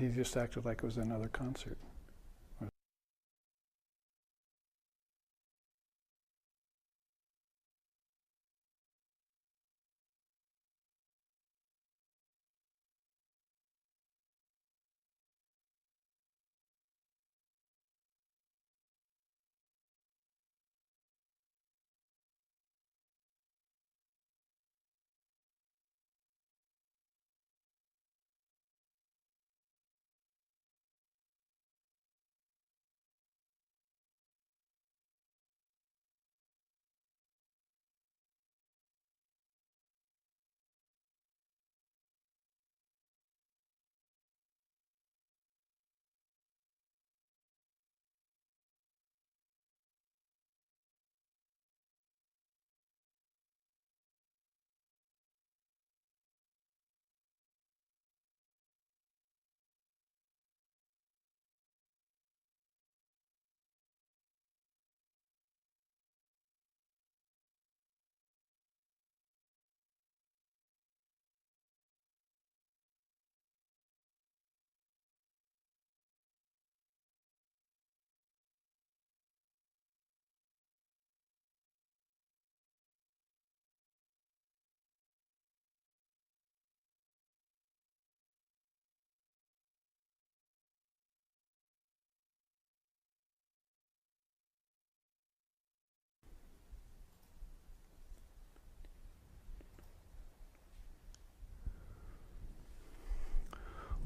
he just acted like it was another concert.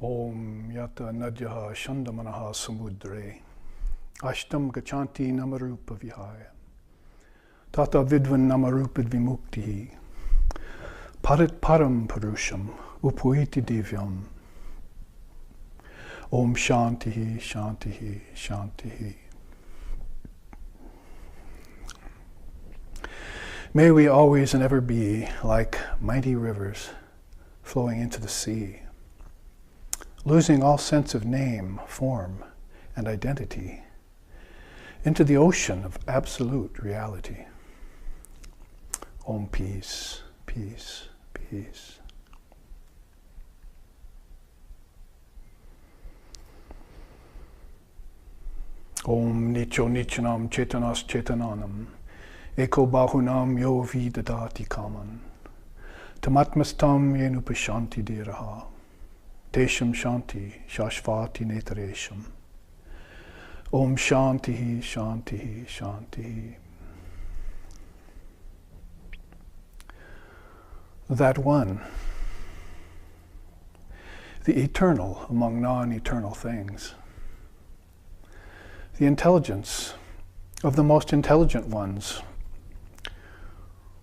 Om yata nadyaha shandamanaha samudre ashtam gachanti namarupa vihaya tata vidvan namarupad vimuktihi parit param parusham upuiti divyam. Om shantihi shantihi shantihi. May we always and ever be like mighty rivers flowing into the sea, losing all sense of name, form, and identity, into the ocean of absolute reality. Om peace, peace, peace. Om nicho nichanam chetanas chetananam eko bahunam yo vidadati kaman tamatmastam yenupashanti diraha tesham shanti shashvati netaresham. Om shantihi shantihi shantihi. That one, the eternal among non-eternal things, the intelligence of the most intelligent ones,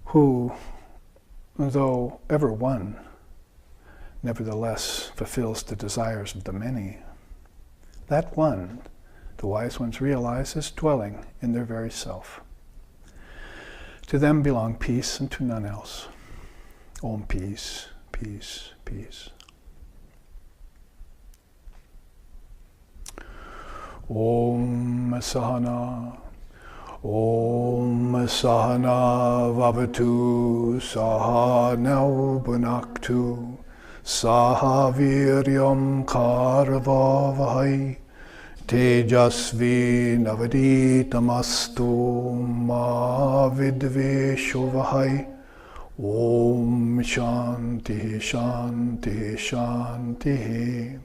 who, though ever one, nevertheless fulfills the desires of the many. That one, the wise ones realize, is dwelling in their very self. To them belong peace and to none else. Om peace, peace, peace. Om Sahana, Om Sahana Vavatu, Sahana Bhunaktu, Saha Viryam Karavavahai, Tejasvi Navaditamastu Ma Vidveshuvahai. Om Shanti Shanti Shanti.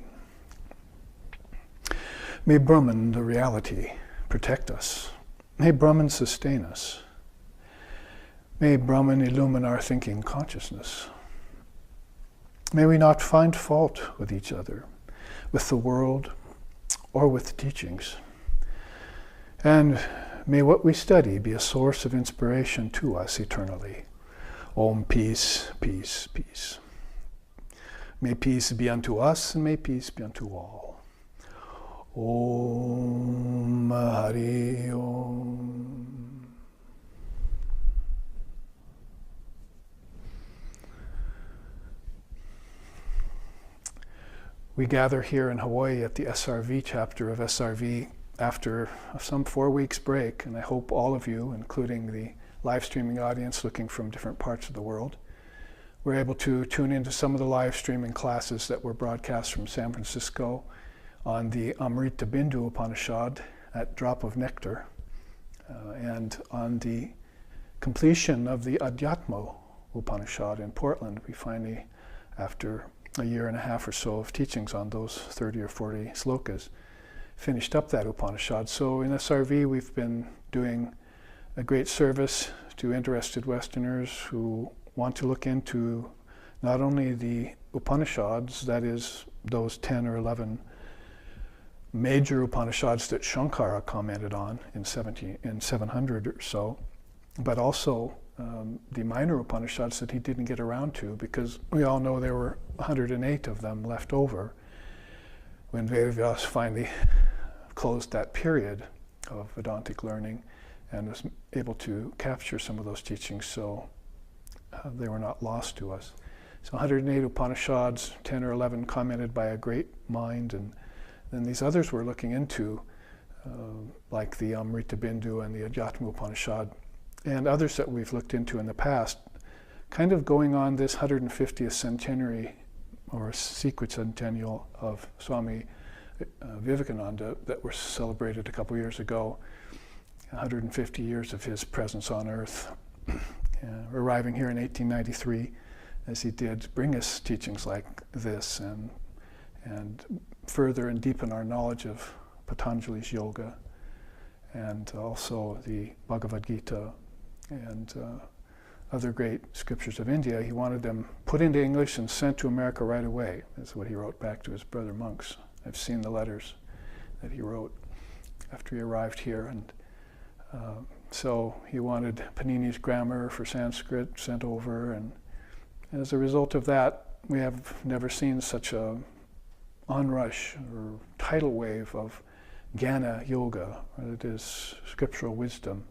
May Brahman, the reality, protect us. May Brahman sustain us. May Brahman illumine our thinking consciousness. May we not find fault with each other, with the world, or with the teachings. And may what we study be a source of inspiration to us eternally. Om peace, peace, peace. May peace be unto us, and may peace be unto all. Om Hari Om. We gather here in Hawaii at the SRV chapter of SRV after some 4 weeks break, and I hope all of you, including the live streaming audience looking from different parts of the world, were able to tune into some of the live streaming classes that were broadcast from San Francisco on the Amrita Bindu Upanishad, that drop of nectar, and on the completion of the Adhyatma Upanishad in Portland. We finally, after a year and a half or so of teachings on those 30 or 40 slokas, finished up that Upanishad. So in SRV we've been doing a great service to interested Westerners who want to look into not only the Upanishads, that is those 10 or 11 major Upanishads that Shankara commented on in 700 or so, but also the minor Upanishads that he didn't get around to, because we all know there were 108 of them left over when Vedavyas finally closed that period of Vedantic learning and was able to capture some of those teachings, so they were not lost to us. So 108 Upanishads, 10 or 11 commented by a great mind, and then these others we're looking into, like the Amrita Bindu and the Adhyatma Upanishad, and others that we've looked into in the past, kind of going on this 150th centenary or sequicentennial of Swami Vivekananda that were celebrated a couple years ago, 150 years of his presence on earth, arriving here in 1893, as he did bring us teachings like this and further and deepen our knowledge of Patanjali's yoga, and also the Bhagavad Gita and other great scriptures of India. He wanted them put into English and sent to America right away. That's what he wrote back to his brother monks. I've seen the letters that he wrote after he arrived here, and so he wanted Panini's grammar for Sanskrit sent over, and as a result of that, we have never seen such a onrush or tidal wave of Jnana Yoga, that is scriptural wisdom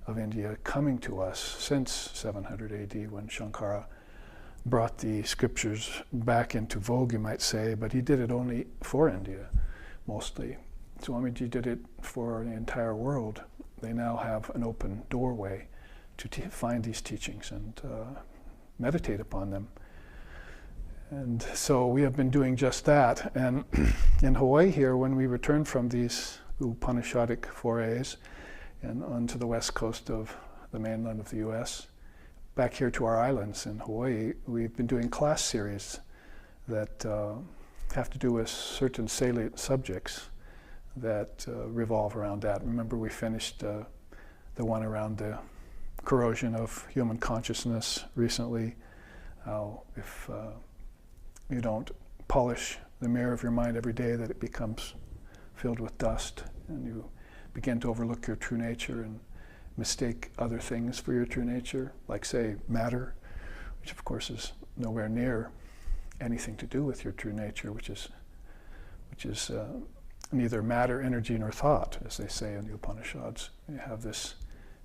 of India, coming to us since 700 AD, when Shankara brought the scriptures back into vogue, you might say, but he did it only for India, mostly. Swamiji did it for the entire world. They now have an open doorway to find these teachings and meditate upon them. And so we have been doing just that. And in Hawaii here, when we returned from these Upanishadic forays and onto the west coast of the mainland of the US, back here to our islands in Hawaii, we've been doing class series that have to do with certain salient subjects that revolve around that. Remember, we finished the one around the corrosion of human consciousness recently. If you don't polish the mirror of your mind every day, that it becomes filled with dust, and you begin to overlook your true nature and mistake other things for your true nature, like, say, matter, which of course is nowhere near anything to do with your true nature, which is neither matter, energy, nor thought, as they say in the Upanishads. You have this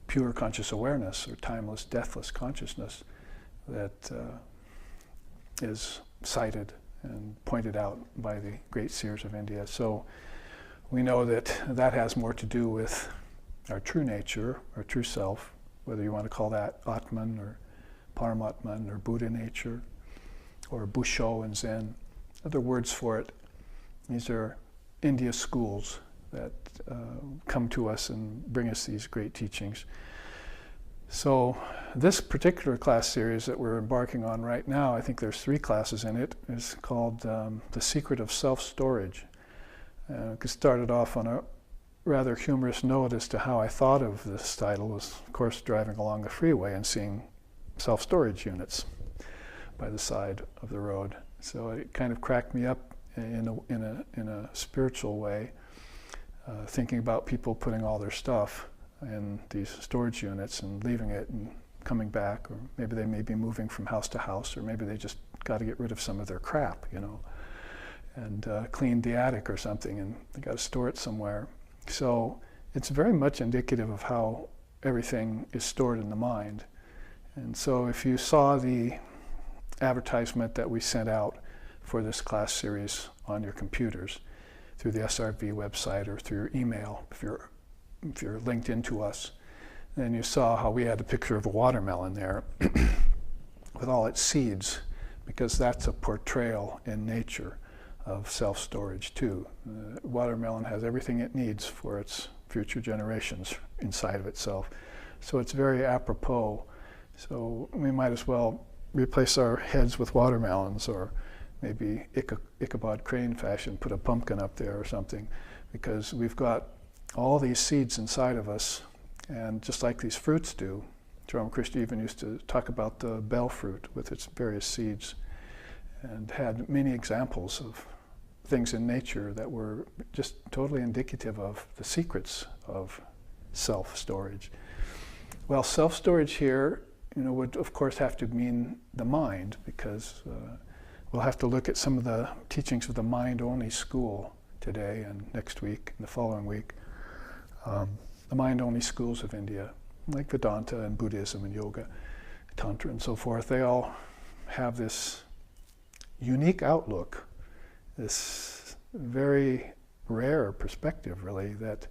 pure conscious awareness, or timeless, deathless consciousness that is cited and pointed out by the great seers of India. So we know that that has more to do with our true nature, our true self, whether you want to call that Atman or Paramatman or Buddha nature or Busho in Zen, other words for it. These are India schools that come to us and bring us these great teachings. So this particular class series that we're embarking on right now, I think there's 3 classes in it, is called The Secret of Self-Storage. It started off on a rather humorous note as to how I thought of this title. Was, of course, driving along the freeway and seeing self-storage units by the side of the road. So it kind of cracked me up in a spiritual way, thinking about people putting all their stuff in these storage units and leaving it and coming back, or maybe they may be moving from house to house, or maybe they just got to get rid of some of their crap, and clean the attic or something, and they got to store it somewhere. So it's very much indicative of how everything is stored in the mind. And so if you saw the advertisement that we sent out for this class series on your computers through the SRV website or through your email, if you're linked into us, then you saw how we had a picture of a watermelon there. with all its seeds, because that's a portrayal in nature of self-storage too. Watermelon has everything it needs for its future generations inside of itself. So it's very apropos. So we might as well replace our heads with watermelons, or maybe Ichabod Crane fashion, put a pumpkin up there or something, because we've got all these seeds inside of us, and just like these fruits do. Ramakrishna even used to talk about the bell fruit with its various seeds, and had many examples of things in nature that were just totally indicative of the secrets of self-storage. Well, self-storage here, would of course have to mean the mind, because we'll have to look at some of the teachings of the mind-only school today and next week and the following week. The mind-only schools of India, like Vedanta and Buddhism and yoga, Tantra and so forth, they all have this unique outlook, this very rare perspective, really, that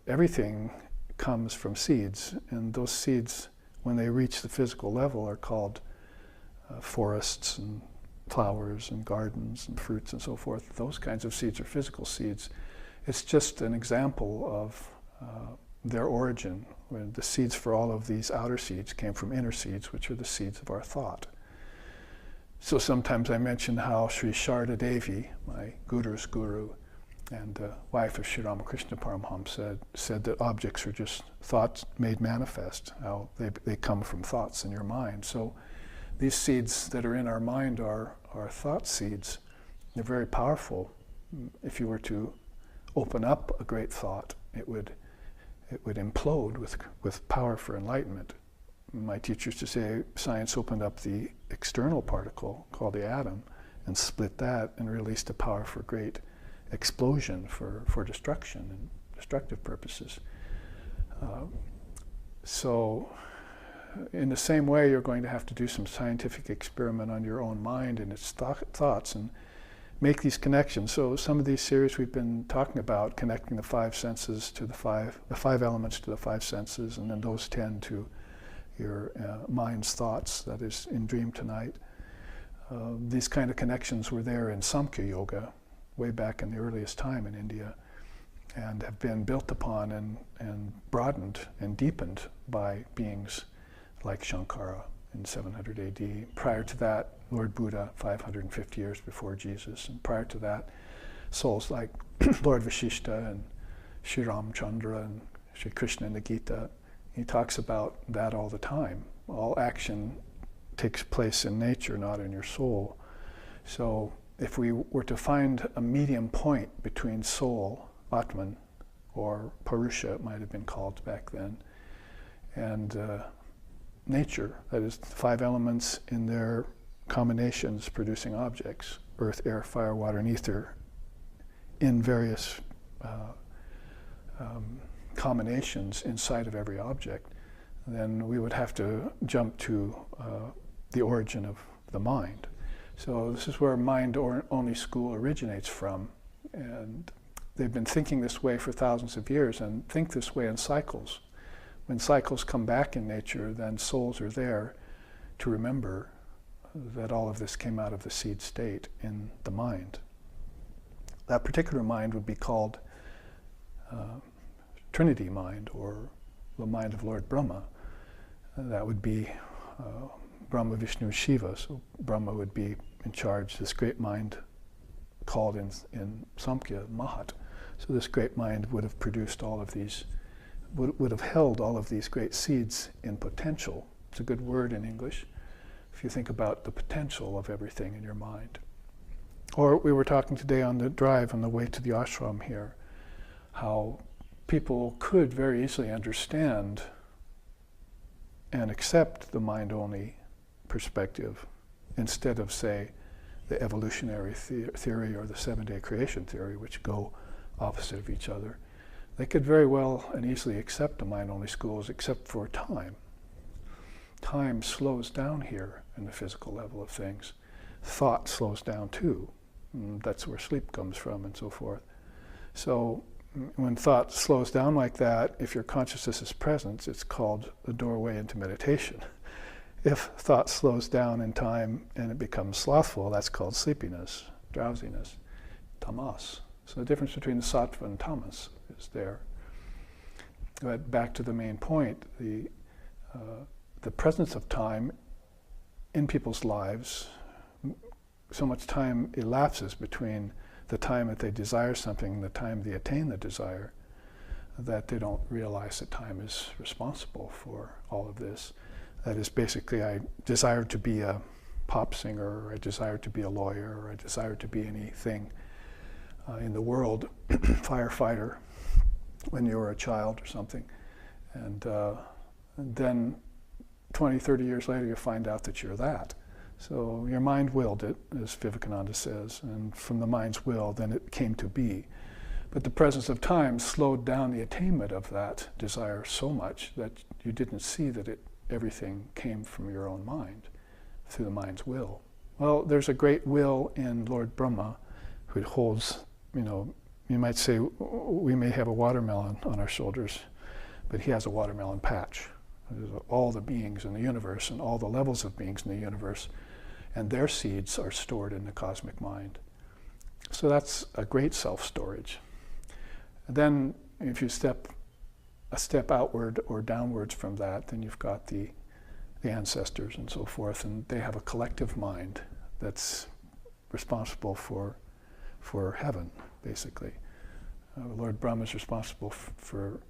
everything comes from seeds, and those seeds, when they reach the physical level, are called forests and flowers and gardens and fruits and so forth. Those kinds of seeds are physical seeds. It's just an example of their origin, when the seeds for all of these outer seeds came from inner seeds, which are the seeds of our thought. So sometimes I mention how Sri Sharda Devi, my guru's guru, and wife of Sri Ramakrishna Paramahamsa, said that objects are just thoughts made manifest, how they come from thoughts in your mind. So these seeds that are in our mind are thought seeds. They're very powerful. If you were to open up a great thought, it would implode with power for enlightenment. My teacher used to say science opened up the external particle called the atom and split that and released a power for great explosion for destruction and destructive purposes. So in the same way, you're going to have to do some scientific experiment on your own mind and its thoughts and make these connections. So some of these series we've been talking about, connecting the five senses to the five elements to the five senses, and then those 10 to your mind's thoughts, that is in Dream Tonight. These kind of connections were there in Samkhya Yoga way back in the earliest time in India, and have been built upon and broadened and deepened by beings like Shankara in 700 AD. Prior to that, Lord Buddha, 550 years before Jesus, and prior to that, souls like Lord Vashishta and Sri Ramchandra and Sri Krishna in the Gita. He talks about that all the time. All action takes place in nature, not in your soul. So if we were to find a medium point between soul, Atman, or Purusha, it might have been called back then, and nature, that is the five elements in their combinations producing objects, earth, air, fire, water, and ether, in various combinations inside of every object, then we would have to jump to the origin of the mind. So this is where mind-only school originates from, and they've been thinking this way for thousands of years and think this way in cycles. When cycles come back in nature, then souls are there to remember that all of this came out of the seed state in the mind. That particular mind would be called Trinity mind, or the mind of Lord Brahma. That would be Brahma, Vishnu, Shiva. So Brahma would be in charge, this great mind called in Samkhya Mahat. So this great mind would have produced all of these, would have held all of these great seeds in potential. It's a good word in English, if you think about the potential of everything in your mind. Or we were talking today on the drive on the way to the ashram here, how people could very easily understand and accept the mind-only perspective instead of, say, the evolutionary theory or the seven-day creation theory, which go opposite of each other. They could very well and easily accept the mind-only schools, except for time. Time slows down here in the physical level of things. Thought slows down too. That's where sleep comes from and so forth. So when thought slows down like that, if your consciousness is present, it's called the doorway into meditation. If thought slows down in time and it becomes slothful, that's called sleepiness, drowsiness, tamas. So the difference between the sattva and tamas is there. But back to the main point, the presence of time in people's lives, so much time elapses between the time that they desire something and the time they attain the desire, that they don't realize that time is responsible for all of this. That is basically, I desire to be a pop singer, or I desire to be a lawyer, or I desire to be anything in the world, firefighter, when you were a child or something. And then 20, 30 years later you find out that you're that. So your mind willed it, as Vivekananda says, and from the mind's will then it came to be. But the presence of time slowed down the attainment of that desire so much that you didn't see that everything came from your own mind, through the mind's will. Well, there's a great will in Lord Brahma who holds, you might say we may have a watermelon on our shoulders, but he has a watermelon patch. There's all the beings in the universe and all the levels of beings in the universe, and their seeds are stored in the cosmic mind. So that's a great self-storage. Then if you step a step outward or downwards from that, then you've got the ancestors and so forth, and they have a collective mind that's responsible for heaven, basically. Lord Brahma is responsible for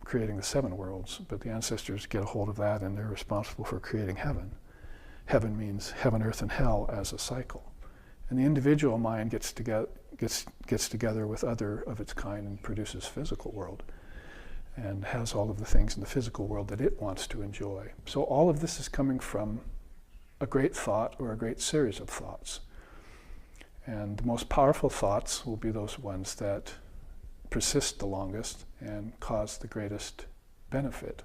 creating the 7 worlds, but the ancestors get a hold of that and they're responsible for creating heaven. Heaven means heaven, earth, and hell as a cycle. And the individual mind gets together with other of its kind and produces physical world, and has all of the things in the physical world that it wants to enjoy. So all of this is coming from a great thought or a great series of thoughts. And the most powerful thoughts will be those ones that persist the longest and cause the greatest benefit.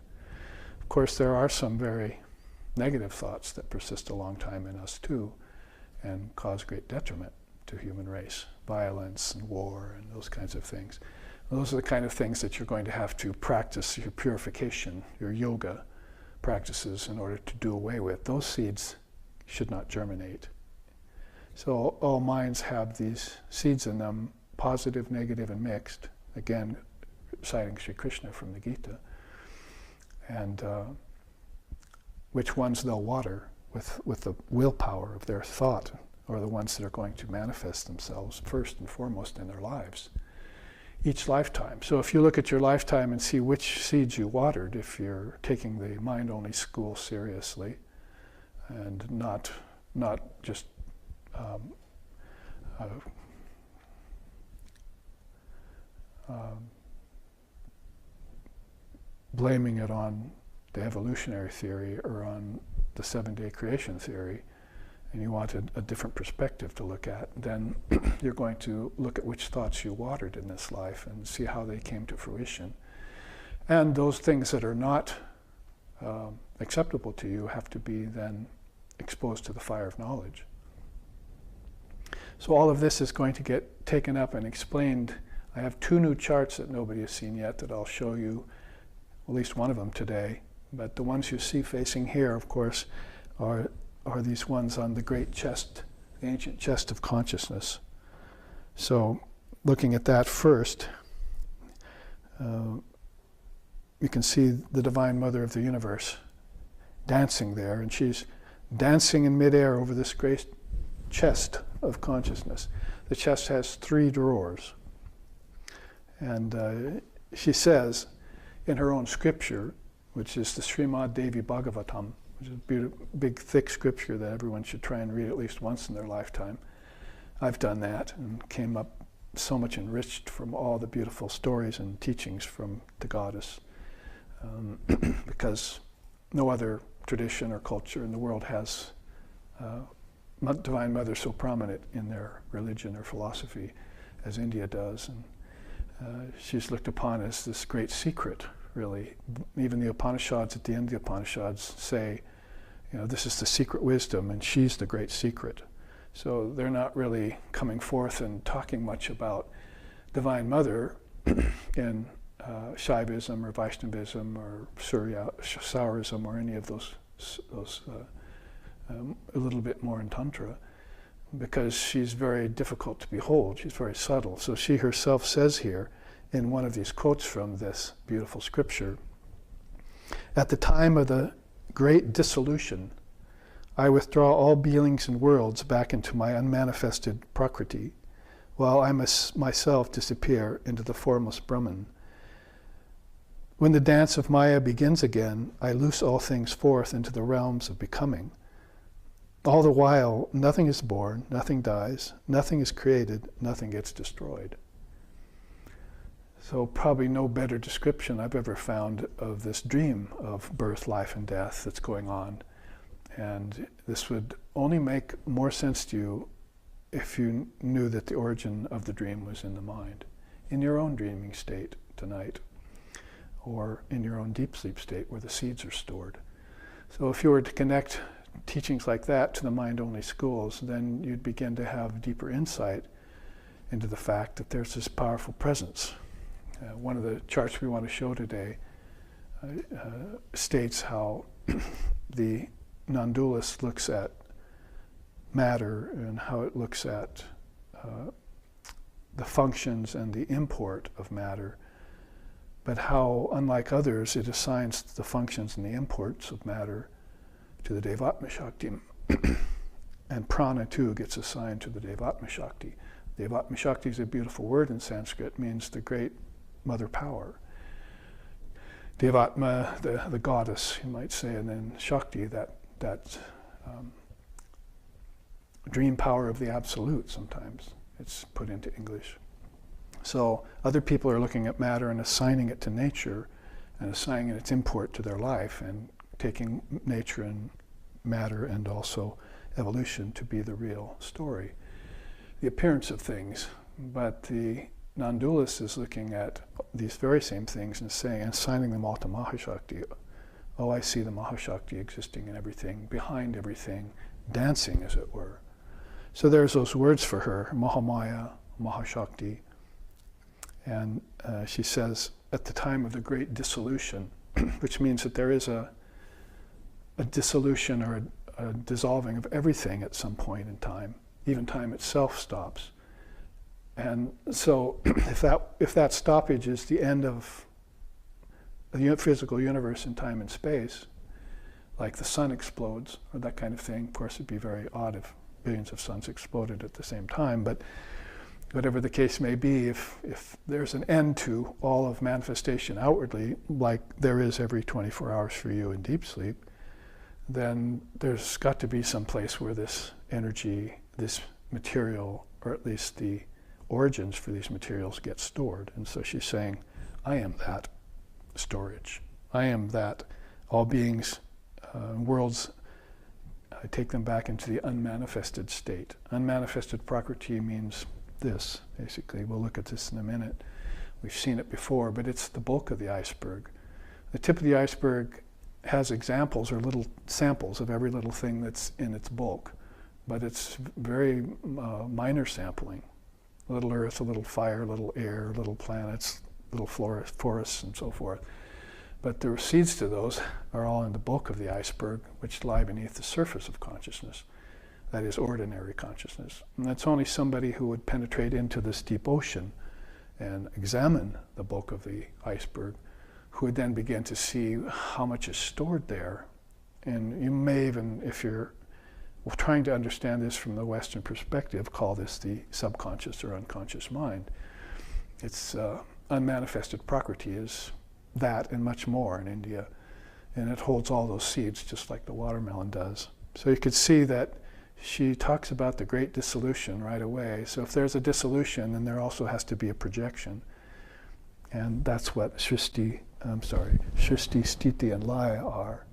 Of course, there are some very negative thoughts that persist a long time in us too, and cause great detriment to human race, violence and war and those kinds of things. Those are the kind of things that you're going to have to practice your purification, your yoga practices in order to do away with. Those seeds should not germinate. So all minds have these seeds in them, positive, negative, and mixed. Again, citing Sri Krishna from the Gita. And which ones they'll water with the willpower of their thought, or the ones that are going to manifest themselves first and foremost in their lives. Each lifetime. So if you look at your lifetime and see which seeds you watered, if you're taking the mind-only school seriously, and not just blaming it on the evolutionary theory or on the 7-day creation theory, and you want a different perspective to look at, then you're going to look at which thoughts you watered in this life and see how they came to fruition. And those things that are not acceptable to you have to be then exposed to the fire of knowledge. So all of this is going to get taken up and explained. I have 2 new charts that nobody has seen yet that I'll show you, at least one of them today. But the ones you see facing here, of course, are these ones on the great chest, the ancient chest of consciousness. So looking at that first, you can see the Divine Mother of the Universe dancing there, and she's dancing in midair over this great chest of consciousness. The chest has 3 drawers. And she says in her own scripture, which is the Srimad Devi Bhagavatam, which is a big, thick scripture that everyone should try and read at least once in their lifetime. I've done that and came up so much enriched from all the beautiful stories and teachings from the goddess, because no other tradition or culture in the world has Divine Mother so prominent in their religion or philosophy as India does. And she's looked upon as this great secret, really. Even the Upanishads, at the end of the Upanishads, say, this is the secret wisdom, and she's the great secret. So they're not really coming forth and talking much about Divine Mother in Shaivism or Vaishnavism or Saurism or any of those a little bit more in Tantra, because she's very difficult to behold. She's very subtle. So she herself says here, in one of these quotes from this beautiful scripture, "At the time of the great dissolution, I withdraw all beings and worlds back into my unmanifested Prakriti, while I must myself disappear into the formless Brahman. When the dance of Maya begins again, I loose all things forth into the realms of becoming. All the while, nothing is born, nothing dies, nothing is created, nothing gets destroyed." So probably no better description I've ever found of this dream of birth, life, and death that's going on. And this would only make more sense to you if you knew that the origin of the dream was in the mind, in your own dreaming state tonight, or in your own deep sleep state where the seeds are stored. So if you were to connect teachings like that to the mind-only schools, then you'd begin to have deeper insight into the fact that there's this powerful presence. One of the charts we want to show today states how the non-dualist looks at matter and how it looks at the functions and the import of matter, but how, unlike others, it assigns the functions and the imports of matter to the Devatma Shakti. And prana, too, gets assigned to the Devatma Shakti. Devatma Shakti is a beautiful word in Sanskrit. It means the great mother power. Devatma, the goddess, you might say, and then Shakti, that dream power of the absolute, sometimes it's put into English. So other people are looking at matter and assigning it to nature and assigning its import to their life and taking nature and matter and also evolution to be the real story, the appearance of things. But the non-dualist is looking at these very same things and saying, and assigning them all to Mahashakti. Oh, I see the Mahashakti existing in everything, behind everything, dancing, as it were. So there's those words for her, Mahamaya, Mahashakti. And she says, at the time of the great dissolution, which means that there is a dissolution or a dissolving of everything at some point in time. Even time itself stops. And so if that stoppage is the end of the physical universe in time and space, like the sun explodes or that kind of thing, of course it'd be very odd if billions of suns exploded at the same time, but whatever the case may be, if there's an end to all of manifestation outwardly, like there is every 24 hours for you in deep sleep, then there's got to be some place where this energy, this material, or at least the origins for these materials get stored. And so she's saying, I am that storage. I am that. All beings, worlds, I take them back into the unmanifested state. Unmanifested Prakriti means this, basically. We'll look at this in a minute. We've seen it before, but it's the bulk of the iceberg. The tip of the iceberg has examples or little samples of every little thing that's in its bulk, but it's very minor sampling. A little earth, a little fire, a little air, little planets, little forests, and so forth. But the seeds to those are all in the bulk of the iceberg, which lie beneath the surface of consciousness. That is ordinary consciousness. And that's only somebody who would penetrate into this deep ocean and examine the bulk of the iceberg, who would then begin to see how much is stored there. And you may even, if you're trying to understand this from the Western perspective, call this the subconscious or unconscious mind. It's unmanifested Prakriti is that and much more in India. And it holds all those seeds just like the watermelon does. So you could see that she talks about the great dissolution right away. So if there's a dissolution, then there also has to be a projection. And that's what Srishti, Sthiti, and Laya are.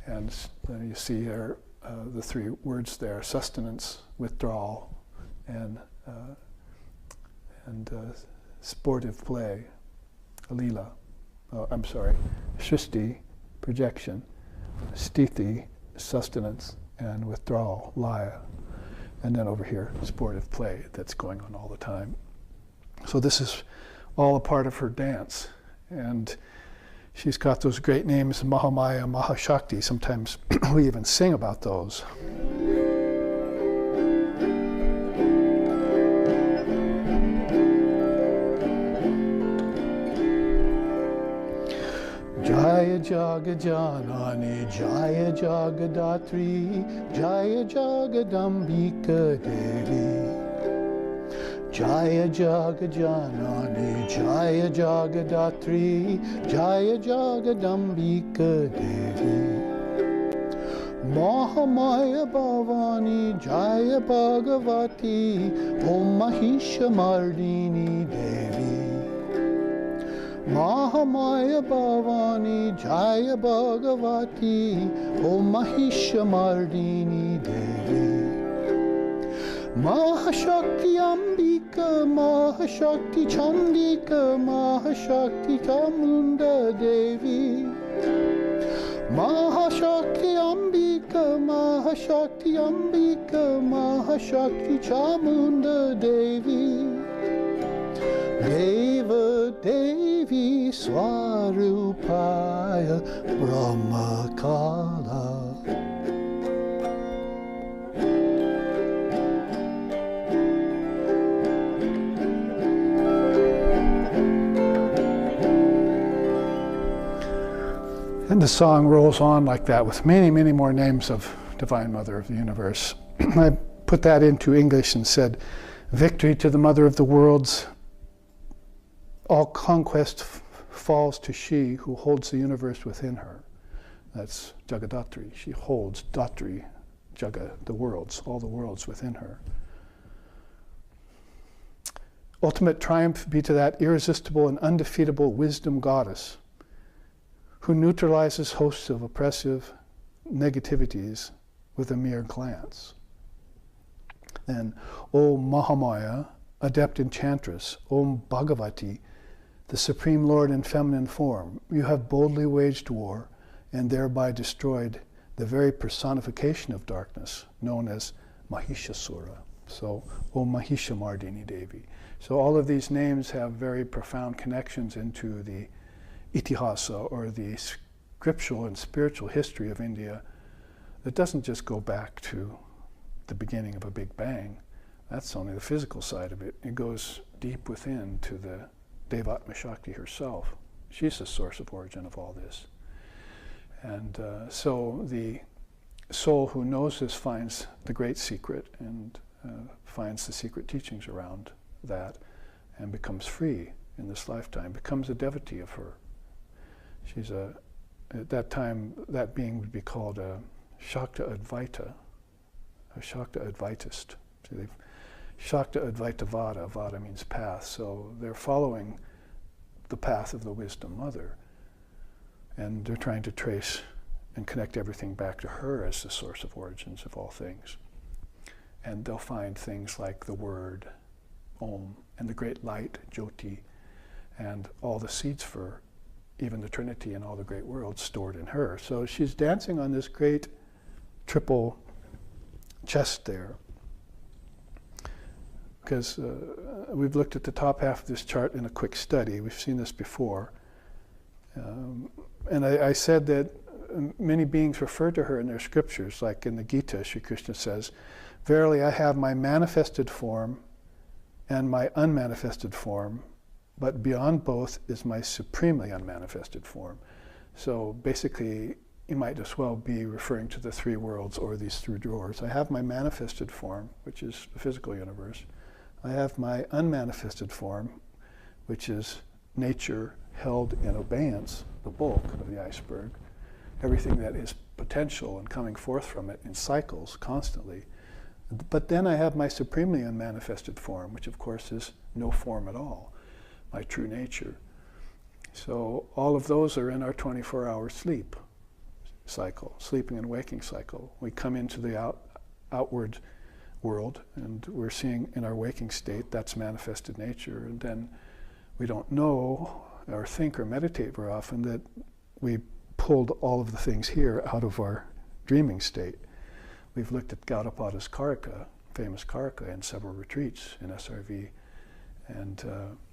And you see here the three words there: sustenance, withdrawal, and sportive play, lila. Srishti, projection, Sthiti, sustenance, and withdrawal, Laya. And then over here, sportive play that's going on all the time. So this is all a part of her dance. And She's got those great names, Mahamaya, Mahashakti. Sometimes we even sing about those. Jaya Jagajanani, Jaya Jagadatri, Jaya Jagadambika Devi. Jaya Jagajanani, Jaya Jagadatri, Jaya Jagadambika Devi. Mahamaya Bhavani, Jaya Bhagavati, Om Mahisha Mardini Devi. Mahamaya Bhavani, Jaya Bhagavati, Om Mahisha Mardini Devi. Mahashakti Ambika, Mahashakti Chandika, Mahashakti Chamunda Devi. Mahashakti Ambika, Mahashakti Ambika, Mahashakti Chamunda Devi. Deva Devi Swarupaya Brahmakala. And the song rolls on like that with many, many more names of Divine Mother of the Universe. I put that into English and said, victory to the Mother of the Worlds. All conquest falls to she who holds the universe within her. That's Jagadatri. She holds Datri, Jaga, the worlds, all the worlds within her. Ultimate triumph be to that irresistible and undefeatable wisdom goddess who neutralizes hosts of oppressive negativities with a mere glance. Then, O Mahamaya, adept enchantress, O Bhagavati, the Supreme Lord in feminine form, you have boldly waged war and thereby destroyed the very personification of darkness, known as Mahishasura. So, O Mahisha Mardini Devi. So all of these names have very profound connections into the Itihasa, or the scriptural and spiritual history of India, that doesn't just go back to the beginning of a Big Bang. That's only the physical side of it. It goes deep within to the Devatma Shakti herself. She's the source of origin of all this. And so the soul who knows this finds the great secret and finds the secret teachings around that and becomes free in this lifetime, becomes a devotee of her. She's at that time, that being would be called a Shakta Advaita, a Shakta Advaitist. So Shakta Advaita Vada, Vada means path, so they're following the path of the Wisdom Mother. And they're trying to trace and connect everything back to her as the source of origins of all things. And they'll find things like the word, Om, and the great light, Jyoti, and all the seeds for even the Trinity and all the great worlds stored in her. So she's dancing on this great triple chest there. Because we've looked at the top half of this chart in a quick study. We've seen this before. And I said that many beings refer to her in their scriptures, like in the Gita, Sri Krishna says, "Verily I have my manifested form and my unmanifested form, but beyond both is my supremely unmanifested form." So basically, you might as well be referring to the three worlds or these three drawers. I have my manifested form, which is the physical universe. I have my unmanifested form, which is nature held in abeyance, the bulk of the iceberg, everything that is potential and coming forth from it in cycles constantly. But then I have my supremely unmanifested form, which of course is no form at all, my true nature. So all of those are in our 24-hour sleep cycle, sleeping and waking cycle. We come into the outward world and we're seeing in our waking state, that's manifested nature, and then we don't know or think or meditate very often that we pulled all of the things here out of our dreaming state. We've looked at Gaudapada's Karika, famous Karika, in several retreats in SRV, and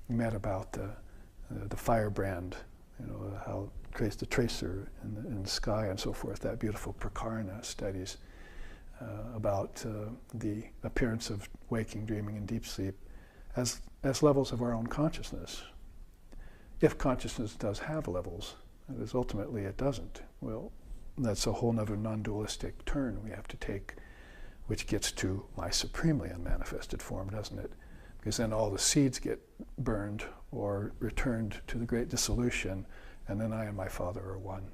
met about the firebrand, how trace the tracer in the sky and so forth, that beautiful prakarana studies about the appearance of waking, dreaming, and deep sleep as levels of our own consciousness. If consciousness does have levels, because ultimately it doesn't, well, that's a whole nother non-dualistic turn we have to take, which gets to my supremely unmanifested form, doesn't it? Because then all the seeds get burned or returned to the great dissolution, and then I and my Father are one.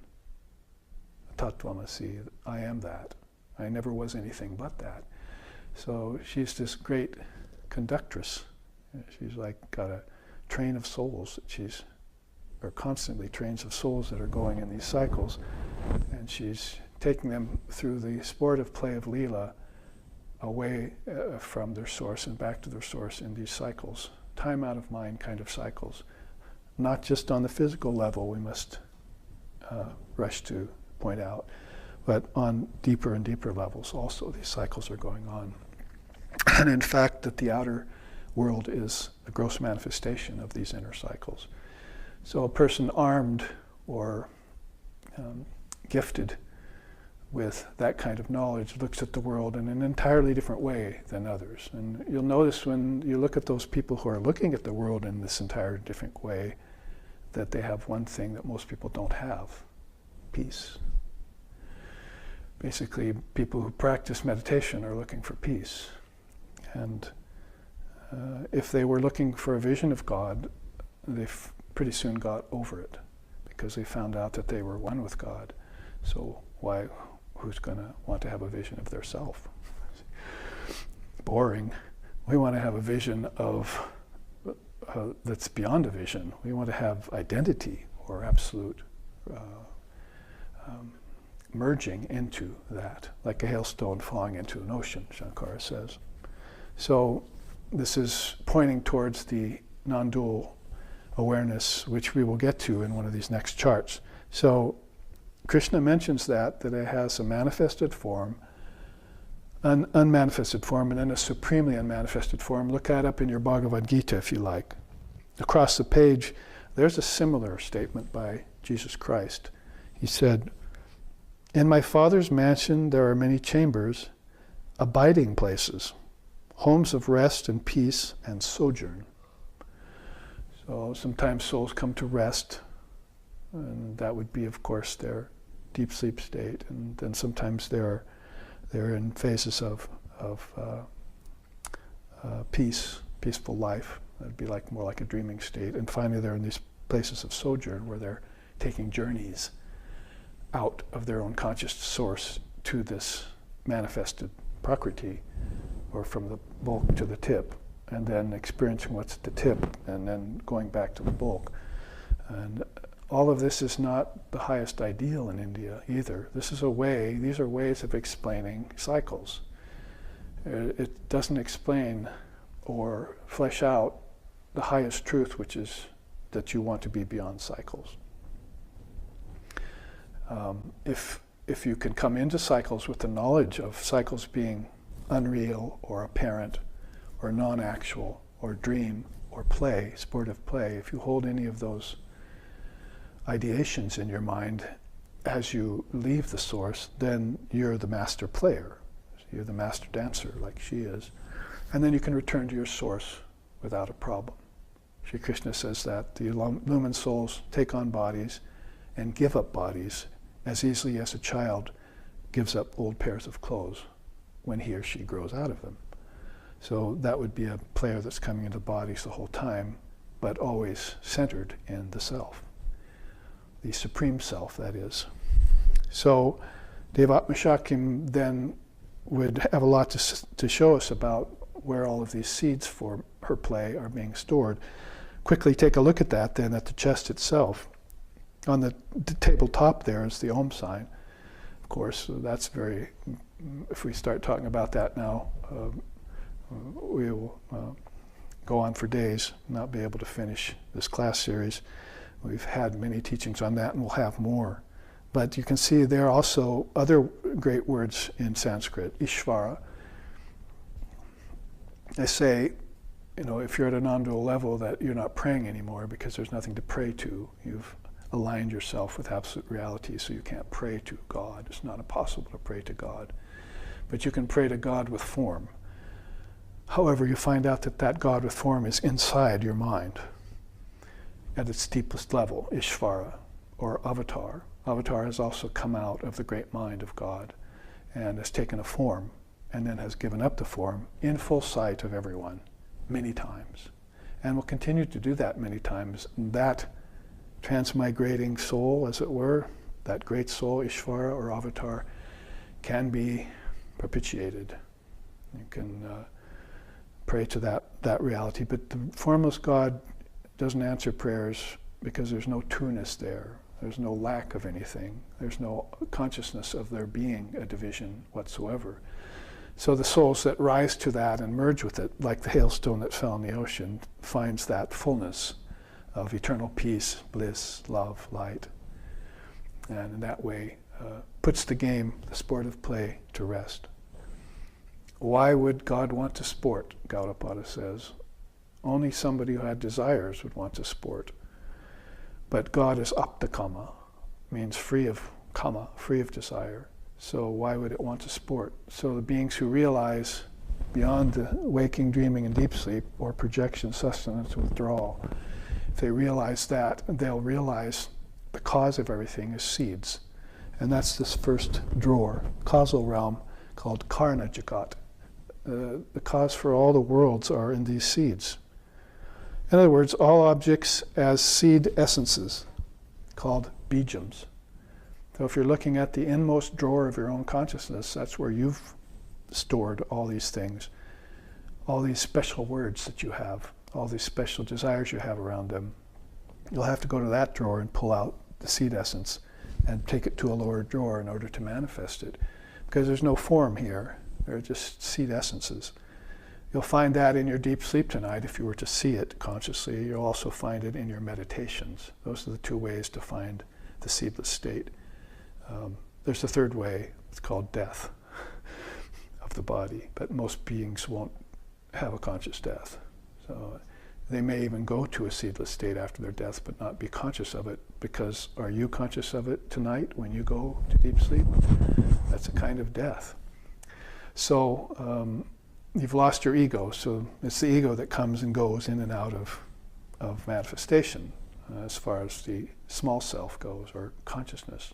Tattvamasi, I am that. I never was anything but that. So she's this great conductress. She's like got a train of souls that or constantly trains of souls that are going in these cycles, and she's taking them through the sportive play of Leela away from their source and back to their source in these cycles, time out of mind kind of cycles. Not just on the physical level, we must rush to point out, but on deeper and deeper levels also these cycles are going on. And in fact, that the outer world is a gross manifestation of these inner cycles. So a person armed or gifted with that kind of knowledge looks at the world in an entirely different way than others. And you'll notice when you look at those people who are looking at the world in this entirely different way, that they have one thing that most people don't have: peace. Basically, people who practice meditation are looking for peace. And if they were looking for a vision of God, they pretty soon got over it, because they found out that they were one with God. So who's going to want to have a vision of their self? Boring. We want to have a vision of that's beyond a vision. We want to have identity or absolute merging into that, like a hailstone falling into an ocean, Shankara says. So this is pointing towards the non-dual awareness, which we will get to in one of these next charts. So Krishna mentions that it has a manifested form, an unmanifested form, and then a supremely unmanifested form. Look that up in your Bhagavad Gita if you like. Across the page, there's a similar statement by Jesus Christ. He said, "In my Father's mansion there are many chambers, abiding places, homes of rest and peace and sojourn." So sometimes souls come to rest, and that would be, of course, their deep sleep state. And then sometimes they're in phases of peaceful life. That'd be more like a dreaming state. And finally, they're in these places of sojourn where they're taking journeys out of their own conscious source to this manifested prakriti, or from the bulk to the tip, and then experiencing what's at the tip, and then going back to the bulk. And all of this is not the highest ideal in India either. These are ways of explaining cycles. It doesn't explain or flesh out the highest truth, which is that you want to be beyond cycles. If you can come into cycles with the knowledge of cycles being unreal or apparent or non-actual or dream or play, sportive play, if you hold any of those ideations in your mind as you leave the source, then you're the master player. You're the master dancer, like she is. And then you can return to your source without a problem. Sri Krishna says that the illumined souls take on bodies and give up bodies as easily as a child gives up old pairs of clothes when he or she grows out of them. So that would be a player that's coming into bodies the whole time, but always centered in the self, the supreme self, that is. So Devatma Shakyam then would have a lot to show us about where all of these seeds for her play are being stored. Quickly take a look at that then, at the chest itself. On the tabletop there is the Om sign. Of course, so that's very, if we start talking about that now, we will go on for days, not be able to finish this class series. We've had many teachings on that, and we'll have more. But you can see there are also other great words in Sanskrit, Ishvara. They say, if you're at a non-dual level, that you're not praying anymore because there's nothing to pray to. You've aligned yourself with absolute reality, so you can't pray to God. It's not impossible to pray to God. But you can pray to God with form. However, you find out that that God with form is inside your mind at its deepest level, Ishvara, or Avatar. Avatar has also come out of the great mind of God and has taken a form and then has given up the form in full sight of everyone many times, and will continue to do that many times. That transmigrating soul, as it were, that great soul, Ishvara or Avatar, can be propitiated. You can pray to that reality, but the formless God doesn't answer prayers because there's no two-ness there. There's no lack of anything. There's no consciousness of there being a division whatsoever. So the souls that rise to that and merge with it, like the hailstone that fell in the ocean, finds that fullness of eternal peace, bliss, love, light, and in that way puts the game, the sport of play, to rest. Why would God want to sport, Gaudapada says? Only somebody who had desires would want to sport. But God is aptakama, means free of kama, free of desire. So why would it want to sport? So the beings who realize beyond the waking, dreaming, and deep sleep, or projection, sustenance, withdrawal, if they realize that, they'll realize the cause of everything is seeds. And that's this first drawer, causal realm, called Karna Jagat. The cause for all the worlds are in these seeds. In other words, all objects as seed essences, called bijams. So if you're looking at the inmost drawer of your own consciousness, that's where you've stored all these things, all these special words that you have, all these special desires you have around them. You'll have to go to that drawer and pull out the seed essence and take it to a lower drawer in order to manifest it. Because there's no form here, they're just seed essences. You'll find that in your deep sleep tonight if you were to see it consciously. You'll also find it in your meditations. Those are the two ways to find the seedless state. There's a third way, it's called death of the body, but most beings won't have a conscious death. So they may even go to a seedless state after their death, but not be conscious of it, because are you conscious of it tonight when you go to deep sleep? That's a kind of death. So you've lost your ego, so it's the ego that comes and goes in and out of manifestation as far as the small self goes, or consciousness.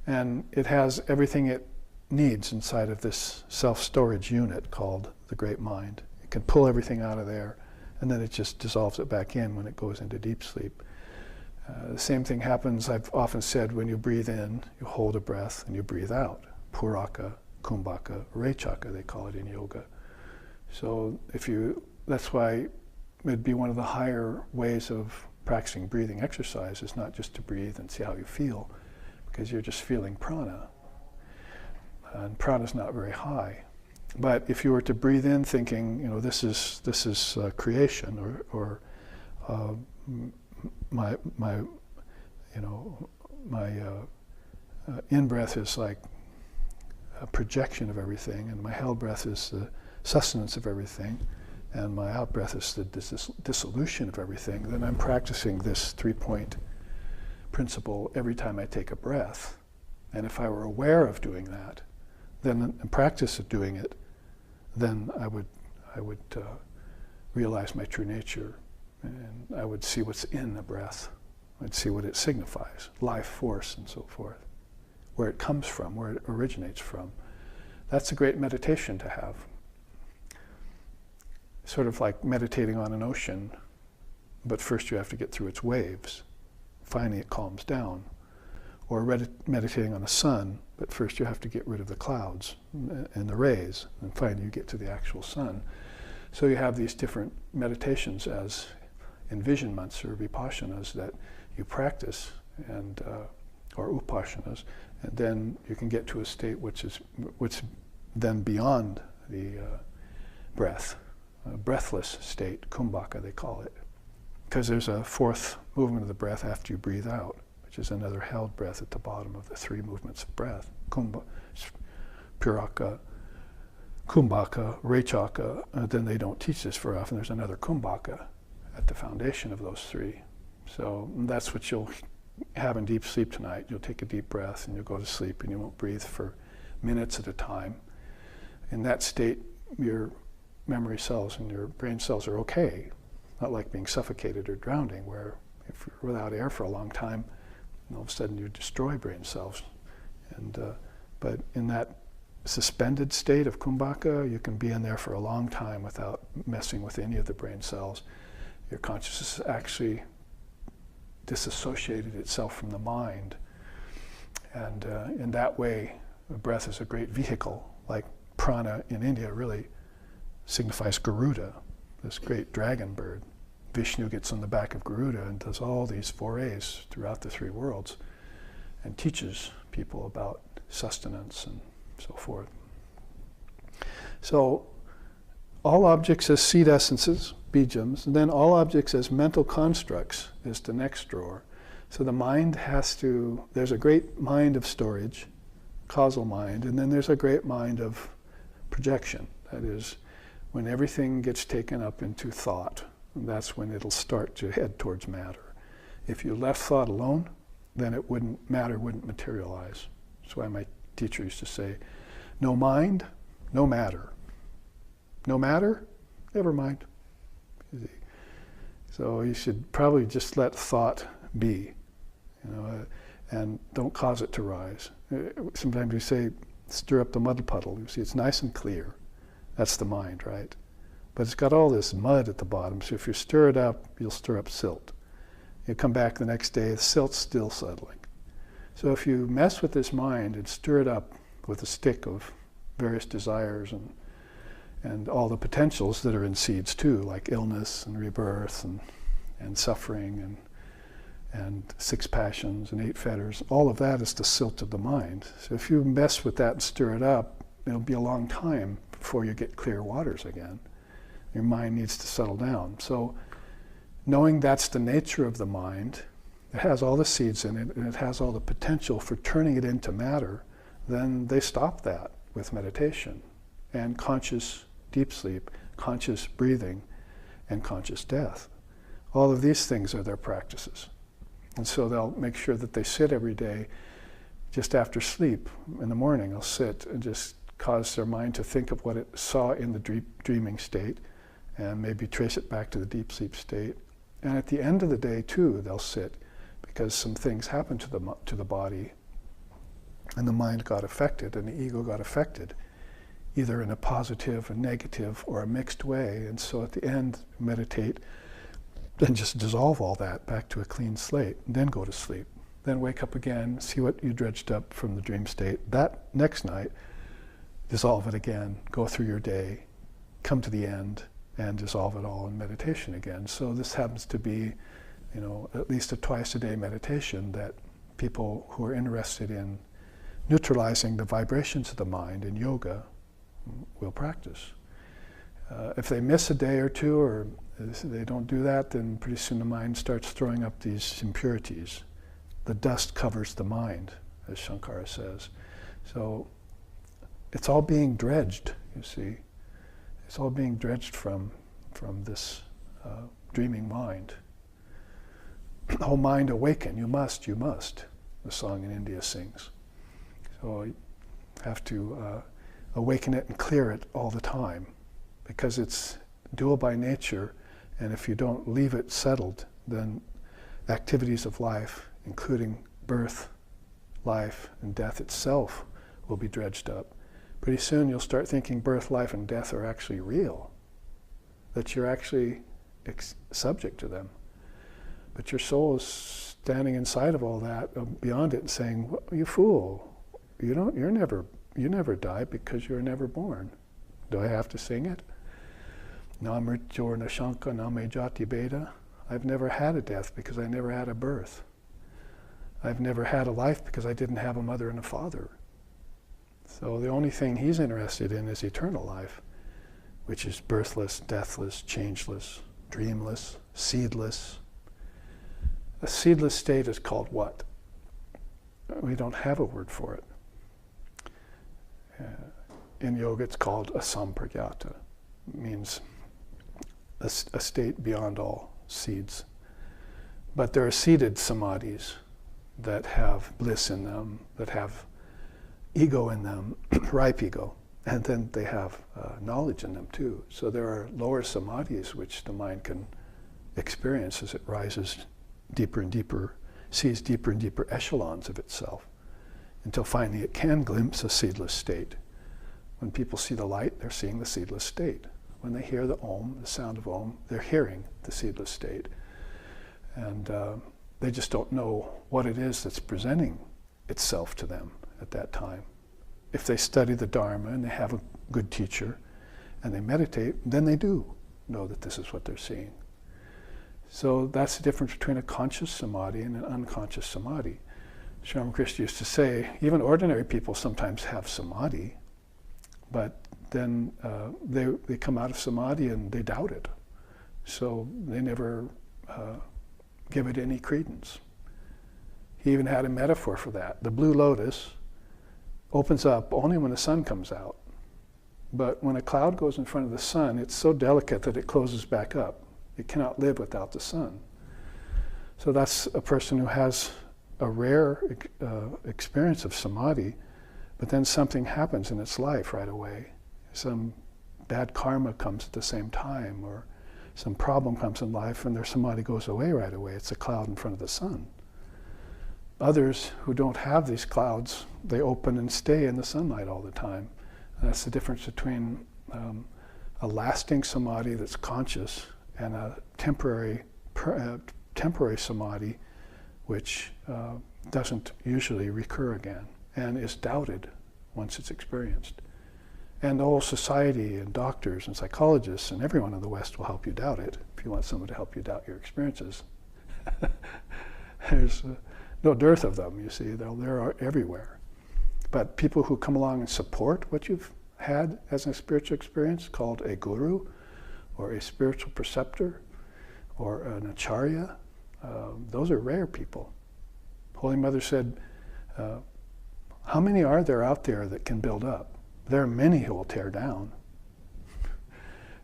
And it has everything it needs inside of this self-storage unit called the great mind. It can pull everything out of there, and then it just dissolves it back in when it goes into deep sleep. The same thing happens, I've often said, when you breathe in, you hold a breath, and you breathe out. Puraka, kumbhaka, rechaka, they call it in yoga. So that's why it'd be one of the higher ways of practicing breathing exercise, is not just to breathe and see how you feel, because you're just feeling prana. And prana's not very high. But if you were to breathe in thinking, this is creation, or my in-breath is like a projection of everything, and my held breath is the sustenance of everything, and my out-breath is the dissolution of everything, then I'm practicing this three-point principle every time I take a breath. And if I were aware of doing that, then in practice of doing it, then I would realize my true nature, and I would see what's in the breath. I'd see what it signifies, life force and so forth, where it comes from, where it originates from. That's a great meditation to have. Sort of like meditating on an ocean, but first you have to get through its waves. Finally it calms down. Or meditating on the sun, but first you have to get rid of the clouds and the rays, and finally you get to the actual sun. So you have these different meditations as envisionments or vipassanas that you practice, and or upassanas, and then you can get to a state which then beyond the breath, a breathless state, kumbhaka they call it, because there's a fourth movement of the breath after you breathe out, which is another held breath at the bottom of the three movements of breath. Puraka, kumbhaka, rechaka, then they don't teach this very often. There's another kumbhaka at the foundation of those three. So that's what you'll having deep sleep tonight, you'll take a deep breath and you'll go to sleep and you won't breathe for minutes at a time. In that state, your memory cells and your brain cells are okay. Not like being suffocated or drowning, where if you're without air for a long time, all of a sudden you destroy brain cells. But in that suspended state of kumbhaka, you can be in there for a long time without messing with any of the brain cells. Your consciousness actually disassociated itself from the mind. And in that way, the breath is a great vehicle. Like prana in India really signifies Garuda, this great dragon bird. Vishnu gets on the back of Garuda and does all these forays throughout the three worlds and teaches people about sustenance and so forth. So all objects as seed essences, bijams, and then all objects as mental constructs is the next drawer. So the mind there's a great mind of storage, causal mind, and then there's a great mind of projection. That is, when everything gets taken up into thought, that's when it'll start to head towards matter. If you left thought alone, then matter wouldn't materialize. That's why my teacher used to say, no mind, no matter. No matter, never mind. So you should probably just let thought be, and don't cause it to rise. Sometimes we say, stir up the mud puddle. You see, it's nice and clear. That's the mind, right? But it's got all this mud at the bottom, so if you stir it up, you'll stir up silt. You come back the next day, the silt's still settling. So if you mess with this mind and stir it up with a stick of various desires and all the potentials that are in seeds too, like illness and rebirth and suffering and 6 passions and 8 fetters, all of that is the silt of the mind. So if you mess with that and stir it up, it'll be a long time before you get clear waters again. Your mind needs to settle down. So knowing that's the nature of the mind, it has all the seeds in it and it has all the potential for turning it into matter, then they stop that with meditation and conscious deep sleep, conscious breathing, and conscious death. All of these things are their practices. And so they'll make sure that they sit every day just after sleep. In the morning, they'll sit and just cause their mind to think of what it saw in the dreaming state and maybe trace it back to the deep sleep state. And at the end of the day, too, they'll sit because some things happened to the body and the mind got affected and the ego got affected, either in a positive, a negative, or a mixed way. And so at the end, meditate, then just dissolve all that back to a clean slate, and then go to sleep. Then wake up again, see what you dredged up from the dream state. That next night, dissolve it again, go through your day, come to the end, and dissolve it all in meditation again. So this happens to be, at least a twice-a-day meditation that people who are interested in neutralizing the vibrations of the mind in yoga will practice. If they miss a day or two, or they don't do that, then pretty soon the mind starts throwing up these impurities. The dust covers the mind, as Shankara says. So it's all being dredged, you see. It's all being dredged from this dreaming mind. Oh mind, awaken, you must, the song in India sings. So you have to awaken it and clear it all the time, because it's dual by nature, and if you don't leave it settled, then activities of life, including birth, life, and death itself, will be dredged up. Pretty soon you'll start thinking birth, life, and death are actually real, that you're actually subject to them. But your soul is standing inside of all that, beyond it, and saying, well, you fool, you never die because you're never born. Do I have to sing it? Namrityor Nashanka Name Jati Beda. I've never had a death because I never had a birth. I've never had a life because I didn't have a mother and a father. So the only thing he's interested in is eternal life, which is birthless, deathless, changeless, dreamless, seedless. A seedless state is called what? We don't have a word for it. In yoga it's called asampragyata. It means a state beyond all seeds. But there are seeded samadhis. that have bliss in them, that have ego in them, ripe ego, and then they have knowledge in them too. So there are lower samadhis which the mind can experience as it rises deeper and deeper, sees deeper and deeper echelons of itself, until finally it can glimpse a seedless state. When people see the light, they're seeing the seedless state. When they hear the Om, the sound of Om, they're hearing the seedless state. And they just don't know what it is that's presenting itself to them at that time. If they study the Dharma and they have a good teacher and they meditate, then they do know that this is what they're seeing. So that's the difference between a conscious samadhi and an unconscious samadhi. Sri Ramakrishna used to say, even ordinary people sometimes have samadhi, but then they come out of samadhi and they doubt it. So they never give it any credence. He even had a metaphor for that. The blue lotus opens up only when the sun comes out. But when a cloud goes in front of the sun, it's so delicate that it closes back up. It cannot live without the sun. So that's a person who has a rare experience of samadhi, but then something happens in its life right away. Some bad karma comes at the same time, or some problem comes in life and their samadhi goes away right away. It's a cloud in front of the sun. Others who don't have these clouds, they open and stay in the sunlight all the time. And that's the difference between a lasting samadhi that's conscious and a temporary samadhi which doesn't usually recur again and is doubted once it's experienced. And the whole society and doctors and psychologists and everyone in the West will help you doubt it if you want someone to help you doubt your experiences. There's no dearth of them, you see. They're everywhere. But people who come along and support what you've had as a spiritual experience, called a guru, or a spiritual preceptor, or an acharya, those are rare people. Holy Mother said, how many are there out there that can build up? There are many who will tear down.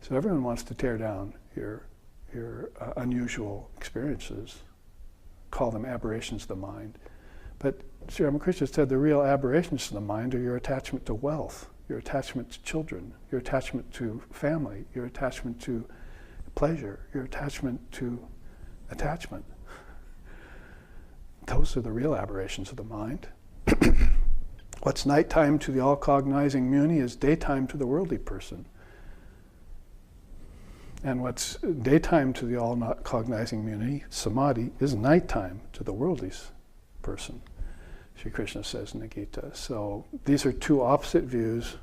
So everyone wants to tear down your unusual experiences, call them aberrations of the mind. But Sri Ramakrishna said the real aberrations of the mind are your attachment to wealth, your attachment to children, your attachment to family, your attachment to pleasure, your attachment to attachment. Those are the real aberrations of the mind. What's nighttime to the all-cognizing muni is daytime to the worldly person. And what's daytime to the all-cognizing muni, samadhi, is nighttime to the worldly person, Sri Krishna says in the Gita. So these are two opposite views,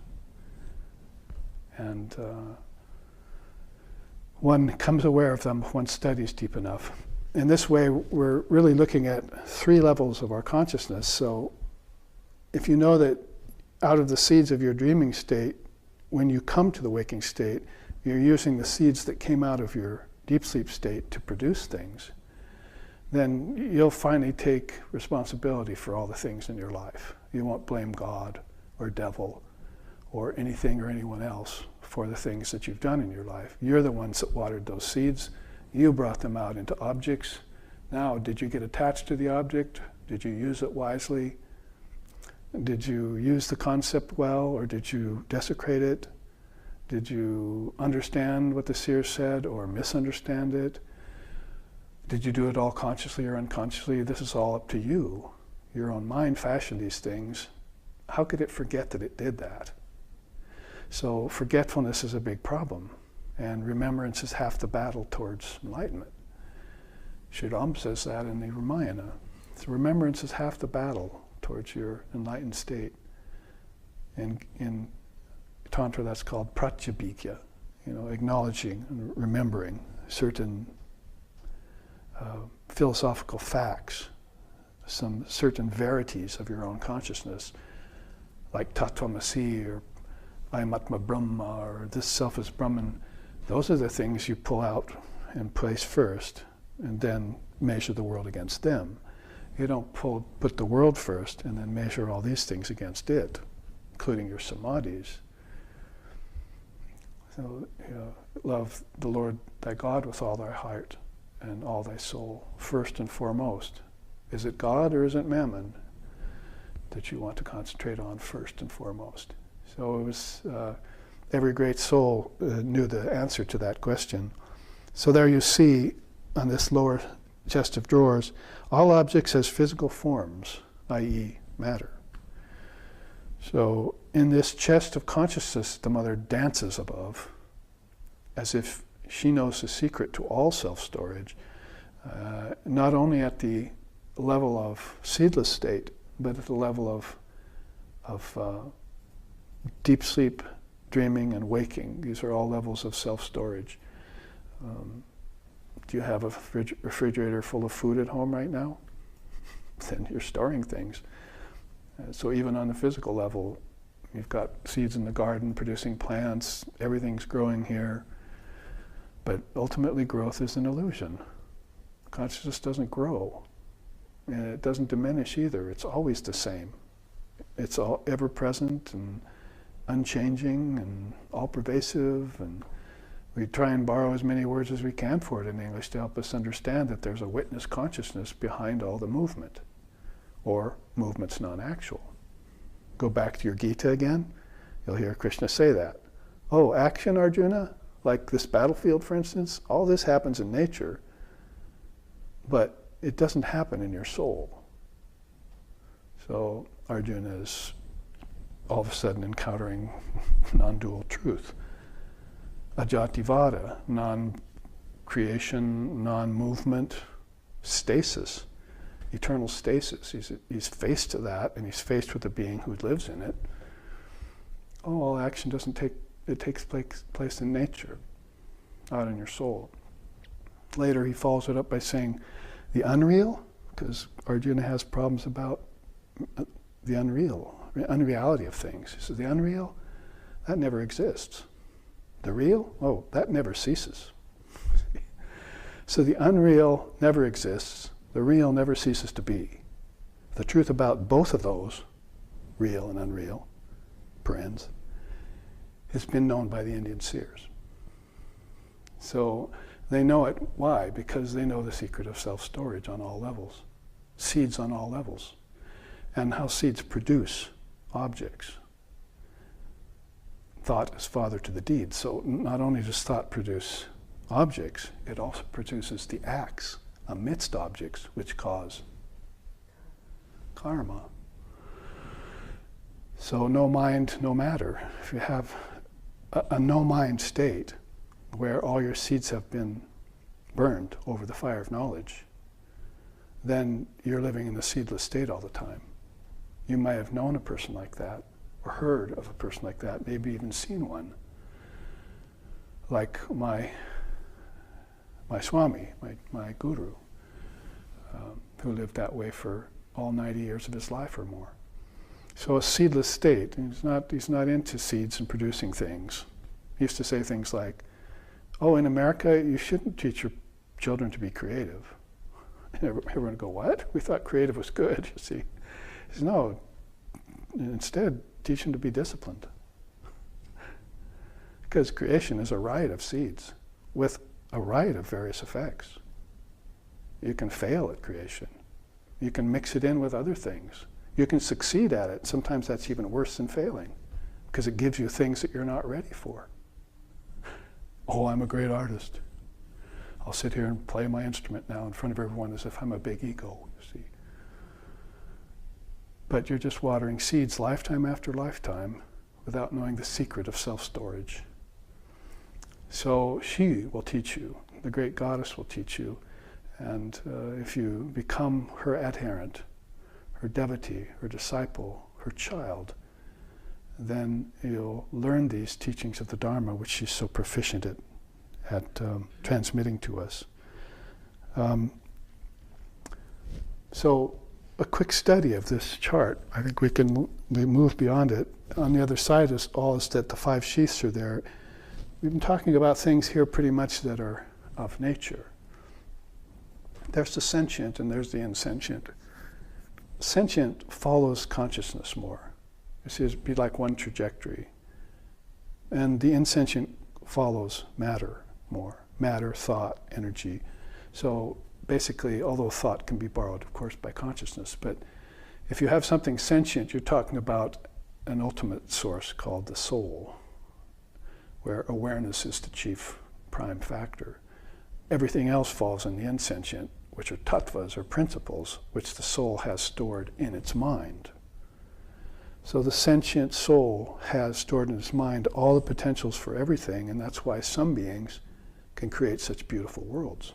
and one comes aware of them if one studies deep enough. In this way, we're really looking at three levels of our consciousness. So if you know that out of the seeds of your dreaming state, when you come to the waking state, you're using the seeds that came out of your deep sleep state to produce things, then you'll finally take responsibility for all the things in your life. You won't blame God or devil or anything or anyone else for the things that you've done in your life. You're the ones that watered those seeds. You brought them out into objects. Now, did you get attached to the object? Did you use it wisely? Did you use the concept well, or did you desecrate it? Did you understand what the seer said or misunderstand it? Did you do it all consciously or unconsciously? This is all up to you. Your own mind fashioned these things. How could it forget that it did that? So forgetfulness is a big problem, and remembrance is half the battle towards enlightenment. Sri Ram says that in the Ramayana. So remembrance is half the battle towards your enlightened state. In Tantra, that's called pratyabhikya, acknowledging and remembering certain philosophical facts, some certain verities of your own consciousness, like Tatvamasi, or I am Atma Brahma, or this self is Brahman. Those are the things you pull out and place first, and then measure the world against them. You don't put the world first and then measure all these things against it, including your samadhis. So, love the Lord thy God with all thy heart and all thy soul, first and foremost. Is it God or is it Mammon that you want to concentrate on first and foremost? So it was, every great soul knew the answer to that question. So there you see on this lower chest of drawers, all objects as physical forms, i.e. matter. So in this chest of consciousness, the mother dances above, as if she knows the secret to all self-storage, not only at the level of seedless state, but at the level of deep sleep, dreaming, and waking. These are all levels of self-storage. Do you have a refrigerator full of food at home right now? Then you're storing things. So even on the physical level, you've got seeds in the garden producing plants, everything's growing here. But ultimately growth is an illusion. Consciousness doesn't grow. And it doesn't diminish either. It's always the same. It's all ever present and unchanging and all pervasive, and we try and borrow as many words as we can for it in English to help us understand that there's a witness consciousness behind all the movement, or movement's non-actual. Go back to your Gita again, you'll hear Krishna say that. Oh, action, Arjuna? Like this battlefield, for instance, all this happens in nature, but it doesn't happen in your soul. So Arjuna is all of a sudden encountering non-dual truth. Ajativada, non-creation, non-movement, stasis, eternal stasis. He's faced to that, and he's faced with a being who lives in it. Oh, all action doesn't take, it takes place in nature, not in your soul. Later he follows it up by saying, the unreal, because Arjuna has problems about the unreality of things. He says, the unreal, that never exists. The real, oh, that never ceases. So the unreal never exists, the real never ceases to be. The truth about both of those, real and unreal, parens, has been known by the Indian seers. So they know it. Why? Because they know the secret of self-storage on all levels, seeds on all levels, and how seeds produce objects. Thought is father to the deed. So not only does thought produce objects, it also produces the acts amidst objects which cause karma. So no mind, no matter. If you have a no mind state where all your seeds have been burned over the fire of knowledge, then you're living in the seedless state all the time. You might have known a person like that, or heard of a person like that, maybe even seen one. Like my Swami, my guru, who lived that way for all 90 years of his life or more. So a seedless state, he's not into seeds and producing things. He used to say things like, oh, in America, you shouldn't teach your children to be creative. And everyone would go, what? We thought creative was good, you see. He says, no, instead, teach them to be disciplined. Because creation is a riot of seeds with a riot of various effects. You can fail at creation. You can mix it in with other things. You can succeed at it. Sometimes that's even worse than failing, because it gives you things that you're not ready for. Oh, I'm a great artist. I'll sit here and play my instrument now in front of everyone as if I'm a big ego, you see. But you're just watering seeds lifetime after lifetime without knowing the secret of self-storage. So she will teach you, the great goddess will teach you, and if you become her adherent, her devotee, her disciple, her child, then you'll learn these teachings of the Dharma, which she's so proficient at transmitting to us. So a quick study of this chart, I think we can move beyond it. On the other side is that the 5 sheaths are there. We've been talking about things here pretty much that are of nature. There's the sentient and there's the insentient. Sentient follows consciousness more. You see, it'd be like one trajectory. And the insentient follows matter more. Matter, thought, energy. So basically, although thought can be borrowed, of course, by consciousness, but if you have something sentient, you're talking about an ultimate source called the soul, where awareness is the chief prime factor. Everything else falls in the insentient, which are tattvas, or principles, which the soul has stored in its mind. So the sentient soul has stored in its mind all the potentials for everything, and that's why some beings can create such beautiful worlds.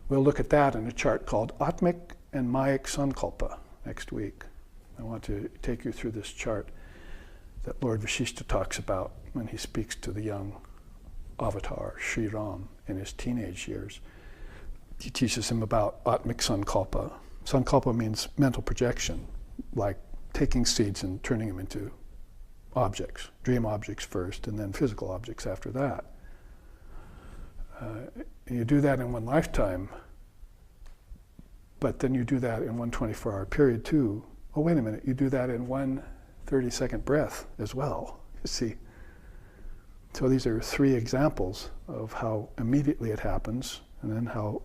We'll look at that in a chart called Atmic and Mayic Sankalpa next week. I want to take you through this chart that Lord Vashishta talks about when he speaks to the young avatar, Sri Ram, in his teenage years. He teaches him about Atmic Sankalpa. Sankalpa means mental projection, like taking seeds and turning them into objects, dream objects first, and then physical objects after that. You do that in one lifetime, but then you do that in one 24-hour period too. Oh, wait a minute, you do that in one 30-second breath as well, you see. So these are 3 examples of how immediately it happens, and then how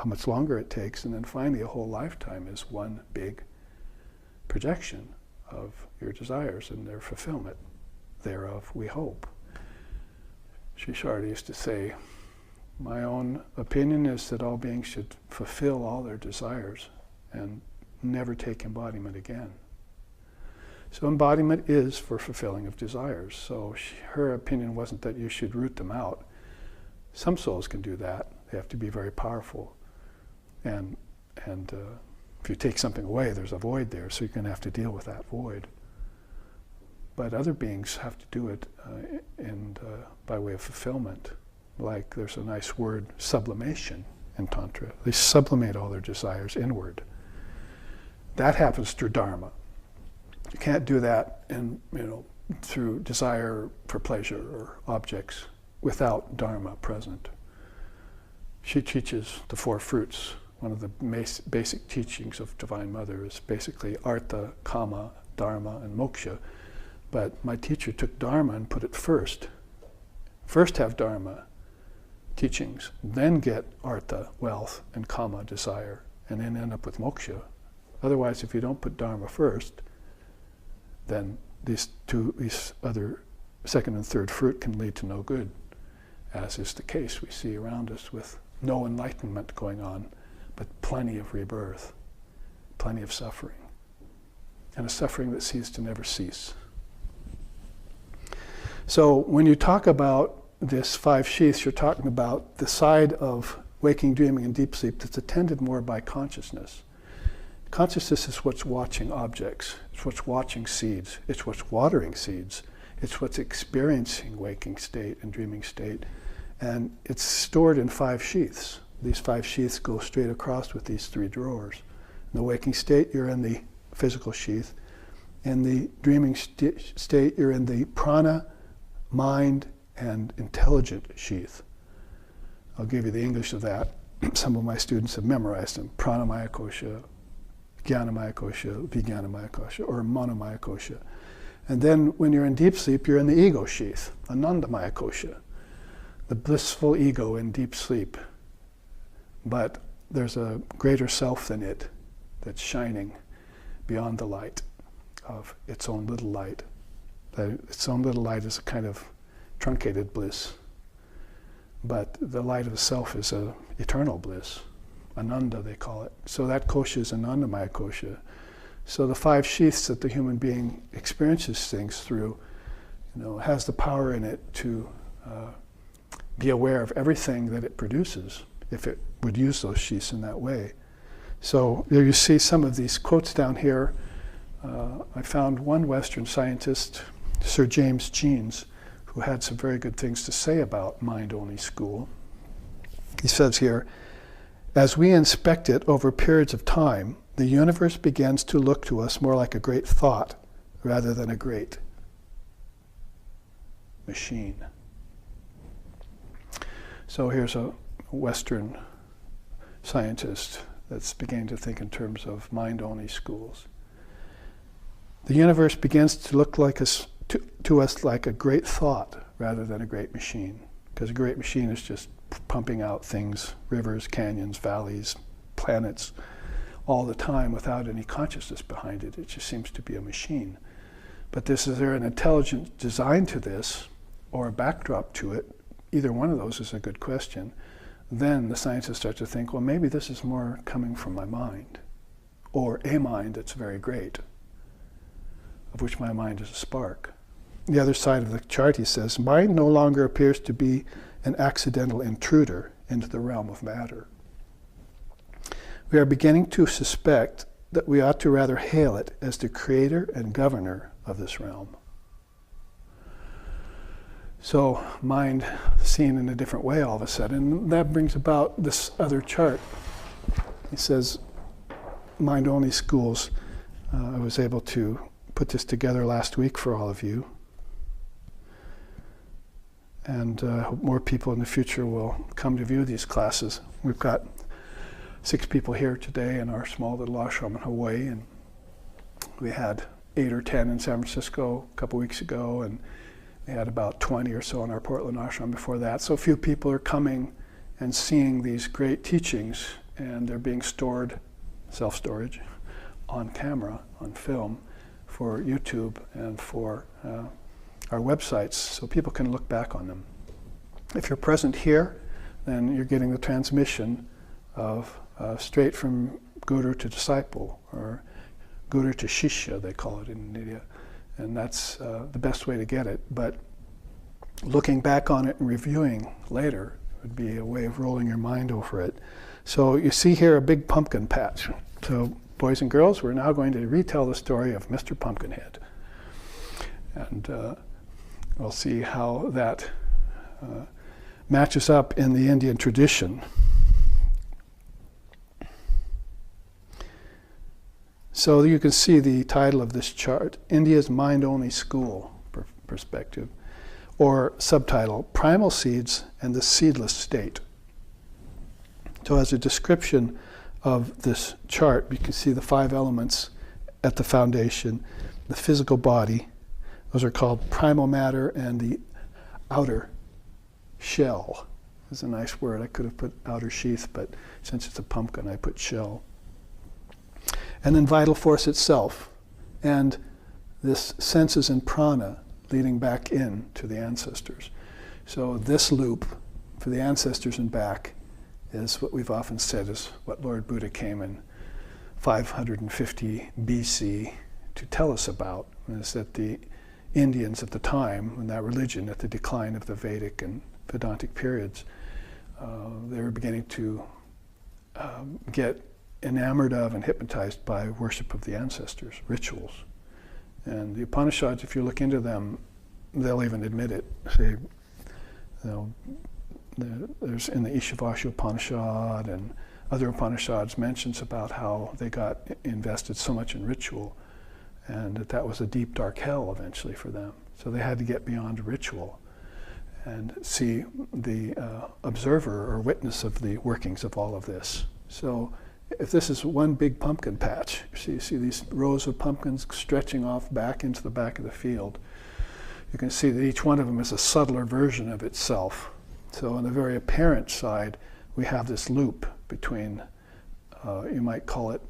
much longer it takes, and then finally a whole lifetime is one big projection of your desires and their fulfillment thereof, we hope. Sri Sharda used to say, my own opinion is that all beings should fulfill all their desires and never take embodiment again. So embodiment is for fulfilling of desires. So her opinion wasn't that you should root them out. Some souls can do that. They have to be very powerful. And if you take something away, there's a void there, so you're going to have to deal with that void. But other beings have to do it by way of fulfillment. Like there's a nice word, sublimation, in Tantra. They sublimate all their desires inward. That happens through Dharma. You can't do that through desire for pleasure or objects without Dharma present. She teaches the 4 fruits. One of the basic teachings of Divine Mother is basically Artha, Kama, Dharma, and Moksha. But my teacher took Dharma and put it first. First have Dharma teachings, then get Artha, wealth, and Kama, desire, and then end up with Moksha. Otherwise, if you don't put Dharma first, then these other second and third fruit can lead to no good, as is the case we see around us with no enlightenment going on, but plenty of rebirth, plenty of suffering, and a suffering that seems to never cease. So when you talk about this 5 sheaths, you're talking about the side of waking, dreaming, and deep sleep that's attended more by consciousness. Consciousness is what's watching objects. It's what's watching seeds. It's what's watering seeds. It's what's experiencing waking state and dreaming state. And it's stored in 5 sheaths. These 5 sheaths go straight across with these 3 drawers. In the waking state, you're in the physical sheath. In the dreaming state, you're in the prana, mind, and intelligent sheath. I'll give you the English of that. Some of my students have memorized them. Pranamaya kosha, Jnanamaya kosha, Vijnanamaya kosha, or Manomaya kosha. And then when you're in deep sleep, you're in the ego sheath, Anandamaya kosha, the blissful ego in deep sleep. But there's a greater self than it that's shining beyond the light of its own little light. Its own little light is a kind of truncated bliss, but the light of the self is an eternal bliss. Ananda, they call it. So that kosha is Anandamaya kosha. So the 5 sheaths that the human being experiences things through, has the power in it to be aware of everything that it produces, if it would use those sheaths in that way. So there you see some of these quotes down here. I found one Western scientist, Sir James Jeans, who had some very good things to say about mind-only school. He says here, as we inspect it over periods of time, the universe begins to look to us more like a great thought rather than a great machine. So here's a Western scientist that's beginning to think in terms of mind-only schools. The universe begins to look like to us like a great thought rather than a great machine. because a great machine is just pumping out things, rivers, canyons, valleys, planets, all the time without any consciousness behind it. It just seems to be a machine. But is there an intelligent design to this, or a backdrop to it? Either one of those is a good question. Then the scientists start to think, well, maybe this is more coming from my mind, or a mind that's very great, of which my mind is a spark. The other side of the chart, he says, mind no longer appears to be an accidental intruder into the realm of matter. We are beginning to suspect that we ought to rather hail it as the creator and governor of this realm. So mind seen in a different way all of a sudden. And that brings about this other chart. He says, mind-only schools. I was able to put this together last week for all of you. And I hope more people in the future will come to view these classes. We've got 6 people here today in our small little ashram in Hawaii, and we had 8 or 10 in San Francisco a couple weeks ago, and we had about 20 or so in our Portland ashram before that. So a few people are coming and seeing these great teachings, and they're being stored, self-storage, on camera, on film, for YouTube and for our websites, so people can look back on them. If you're present here, then you're getting the transmission of straight from guru to disciple, or guru to shishya, they call it in India. And that's the best way to get it. But looking back on it and reviewing later would be a way of rolling your mind over it. So you see here a big pumpkin patch. So boys and girls, we're now going to retell the story of Mr. Pumpkinhead. And we'll see how that matches up in the Indian tradition. So you can see the title of this chart, India's Mind-Only School Perspective, or subtitle, Primal Seeds and the Seedless State. So as a description of this chart, you can see the 5 elements at the foundation, the physical body. Those are called primal matter, and the outer shell is a nice word. I could have put outer sheath, but since it's a pumpkin, I put shell. And then vital force itself, and this senses and prana leading back in to the ancestors. So this loop for the ancestors and back is what we've often said is what Lord Buddha came in 550 BC to tell us about, is that the Indians at the time, in that religion, at the decline of the Vedic and Vedantic periods, they were beginning to get enamored of and hypnotized by worship of the ancestors, rituals. And the Upanishads, if you look into them, they'll even admit it. Say, there's in the Ishavasya Upanishad and other Upanishads mentions about how they got invested so much in ritual, and that was a deep, dark hell eventually for them. So they had to get beyond ritual and see the observer or witness of the workings of all of this. So if this is one big pumpkin patch, you see these rows of pumpkins stretching off back into the back of the field, you can see that each one of them is a subtler version of itself. So on the very apparent side, we have this loop between, you might call it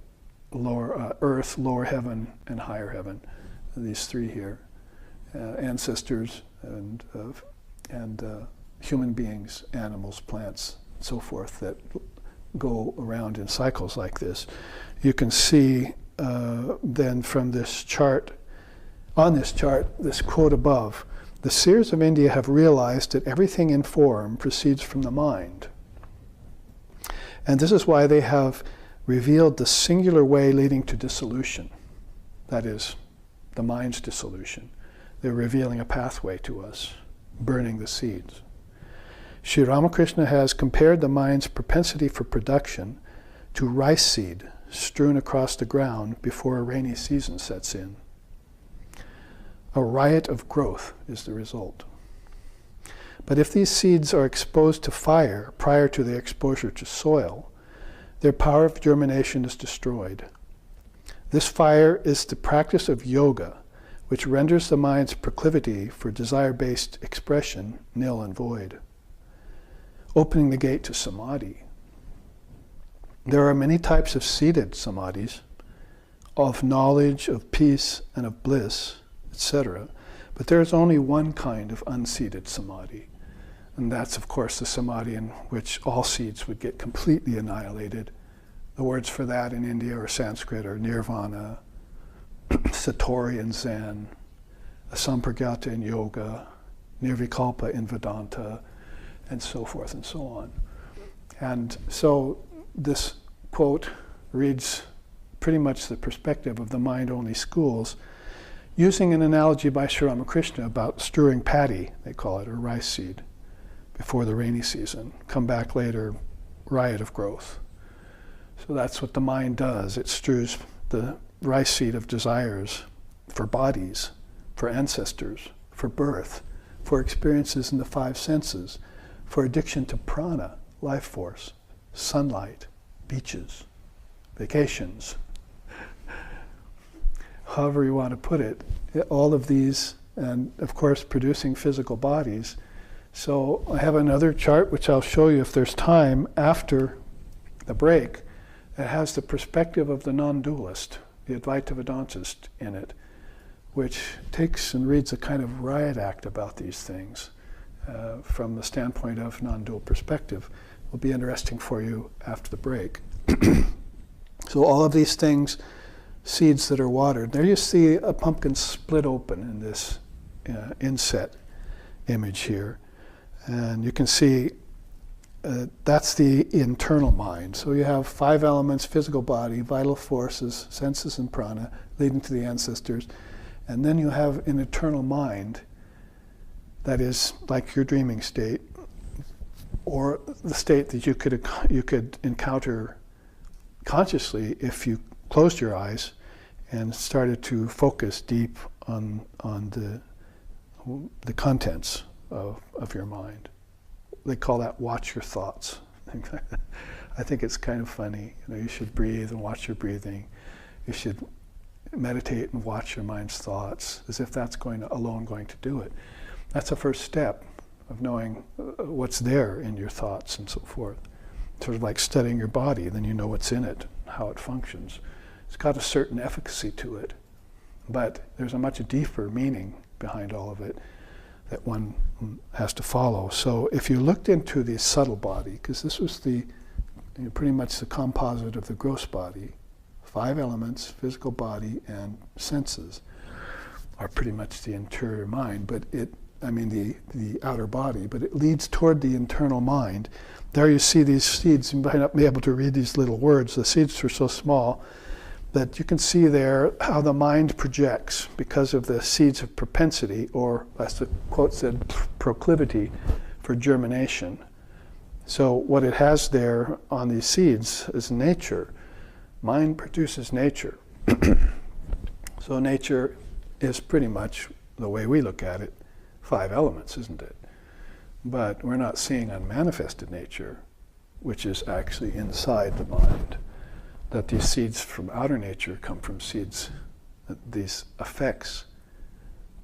lower earth, lower heaven, and higher heaven. These 3 here, ancestors and human beings, animals, plants, and so forth, that go around in cycles like this. You can see then from this chart, on this chart, this quote above, the seers of India have realized that everything in form proceeds from the mind. And this is why they have revealed the singular way leading to dissolution. That is, the mind's dissolution. They're revealing a pathway to us, burning the seeds. Sri Ramakrishna has compared the mind's propensity for production to rice seed strewn across the ground before a rainy season sets in. A riot of growth is the result. But if these seeds are exposed to fire prior to their exposure to soil, their power of germination is destroyed. This fire is the practice of yoga, which renders the mind's proclivity for desire-based expression nil and void. opening the gate to samadhi. There are many types of seated samadhis, of knowledge, of peace, and of bliss, etc. But there is only one kind of unseated samadhi. And that's, of course, the samadhi in which all seeds would get completely annihilated. The words for that in India or Sanskrit are nirvana, satori in Zen, asampragyata in yoga, nirvikalpa in Vedanta, and so forth and so on. And so this quote reads pretty much the perspective of the mind-only schools, using an analogy by Sri Ramakrishna about strewing paddy, they call it, or rice seed, before the rainy season. Come back later, riot of growth. So that's what the mind does. It strews the rice seed of desires for bodies, for ancestors, for birth, for experiences in the five senses, for addiction to prana, life force, sunlight, beaches, vacations. However you want to put it, all of these, and of course producing physical bodies. So I have another chart which I'll show you if there's time after the break. It has the perspective of the non-dualist, the Advaita Vedantist in it, which takes and reads a kind of riot act about these things from the standpoint of non-dual perspective. It will be interesting for you after the break. So all of these things, seeds that are watered. There you see a pumpkin split open in this inset image here. And you can see that's the internal mind. So you have five elements: physical body, vital forces, senses and prana, leading to the ancestors. And then you have an eternal mind that is like your dreaming state, or the state that you could encounter consciously if you closed your eyes and started to focus deep on the contents of your mind. They call that watch your thoughts. I think it's kind of funny. You should breathe and watch your breathing. You should meditate and watch your mind's thoughts, as if that's alone going to do it. That's the first step of knowing what's there in your thoughts and so forth. Sort of like studying your body, then you know what's in it, how it functions. It's got a certain efficacy to it, but there's a much deeper meaning behind all of it that one has to follow. So if you looked into the subtle body, because this was pretty much the composite of the gross body, five elements, physical body and senses, are pretty much the interior mind, but the outer body, but it leads toward the internal mind. There you see these seeds. You might not be able to read these little words. The seeds are so small that you can see there how the mind projects because of the seeds of propensity, or as the quote said, proclivity for germination. So what it has there on these seeds is nature. Mind produces nature. So nature is pretty much, the way we look at it, five elements, isn't it? But we're not seeing unmanifested nature, which is actually inside the mind. That these seeds from outer nature come from seeds, that these effects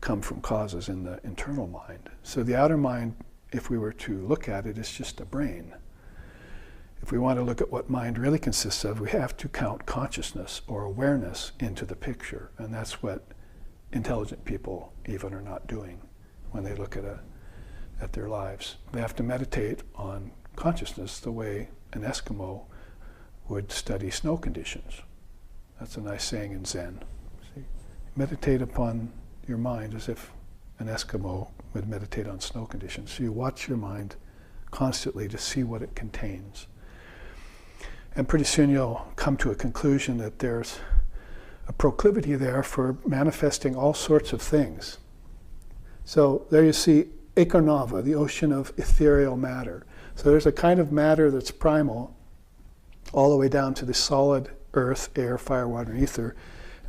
come from causes in the internal mind. So the outer mind, if we were to look at it, is just a brain. If we want to look at what mind really consists of, we have to count consciousness or awareness into the picture. And that's what intelligent people even are not doing when they look at their lives. They have to meditate on consciousness the way an Eskimo would study snow conditions. That's a nice saying in Zen. See? Meditate upon your mind as if an Eskimo would meditate on snow conditions. So you watch your mind constantly to see what it contains. And pretty soon you'll come to a conclusion that there's a proclivity there for manifesting all sorts of things. So there you see Ekonava, the ocean of ethereal matter. So there's a kind of matter that's primal, all the way down to the solid earth, air, fire, water, and ether.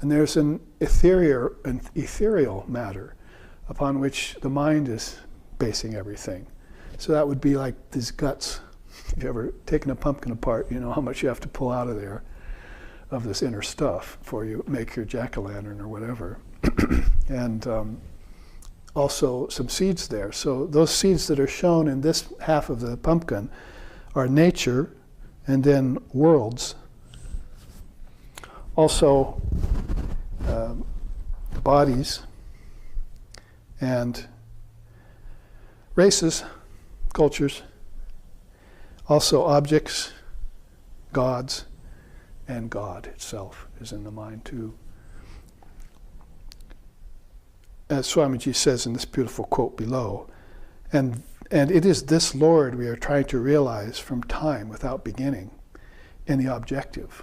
And there's an ethereal matter upon which the mind is basing everything. So that would be like these guts. If you've ever taken a pumpkin apart, you know how much you have to pull out of there of this inner stuff before you make your jack-o'-lantern or whatever. And also some seeds there. So those seeds that are shown in this half of the pumpkin are nature and then worlds. Also bodies and races, cultures, also objects, gods, and God itself is in the mind too. As Swamiji says in this beautiful quote below, and it is this Lord we are trying to realize from time without beginning in the objective.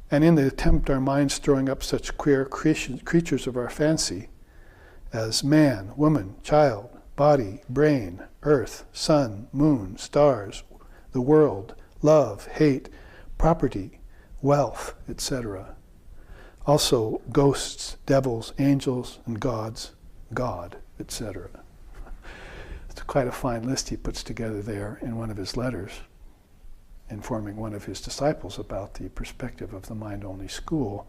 And in the attempt, our minds throwing up such queer creatures of our fancy as man, woman, child, body, brain, earth, sun, moon, stars, the world, love, hate, property, wealth, etc. Also ghosts, devils, angels, and gods, God, etc. It's quite a fine list he puts together there in one of his letters, informing one of his disciples about the perspective of the mind-only school,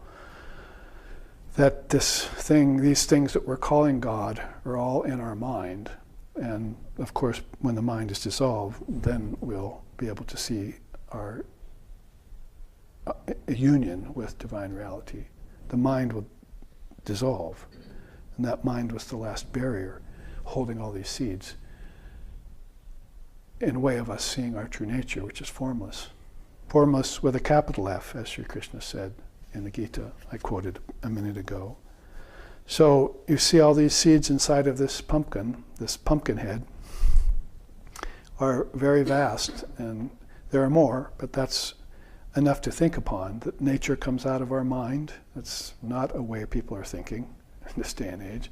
that these things that we're calling God are all in our mind. And of course, when the mind is dissolved, then we'll be able to see our union with divine reality. The mind will dissolve, and that mind was the last barrier holding all these seeds in way of us seeing our true nature, which is formless. Formless with a capital F, as Sri Krishna said in the Gita, I quoted a minute ago. So you see all these seeds inside of this pumpkin head, are very vast, and there are more, but that's enough to think upon, that nature comes out of our mind. That's not a way people are thinking in this day and age.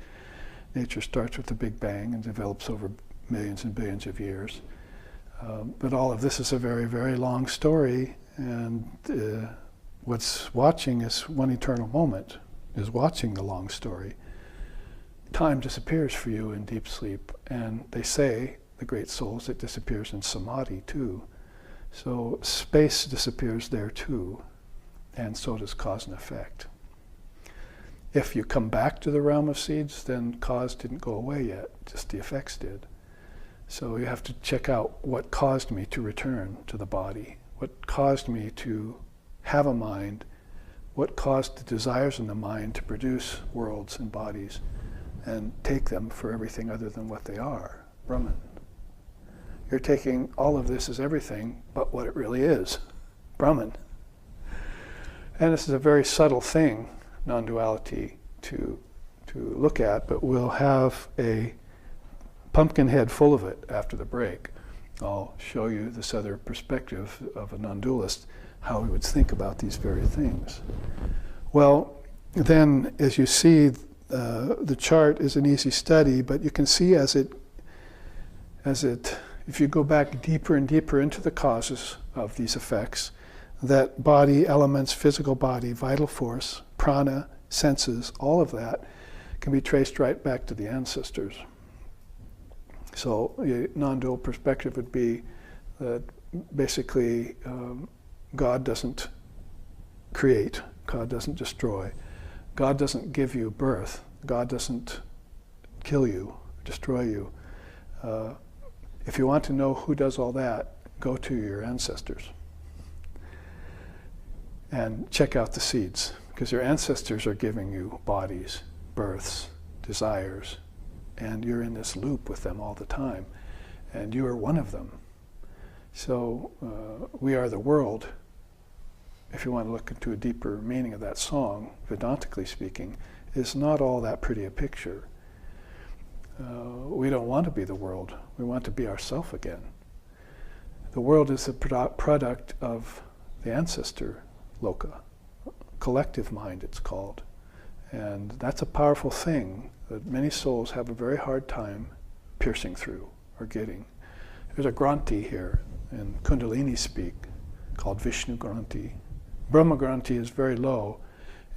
Nature starts with the Big Bang and develops over millions and billions of years. But all of this is a very, very long story, and what's watching is one eternal moment, is watching the long story. Time disappears for you in deep sleep, and they say, the great souls, it disappears in samadhi too. So space disappears there too, and so does cause and effect. If you come back to the realm of seeds, then cause didn't go away yet, just the effects did. So you have to check out what caused me to return to the body, what caused me to have a mind, what caused the desires in the mind to produce worlds and bodies and take them for everything other than what they are, Brahman. You're taking all of this as everything but what it really is, Brahman. And this is a very subtle thing, non-duality, to look at, but we'll have a pumpkin head full of it after the break. I'll show you this other perspective of a non-dualist, how he would think about these very things. Well, then, as you see, the chart is an easy study, but you can see as it, if you go back deeper and deeper into the causes of these effects, that body, elements, physical body, vital force, prana, senses, all of that can be traced right back to the ancestors. So a non-dual perspective would be that basically God doesn't create, God doesn't destroy, God doesn't give you birth, God doesn't kill you, destroy you. If you want to know who does all that, go to your ancestors and check out the seeds, because your ancestors are giving you bodies, births, desires, and you're in this loop with them all the time, and you are one of them. So we are the world. If you want to look into a deeper meaning of that song, Vedantically speaking, is not all that pretty a picture. We don't want to be the world. We want to be ourself again. The world is the product of the ancestor loka, collective mind it's called. And that's a powerful thing that many souls have a very hard time piercing through or getting. There's a Granthi here in Kundalini speak called Vishnu Granthi. Brahma Granthi is very low.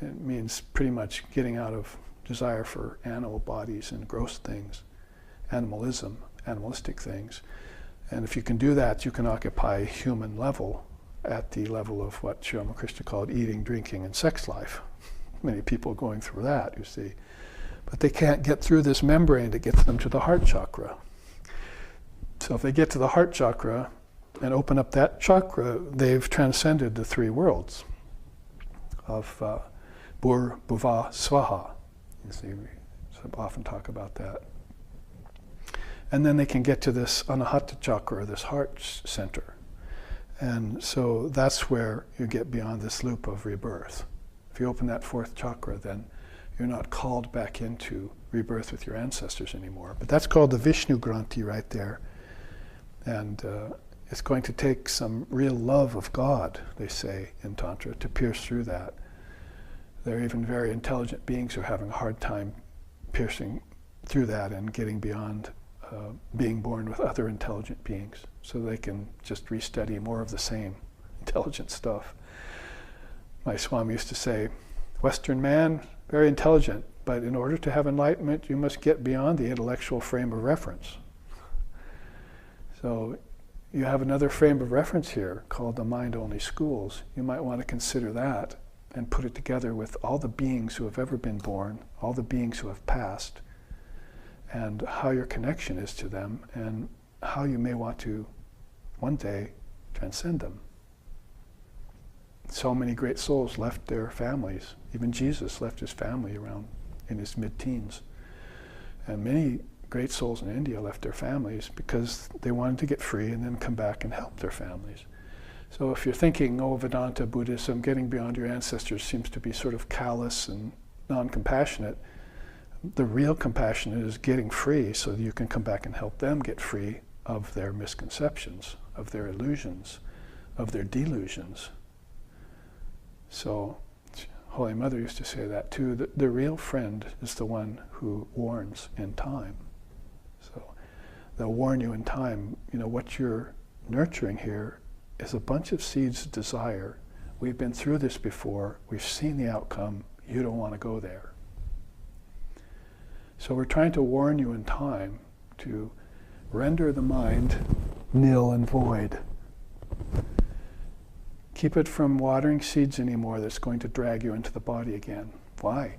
It means pretty much getting out of desire for animal bodies and gross things, animalism, animalistic things. And if you can do that, you can occupy human level at the level of what Sri Ramakrishna called eating, drinking, and sex life. Many people going through that, you see. but they can't get through this membrane that gets them to the heart chakra. So if they get to the heart chakra and open up that chakra, they've transcended the three worlds of Bhur, Bhuva, Swaha. You see, we often talk about that. And then they can get to this Anahata chakra, this heart center. And so that's where you get beyond this loop of rebirth. If you open that fourth chakra, then you're not called back into rebirth with your ancestors anymore. But that's called the Vishnu Granthi right there. And it's going to take some real love of God, they say in Tantra, to pierce through that. There are even very intelligent beings who are having a hard time piercing through that and getting beyond being born with other intelligent beings, so they can just restudy more of the same intelligent stuff. My Swami used to say, Western man, very intelligent, but in order to have enlightenment, you must get beyond the intellectual frame of reference. So you have another frame of reference here called the mind-only schools. You might want to consider that and put it together with all the beings who have ever been born, all the beings who have passed, and how your connection is to them, and how you may want to one day transcend them. So many great souls left their families. Even Jesus left his family around in his mid-teens. And many great souls in India left their families because they wanted to get free and then come back and help their families. So if you're thinking, oh, Vedanta, Buddhism, getting beyond your ancestors seems to be sort of callous and non-compassionate, the real compassion is getting free so that you can come back and help them get free of their misconceptions, of their illusions, of their delusions. So Holy Mother used to say that too, that the real friend is the one who warns in time. So they'll warn you in time. You know, what you're nurturing here is a bunch of seeds of desire. We've been through this before. We've seen the outcome. You don't want to go there. So we're trying to warn you in time to render the mind nil and void. Keep it from watering seeds anymore that's going to drag you into the body again. Why?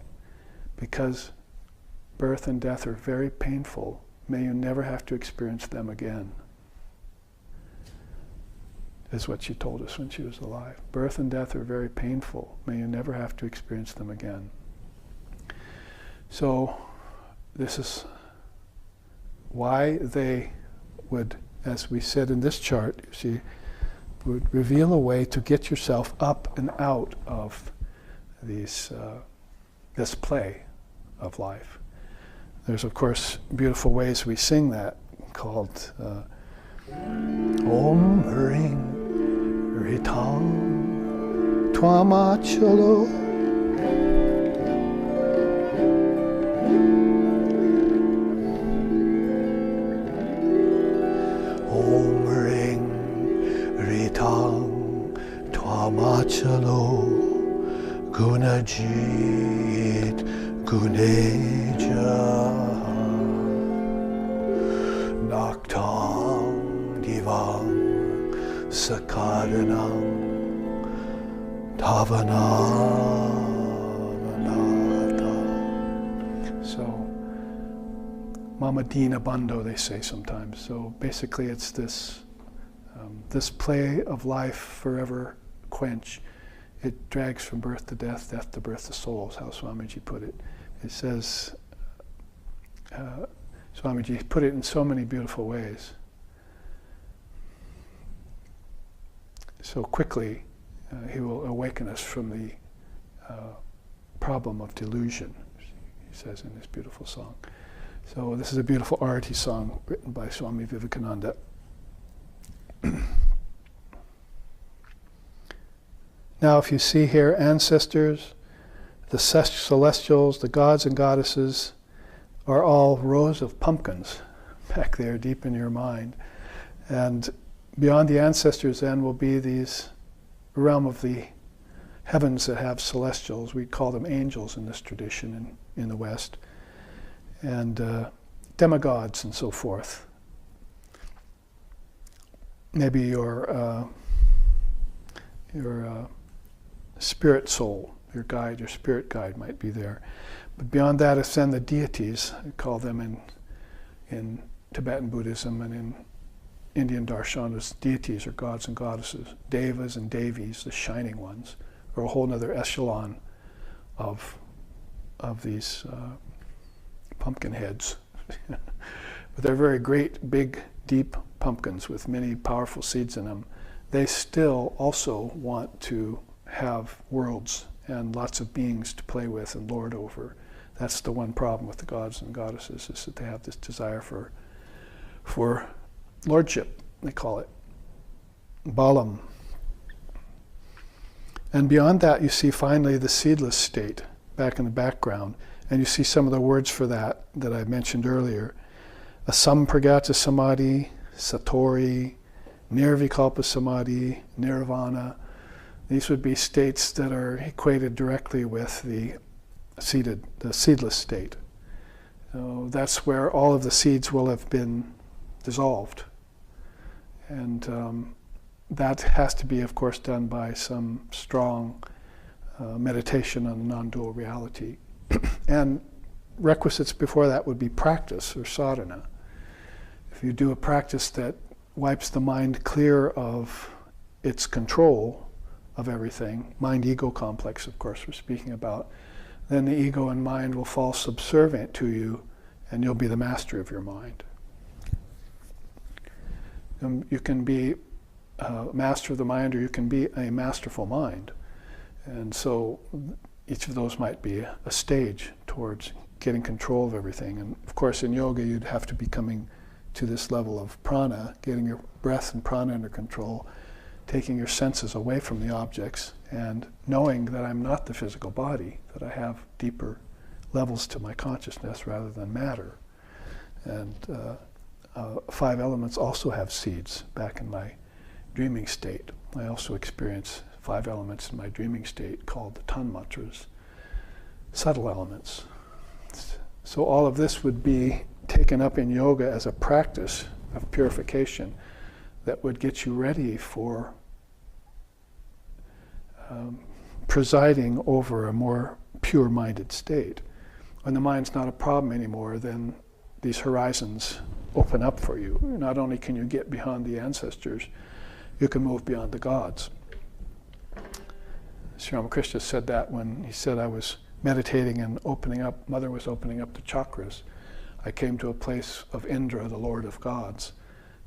Because birth and death are very painful. May you never have to experience them again, is what she told us when she was alive. Birth and death are very painful. May you never have to experience them again. So this is why they would, as we said in this chart, you see, would reveal a way to get yourself up and out of these, this play of life. There's, of course, beautiful ways we sing that, called Om Ring Ritang Twamachalo. Twamachalo Gunajit Guneja Naktang Divang Sakaranang Tavananata. So Mama Dina Bando, they say sometimes. So basically it's this this play of life forever quench. It drags from birth to death, death to birth to souls, how Swamiji put it. It says, Swamiji put it in so many beautiful ways. So quickly, he will awaken us from the problem of delusion, he says in this beautiful song. So this is a beautiful arati song written by Swami Vivekananda. Now, if you see here, ancestors, the celestials, the gods and goddesses are all rows of pumpkins back there deep in your mind. And beyond the ancestors then will be these realm of the heavens that have celestials. We call them angels in this tradition in the West. And demigods and so forth. Maybe your spirit soul, your guide, your spirit guide might be there. But beyond that, ascend the deities, we call them in Tibetan Buddhism and in Indian darshanas, deities are gods and goddesses. Devas and devis, the shining ones, are a whole other echelon of these pumpkin heads. But they're very great, big, deep pumpkins with many powerful seeds in them. They still also want to have worlds and lots of beings to play with and lord over. That's the one problem with the gods and goddesses, is that they have this desire for lordship, they call it. Balam. And beyond that, you see finally the seedless state back in the background. And you see some of the words for that I mentioned earlier. Asampragata samadhi, satori, nirvikalpa samadhi, nirvana. These would be states that are equated directly with the seedless state. So that's where all of the seeds will have been dissolved. And that has to be, of course, done by some strong meditation on non-dual reality. And requisites before that would be practice or sadhana. If you do a practice that wipes the mind clear of its control of everything, mind-ego complex, of course, we're speaking about, then the ego and mind will fall subservient to you, and you'll be the master of your mind. You can be a master of the mind, or you can be a masterful mind. And so each of those might be a stage towards getting control of everything. And of course, in yoga, you'd have to be coming to this level of prana, getting your breath and prana under control, taking your senses away from the objects, and knowing that I'm not the physical body, that I have deeper levels to my consciousness rather than matter. And 5 elements also have seeds back in my dreaming state. I also experience 5 elements in my dreaming state called the tanmatras, subtle elements. So all of this would be taken up in yoga as a practice of purification that would get you ready for presiding over a more pure-minded state. When the mind's not a problem anymore, then these horizons open up for you. Not only can you get beyond the ancestors, you can move beyond the gods. Sri Ramakrishna said that when he said, I was meditating and opening up, Mother was opening up the chakras. I came to a place of Indra, the Lord of gods,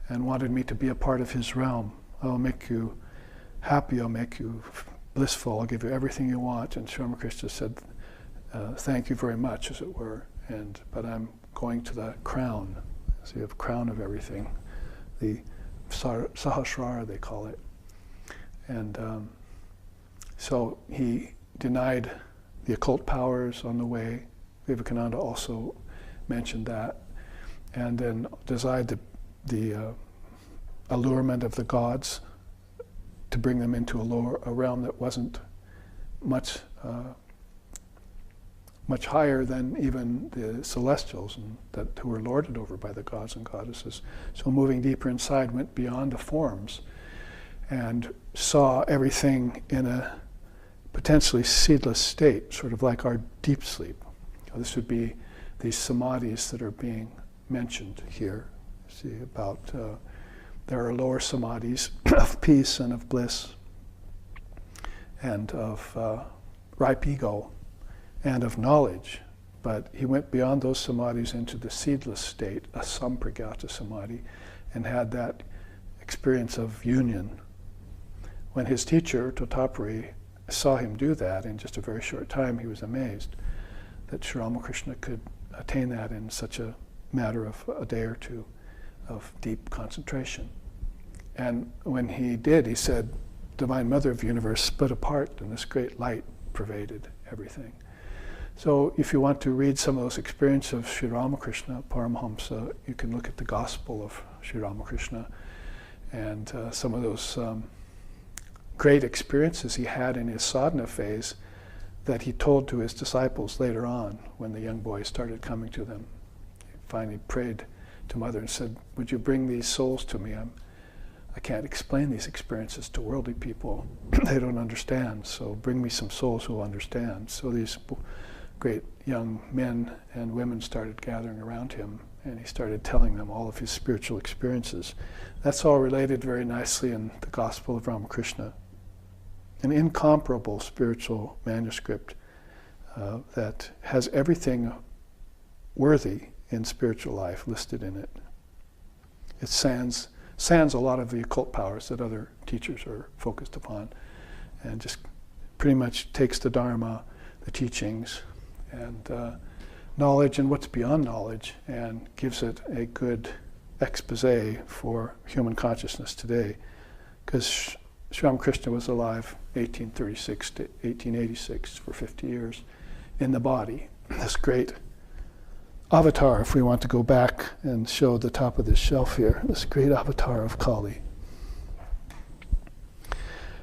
and wanted me to be a part of his realm. I'll make you happy, I'll make you blissful, I'll give you everything you want. And Sri Ramakrishna said, thank you very much, as it were, but I'm going to the crown. So you have crown of everything, the Sahasrara, they call it. And so he denied the occult powers on the way. Vivekananda also mentioned that. And then desired the allurement of the gods to bring them into a realm that wasn't much higher than even the celestials, and who were lorded over by the gods and goddesses. So moving deeper inside, went beyond the forms and saw everything in a potentially seedless state, sort of like our deep sleep. This would be these samadhis that are being mentioned here. See about there are lower samadhis of peace and of bliss and of ripe ego and of knowledge, but he went beyond those samadhis into the seedless state, a sampragata samadhi, and had that experience of union. When his teacher, Totapari, saw him do that in just a very short time, he was amazed that Sri Ramakrishna could attain that in such a matter of a day or two of deep concentration. And when he did, he said, Divine Mother of the Universe split apart and this great light pervaded everything. So if you want to read some of those experiences of Sri Ramakrishna, Paramahamsa, you can look at the Gospel of Sri Ramakrishna and some of those great experiences he had in his sadhana phase that he told to his disciples later on when the young boys started coming to them. He finally prayed to Mother and said, would you bring these souls to me? I can't explain these experiences to worldly people. They don't understand, so bring me some souls who understand. So these great young men and women started gathering around him, and he started telling them all of his spiritual experiences. That's all related very nicely in the Gospel of Ramakrishna, an incomparable spiritual manuscript that has everything worthy in spiritual life listed in it. It sans a lot of the occult powers that other teachers are focused upon, and just pretty much takes the Dharma, the teachings, and knowledge and what's beyond knowledge, and gives it a good expose for human consciousness today. Because Sri Ramakrishna was alive 1836 to 1886 for 50 years in the body. This great avatar, if we want to go back and show the top of this shelf here, this great avatar of Kali.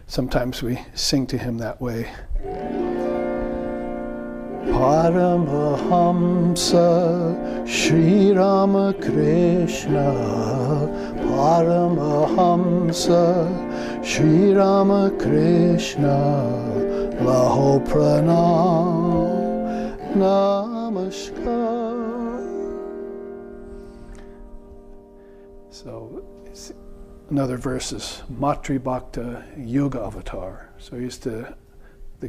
Sometimes we sing to him that way. Paramahamsa Sri Ramakrishna, Paramahamsa Sri Ramakrishna, Laho Pranam Namaskar. So another verse is Matri Bhakta Yuga Avatar. So he's the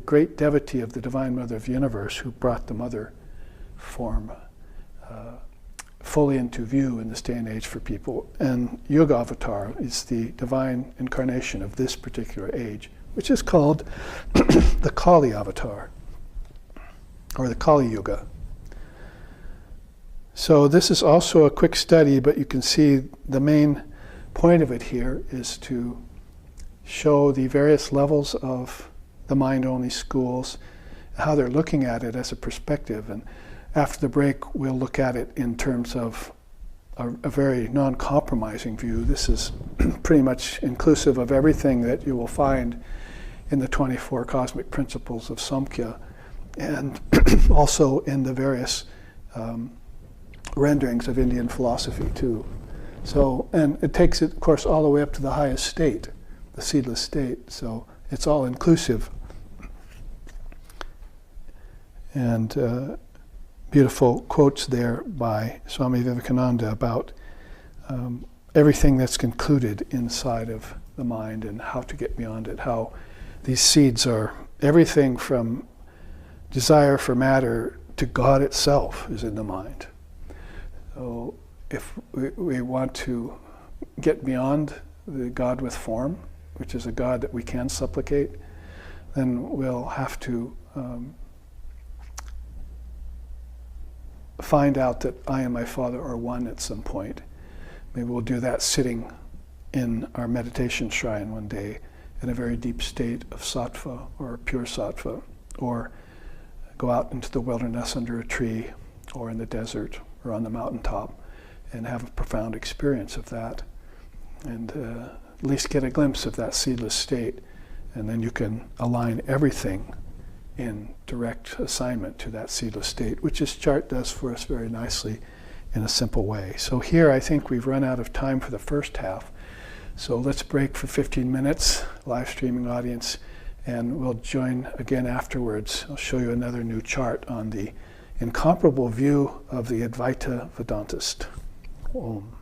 great devotee of the Divine Mother of the Universe who brought the mother form fully into view in this day and age for people. And Yuga Avatar is the divine incarnation of this particular age, which is called the Kali Avatar, or the Kali Yuga. So this is also a quick study, but you can see the main point of it here is to show the various levels of the mind-only schools, how they're looking at it as a perspective. And after the break, we'll look at it in terms of a very non-compromising view. This is pretty much inclusive of everything that you will find in the 24 cosmic principles of Samkhya, and also in the various renderings of Indian philosophy too. So, and it takes it, of course, all the way up to the highest state, the seedless state. So it's all inclusive. And beautiful quotes there by Swami Vivekananda about everything that's concluded inside of the mind and how to get beyond it, how these seeds are everything from desire for matter to God itself is in the mind. So if we want to get beyond the God with form, which is a God that we can supplicate, then we'll have to find out that I and my Father are one at some point. Maybe we'll do that sitting in our meditation shrine one day in a very deep state of sattva or pure sattva, or go out into the wilderness under a tree or in the desert or on the mountaintop and have a profound experience of that, and at least get a glimpse of that seedless state, and then you can align everything in direct assignment to that seedless state, which this chart does for us very nicely in a simple way. So here I think we've run out of time for the first half, so let's break for 15 minutes, live streaming audience, and we'll join again afterwards. I'll show you another new chart on the incomparable view of the Advaita Vedantist. Om.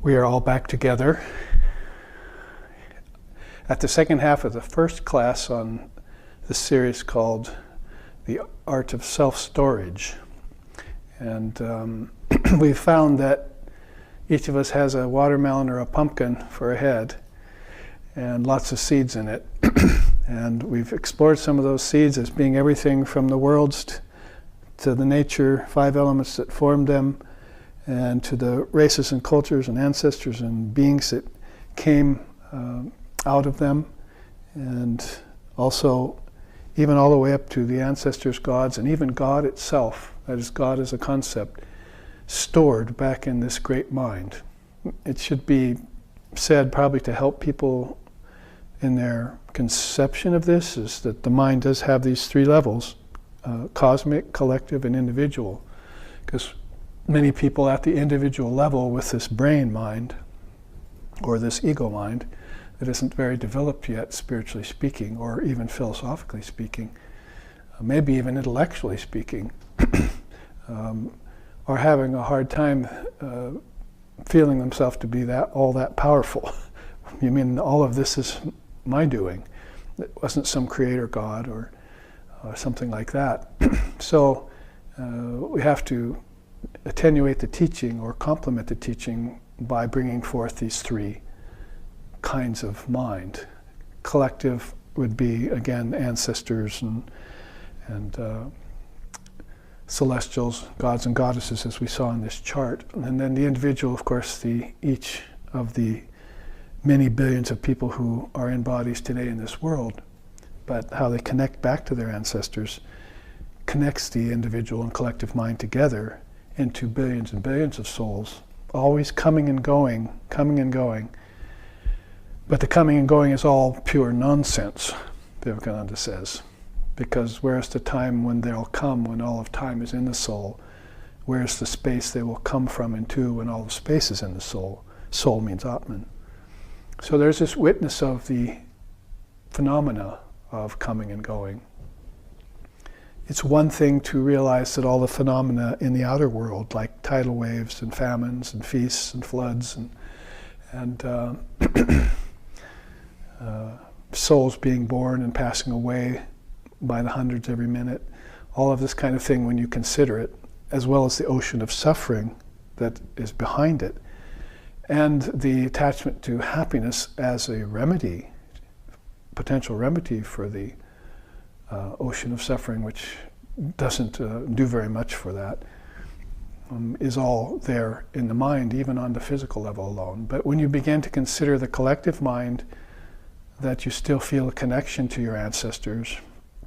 We are all back together at the second half of the first class on the series called The Art of Self-Storage. And we found that each of us has a watermelon or a pumpkin for a head and lots of seeds in it. And we've explored some of those seeds as being everything from the worlds to the nature, 5 elements that formed them, and to the races and cultures and ancestors and beings that came out of them, and also even all the way up to the ancestors' gods, and even God itself, that is, God as a concept, stored back in this great mind. It should be said, probably to help people in their conception of this, is that the mind does have these 3 levels, cosmic, collective, and individual, because many people at the individual level with this brain mind, or this ego mind, that isn't very developed yet, spiritually speaking, or even philosophically speaking, maybe even intellectually speaking, are having a hard time feeling themselves to be all that powerful. You mean all of this is my doing? It wasn't some creator God or something like that. So we have to attenuate the teaching or complement the teaching by bringing forth these 3 kinds of mind. Collective would be, again, ancestors and celestials, gods and goddesses, as we saw in this chart. And then the individual, of course, each of the many billions of people who are in bodies today in this world, but how they connect back to their ancestors connects the individual and collective mind together into billions and billions of souls, always coming and going, coming and going. But the coming and going is all pure nonsense, Vivekananda says, because where's the time when they'll come, when all of time is in the soul? Where's the space they will come from and to when all of space is in the soul? Soul means Atman. So there's this witness of the phenomena of coming and going. It's one thing to realize that all the phenomena in the outer world, like tidal waves and famines and feasts and floods and souls being born and passing away by the hundreds every minute, all of this kind of thing, when you consider it, as well as the ocean of suffering that is behind it, and the attachment to happiness as a remedy, potential remedy for the ocean of suffering, which doesn't do very much for that, is all there in the mind, even on the physical level alone. But when you begin to consider the collective mind, that you still feel a connection to your ancestors,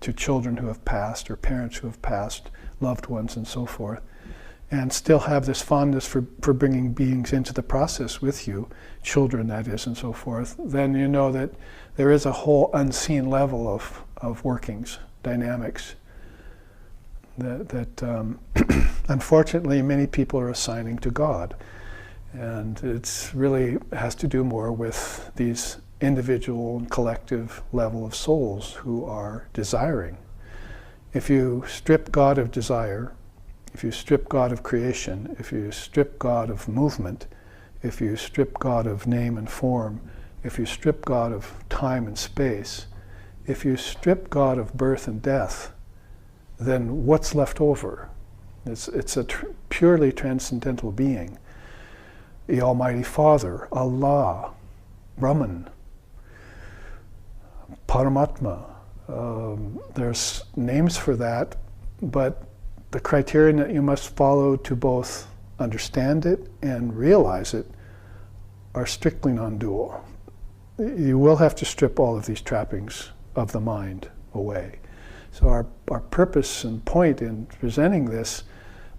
to children who have passed, or parents who have passed, loved ones and so forth, and still have this fondness for bringing beings into the process with you, children that is, and so forth, then you know that there is a whole unseen level of workings, dynamics, that unfortunately many people are assigning to God. And it's really has to do more with these individual and collective level of souls who are desiring. If you strip God of desire, if you strip God of creation, if you strip God of movement, if you strip God of name and form, if you strip God of time and space, if you strip God of birth and death, then what's left over? It's a purely transcendental being. The Almighty Father, Allah, Brahman, Paramatma. There's names for that, but the criterion that you must follow to both understand it and realize it are strictly non-dual. You will have to strip all of these trappings of the mind away. So our purpose and point in presenting this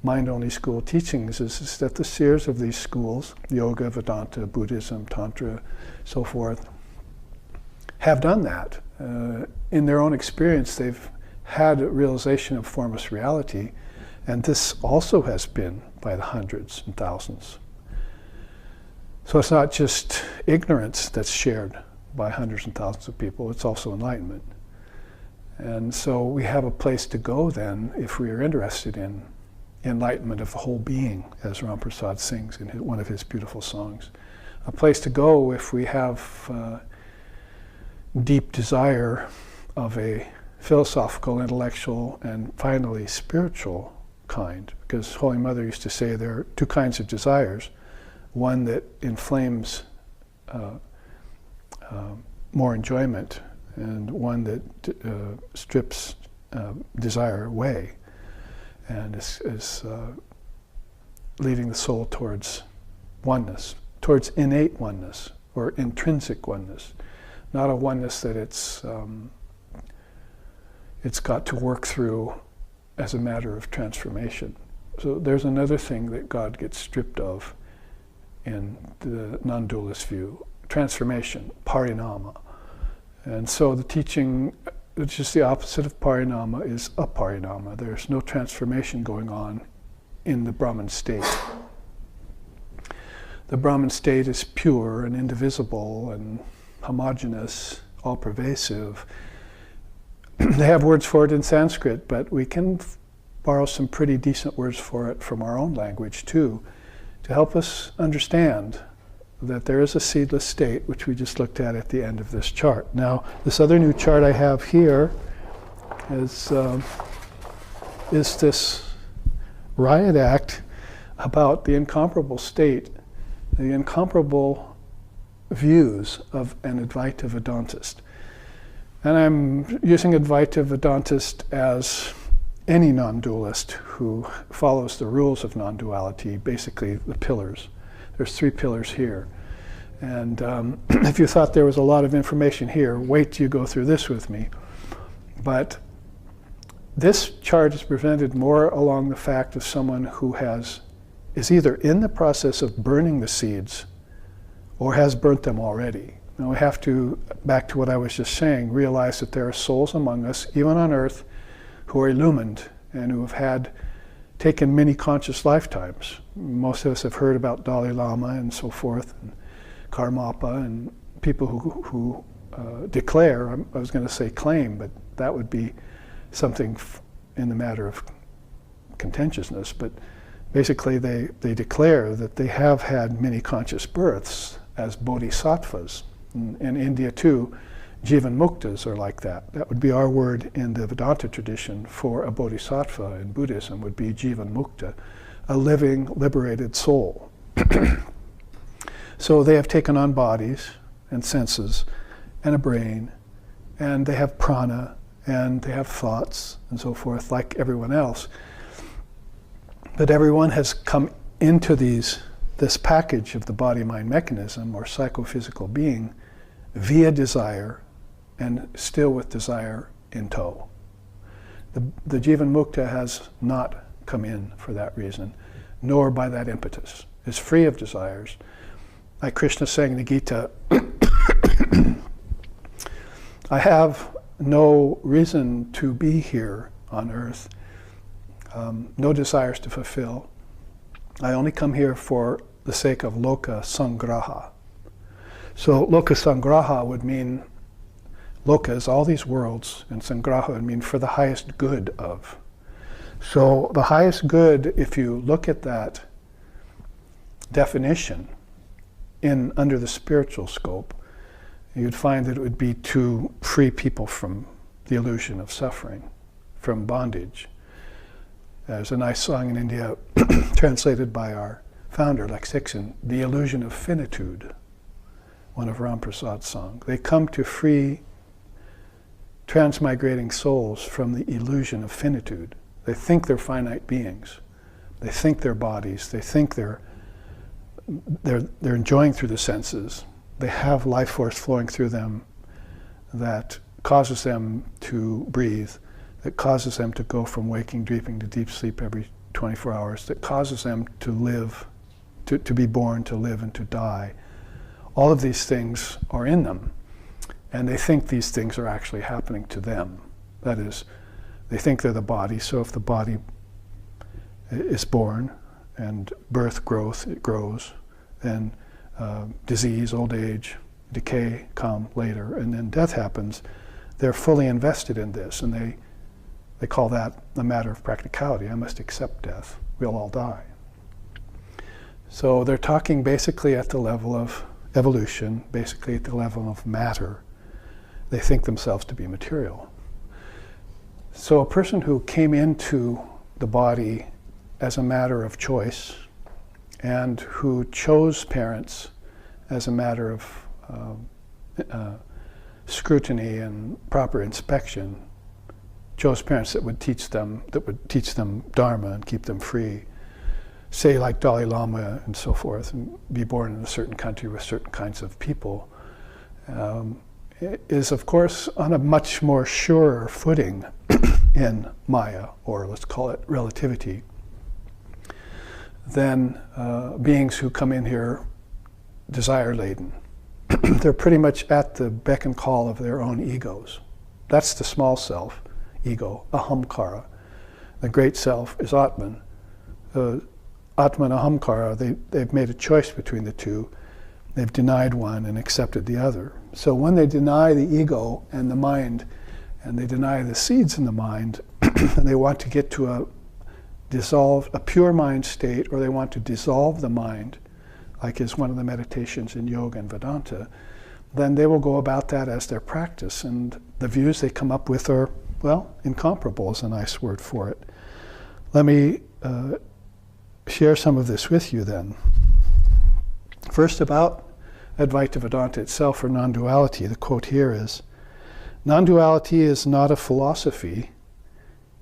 mind-only school teachings is that the seers of these schools, yoga, Vedanta, Buddhism, Tantra, so forth, have done that. In their own experience, they've had a realization of formless reality, and this also has been by the hundreds and thousands. So it's not just ignorance that's shared by hundreds and thousands of people, it's also enlightenment. And so we have a place to go then if we are interested in enlightenment of the whole being, as Ram Prasad sings in one of his beautiful songs. A place to go if we have deep desire of a philosophical, intellectual, and finally spiritual kind. Because Holy Mother used to say there are two kinds of desires. One that inflames more enjoyment, and one that strips desire away, and is leading the soul towards oneness, towards innate oneness or intrinsic oneness, not a oneness that it's got to work through as a matter of transformation. So there's another thing that God gets stripped of in the non-dualist view: transformation, parinama. And so the teaching, which is the opposite of parinama, is aparinama. There's no transformation going on in the Brahman state. The Brahman state is pure and indivisible and homogeneous, all-pervasive. They have words for it in Sanskrit, but we can borrow some pretty decent words for it from our own language too, to help us understand that there is a seedless state, which we just looked at the end of this chart. Now, this other new chart I have here is this riot act about the incomparable state, the incomparable views of an Advaita Vedantist. And I'm using Advaita Vedantist as any non-dualist who follows the rules of non-duality, basically the pillars. There's 3 pillars here. And if you thought there was a lot of information here, wait till you go through this with me. But this chart is presented more along the fact of someone who is either in the process of burning the seeds or has burnt them already. Now we have to, back to what I was just saying, realize that there are souls among us, even on earth, who are illumined and who have taken many conscious lifetimes. Most of us have heard about Dalai Lama and so forth, and Karmapa, and people who declare, I was going to say claim, but that would be something in the matter of contentiousness, but basically they declare that they have had many conscious births as bodhisattvas. In India too, Jivan Muktas are like that. That would be our word in the Vedanta tradition for a bodhisattva in Buddhism, would be Jivan Mukta, a living, liberated soul. So they have taken on bodies and senses and a brain, and they have prana, and they have thoughts and so forth, like everyone else. But everyone has come into this package of the body-mind mechanism, or psychophysical being, via desire, and still with desire in tow. The Jivan Mukta has not come in for that reason, nor by that impetus. Is free of desires. Like Krishna saying in the Gita, I have no reason to be here on earth, no desires to fulfill. I only come here for the sake of loka sangraha. So loka sangraha would mean, loka is all these worlds, and sangraha would mean for the highest good of. So the highest good, if you look at that definition under the spiritual scope, you'd find that it would be to free people from the illusion of suffering, from bondage. There's a nice song in India translated by our founder, Lex Dixon, The Illusion of Finitude, one of Ram Prasad's songs. They come to free transmigrating souls from the illusion of finitude. They think they're finite beings. They think they're bodies. They think they're enjoying through the senses. They have life force flowing through them that causes them to breathe, that causes them to go from waking, dreaming to deep sleep every 24 hours, that causes them to live, to be born, to live, and to die. All of these things are in them, and they think these things are actually happening to them. That is, they think they're the body, so if the body is born, and birth, growth, it grows, then disease, old age, decay come later, and then death happens. They're fully invested in this, and they call that a matter of practicality. I must accept death. we'll all die. So they're talking basically at the level of evolution, basically at the level of matter. They think themselves to be material. So a person who came into the body as a matter of choice and who chose parents as a matter of scrutiny and proper inspection, chose parents that would teach them Dharma and keep them free, say like Dalai Lama and so forth, and be born in a certain country with certain kinds of people, is of course on a much more surer footing in Maya, or let's call it relativity, than beings who come in here desire-laden. They're pretty much at the beck and call of their own egos. That's the small self, ego, ahamkara. The great self is Atman. Atman, ahamkara, they've made a choice between the two. They've denied one and accepted the other. So when they deny the ego and the mind, and they deny the seeds in the mind, and they want to get to a pure mind state, or they want to dissolve the mind, like is one of the meditations in yoga and Vedanta, then they will go about that as their practice. And the views they come up with are, well, incomparable is a nice word for it. Let me share some of this with you then. First, about Advaita Vedanta itself, or non-duality. The quote here is, "Non-duality is not a philosophy.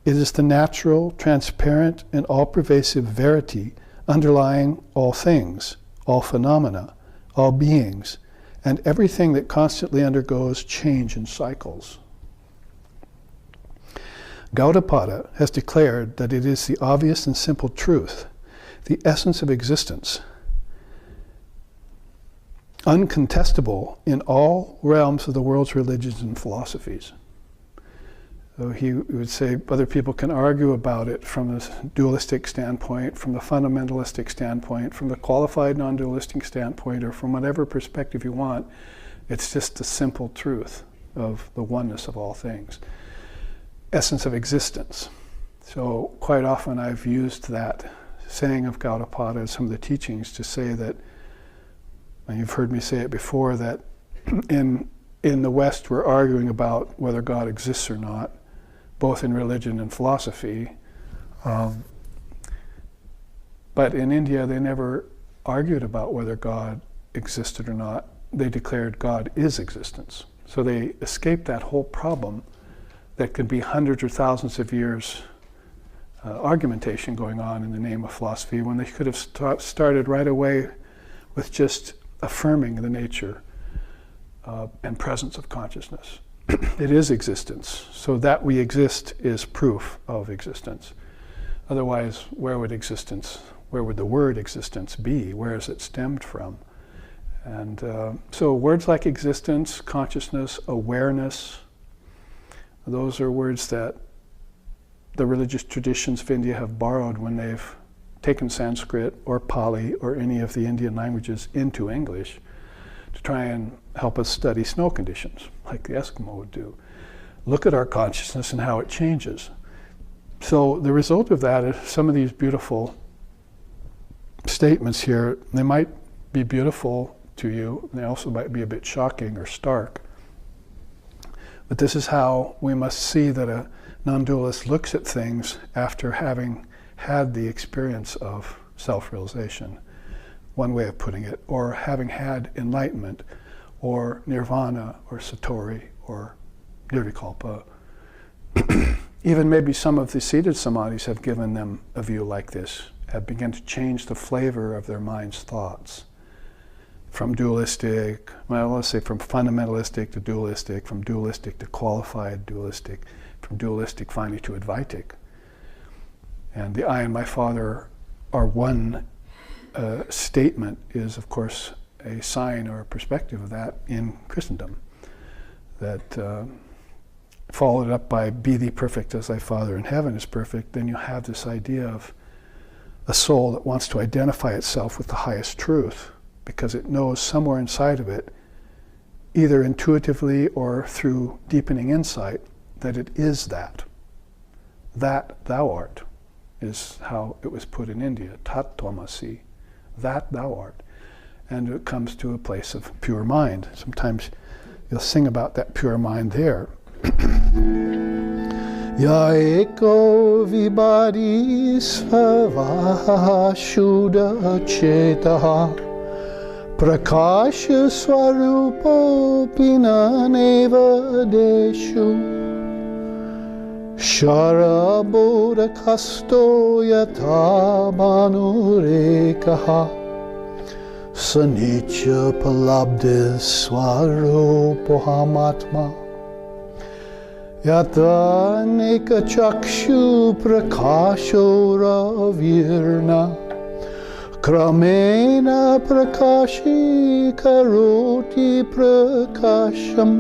It is the natural, transparent, and all-pervasive verity underlying all things, all phenomena, all beings, and everything that constantly undergoes change and cycles." Gaudapada has declared that it is the obvious and simple truth, the essence of existence, uncontestable in all realms of the world's religions and philosophies. So he would say other people can argue about it from the dualistic standpoint, from the fundamentalistic standpoint, from the qualified non-dualistic standpoint, or from whatever perspective you want. It's just the simple truth of the oneness of all things. Essence of existence. So quite often I've used that saying of Gaudapada and some of the teachings to say that, and you've heard me say it before, that in the West we're arguing about whether God exists or not, both in religion and philosophy. But in India they never argued about whether God existed or not. They declared God is existence. So they escaped that whole problem that could be hundreds or thousands of years argumentation going on in the name of philosophy, when they could have started right away with just affirming the nature and presence of consciousness. It is existence. So that we exist is proof of existence. Otherwise, where would the word existence be? Where is it stemmed from? And so words like existence, consciousness, awareness, those are words that the religious traditions of India have borrowed when they've taken Sanskrit or Pali or any of the Indian languages into English to try and help us study snow conditions, like the Eskimo would do. Look at our consciousness and how it changes. So the result of that is some of these beautiful statements here. They might be beautiful to you, they also might be a bit shocking or stark. But this is how we must see that a non-dualist looks at things after having had the experience of self-realization, one way of putting it, or having had enlightenment, or nirvana, or satori, or nirvikalpa. Even maybe some of the seated samadhis have given them a view like this, have begun to change the flavor of their mind's thoughts. From dualistic, well, let's say from fundamentalistic to dualistic, from dualistic to qualified dualistic, from dualistic finally to Advaitic. And the I and my Father are one statement is, of course, a sign or a perspective of that in Christendom. That followed up by be thee perfect as thy Father in heaven is perfect, then you have this idea of a soul that wants to identify itself with the highest truth, because it knows somewhere inside of it, either intuitively or through deepening insight, that it is that thou art. is how it was put in India, tat tvamasi, that thou art. And it comes to a place of pure mind. Sometimes you'll sing about that pure mind there. Ya eko vibhadi svavaha shuddha chetaha prakasha swarupo pinaneva deshu Sharabodha kasto yata banurekaha Sanicha palabdis swarupohamatma Yata neka chakshu prakasho ravirna Kramena prakashi karoti prakasham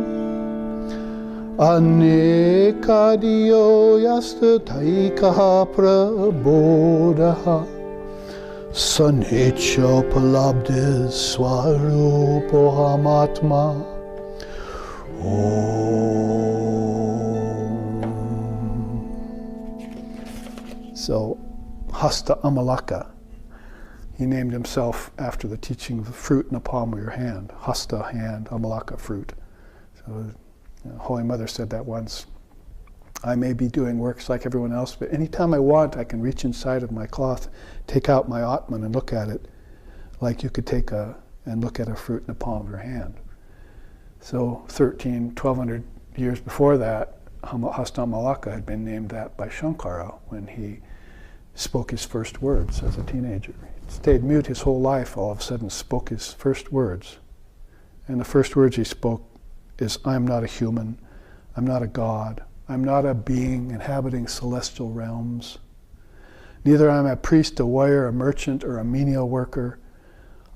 Anekadiyo yastataikaha prabodaha Sanicha palabdis swarupohamatma Om. So, Hasta Amalaka, he named himself after the teaching of the fruit in the palm of your hand. Hasta, hand, Amalaka, fruit. So, Holy Mother said that once. I may be doing works like everyone else, but anytime I want, I can reach inside of my cloth, take out my Atman and look at it like you could take and look at a fruit in the palm of your hand. So 1,200 years before that, Hasta Amalaka had been named that by Shankara when he spoke his first words as a teenager. He stayed mute his whole life, all of a sudden spoke his first words. And the first words he spoke is, I'm not a human, I'm not a god, I'm not a being inhabiting celestial realms. Neither am I a priest, a warrior, a merchant, or a menial worker.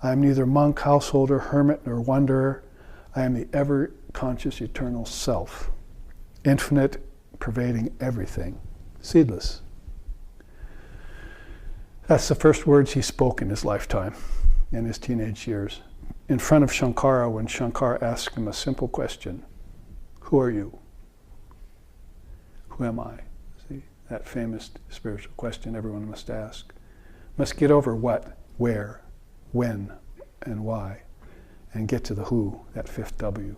I am neither monk, householder, hermit, nor wanderer. I am the ever-conscious eternal self, infinite, pervading everything, seedless. That's the first words he spoke in his lifetime, in his teenage years, in front of Shankara when Shankara asked him a simple question, who are you? Who am I? See, that famous spiritual question everyone must ask. Must get over what, where, when, and why, and get to the who, that fifth W.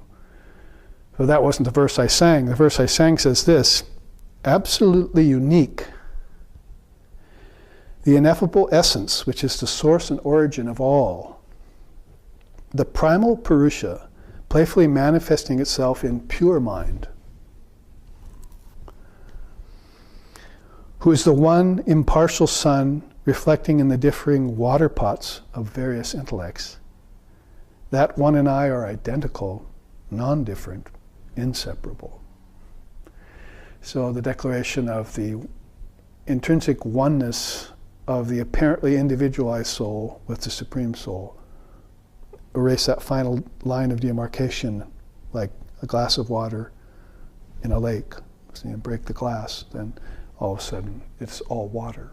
So that wasn't the verse I sang. The verse I sang says this, absolutely unique, the ineffable essence, which is the source and origin of all, the primal Purusha, playfully manifesting itself in pure mind, who is the one impartial sun reflecting in the differing water pots of various intellects. That one and I are identical, non-different, inseparable. So the declaration of the intrinsic oneness of the apparently individualized soul with the Supreme Soul. Erase that final line of demarcation like a glass of water in a lake. So you break the glass, then all of a sudden it's all water.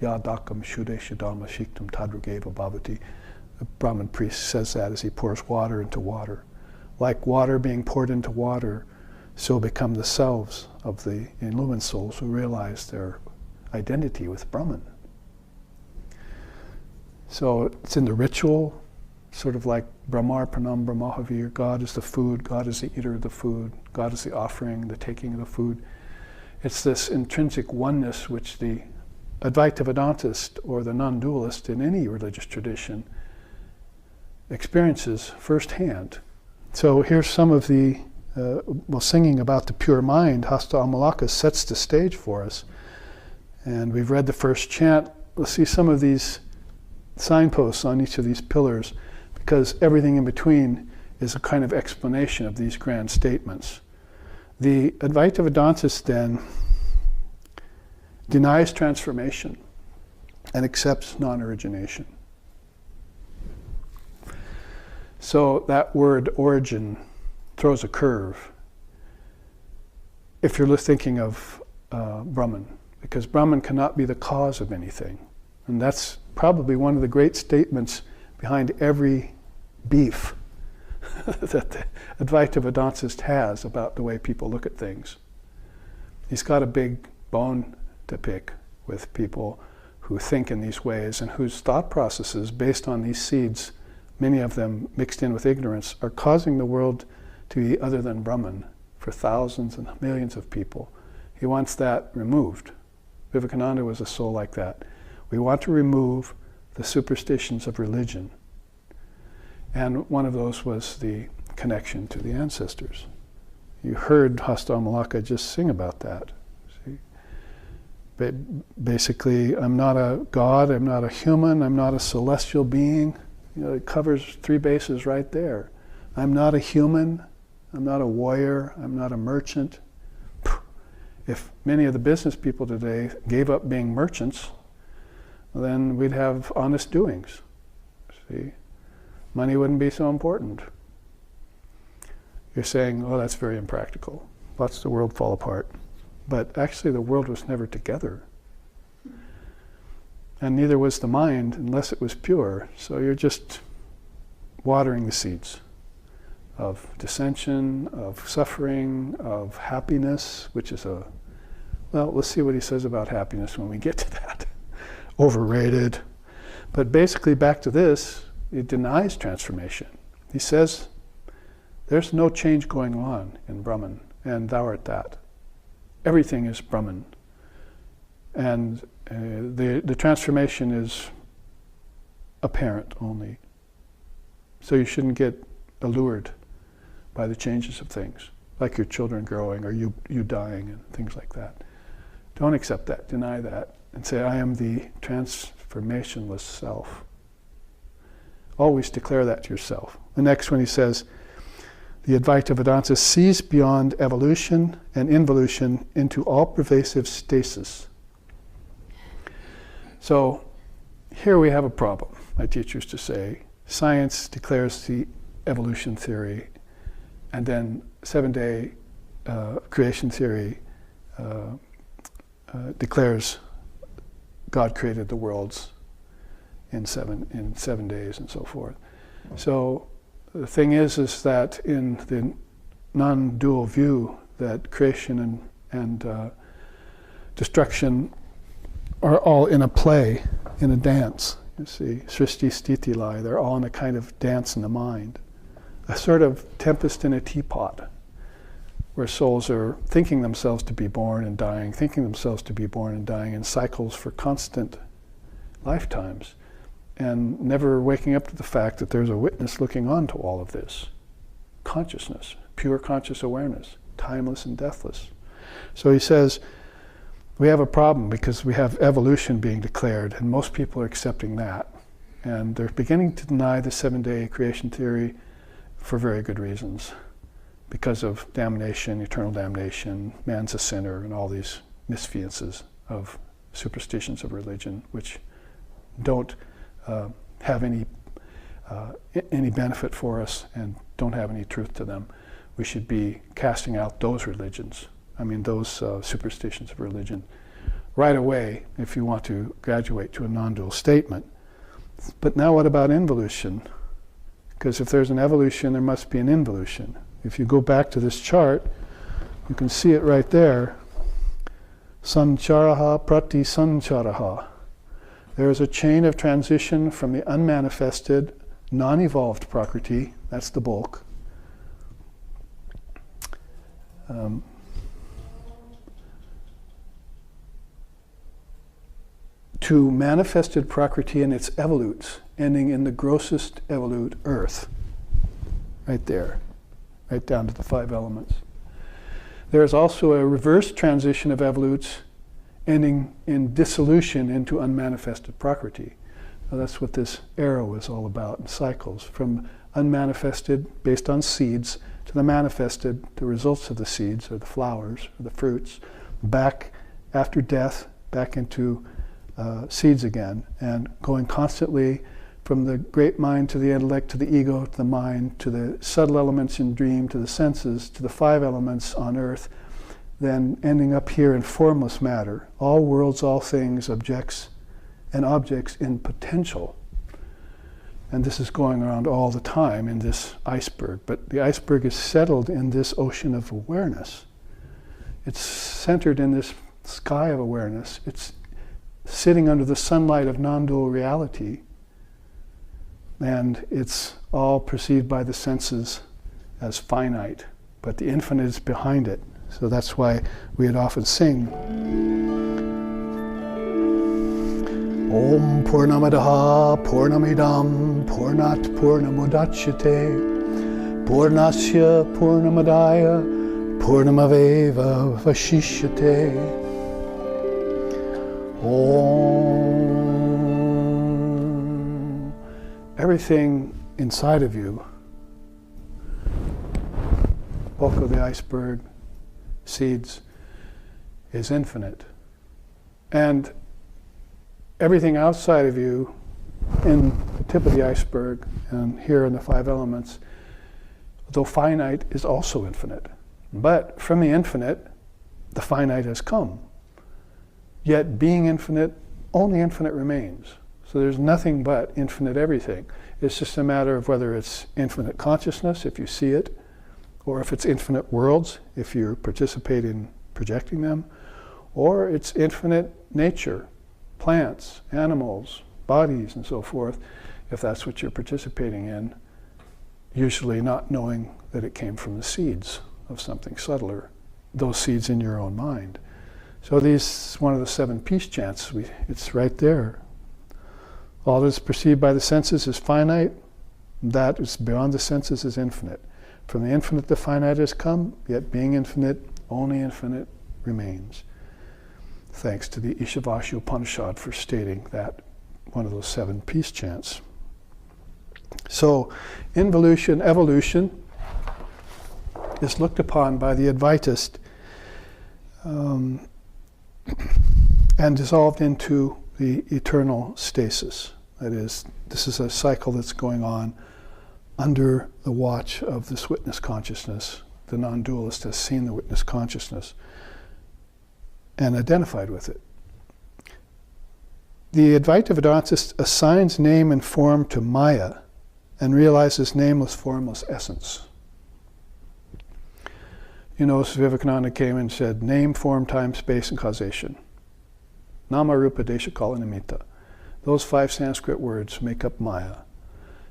Yadakam shude shadama shiktam tadrageva bhavati. The Brahmin priest says that as he pours water into water. Like water being poured into water, so become the selves of the illumined souls who realize their identity with Brahman. So it's in the ritual, sort of like Brahmarpanam Brahmahavir, God is the food, God is the eater of the food, God is the offering, the taking of the food. It's this intrinsic oneness which the Advaita Vedantist or the non-dualist in any religious tradition experiences firsthand. So here's some of the, singing about the pure mind, Hasta Amalaka sets the stage for us. And we've read the first chant. Let's see some of these signposts on each of these pillars, because everything in between is a kind of explanation of these grand statements. The Advaita Vedantist then denies transformation and accepts non-origination. So that word origin throws a curve if you're thinking of Brahman, because Brahman cannot be the cause of anything. And that's probably one of the great statements behind every beef that the Advaita Vedantist has about the way people look at things. He's got a big bone to pick, with people who think in these ways and whose thought processes, based on these seeds, many of them mixed in with ignorance, are causing the world to be other than Brahman for thousands and millions of people. He wants that removed. Vivekananda was a soul like that. We want to remove the superstitions of religion. And one of those was the connection to the ancestors. You heard Hasta Malaka just sing about that. See? Basically, I'm not a god, I'm not a human, I'm not a celestial being. You know, it covers 3 bases right there. I'm not a human, I'm not a warrior, I'm not a merchant. If many of the business people today gave up being merchants, then we'd have honest doings. See? Money wouldn't be so important. You're saying, oh, that's very impractical. Watch the world fall apart. But actually the world was never together. And neither was the mind unless it was pure. So you're just watering the seeds of dissension, of suffering, of happiness, which is well, let's see what he says about happiness when we get to that. Overrated. But basically back to this, it denies transformation. He says, there's no change going on in Brahman, and thou art that. Everything is Brahman. And the transformation is apparent only. So you shouldn't get allured by the changes of things, like your children growing or you dying and things like that. Don't accept that, deny that, and say, I am the transformationless self. Always declare that to yourself. The next one he says, the Advaita Vedanta sees beyond evolution and involution into all-pervasive stasis. So here we have a problem. My teacher used to say, science declares the evolution theory, and then 7-day creation theory declares God created the worlds in seven days and so forth. So the thing is that in the non-dual view, that creation and destruction are all in a play, in a dance. You see, Srishti, Sthiti, Laya, they're all in a kind of dance in the mind. A sort of tempest in a teapot, where souls are thinking themselves to be born and dying, thinking themselves to be born and dying in cycles for constant lifetimes, and never waking up to the fact that there's a witness looking on to all of this. Consciousness, pure conscious awareness, timeless and deathless. So he says, we have a problem because we have evolution being declared, and most people are accepting that. And they're beginning to deny the 7-day creation theory for very good reasons. Because of damnation, eternal damnation, man's a sinner, and all these misfiances of superstitions of religion, which don't have any benefit for us and don't have any truth to them. We should be casting out those religions. I mean, those superstitions of religion right away if you want to graduate to a non-dual statement. But now what about involution? Because if there's an evolution, there must be an involution. If you go back to this chart, you can see it right there. Sancharaha prati sancharaha. There is a chain of transition from the unmanifested, non-evolved Prakriti, that's the bulk, to manifested Prakriti and its evolutes, ending in the grossest evolute, earth. Right there, right down to the 5 elements. There is also a reverse transition of evolutes ending in dissolution into unmanifested Prakriti. Now that's what this arrow is all about, in cycles, from unmanifested, based on seeds, to the manifested, the results of the seeds, or the flowers, or the fruits, back after death, back into seeds again, and going constantly from the great mind to the intellect, to the ego, to the mind, to the subtle elements in dream, to the senses, to the 5 elements on earth, then ending up here in formless matter, all worlds, all things, objects, and objects in potential. And this is going around all the time in this iceberg, but the iceberg is settled in this ocean of awareness. It's centered in this sky of awareness. It's sitting under the sunlight of non-dual reality, and it's all perceived by the senses as finite, but the infinite is behind it. So that's why we'd often sing Om Purnamadaha Purnamidam Purnat Purnamudachyate Purnasya Purnamadaya Purnamaveva Vashishyate. Om. Everything inside of you, bulk of the iceberg, seeds, is infinite. And everything outside of you, in the tip of the iceberg and here in the five elements, though finite, is also infinite. But from the infinite, the finite has come. Yet being infinite, only infinite remains. So there's nothing but infinite everything. It's just a matter of whether it's infinite consciousness, if you see it, or if it's infinite worlds, if you participate in projecting them, or it's infinite nature, plants, animals, bodies, and so forth, if that's what you're participating in, usually not knowing that it came from the seeds of something subtler, those seeds in your own mind. So these, one of the 7 peace chants, it's right there. All that is perceived by the senses is finite, that is beyond the senses is infinite. From the infinite the finite has come, yet being infinite, only infinite remains. Thanks to the Ishavasya Upanishad for stating that, one of those 7 peace chants. So, involution, evolution is looked upon by the Advaitist and dissolved into the eternal stasis. That is, this is a cycle that's going on under the watch of this witness consciousness. The non-dualist has seen the witness consciousness and identified with it. The Advaita Vedantist assigns name and form to Maya and realizes nameless, formless essence. You know, Vivekananda came and said, name, form, time, space, and causation. Nama, Rupa, Desha, Kala, Nimitta. Those 5 Sanskrit words make up Maya.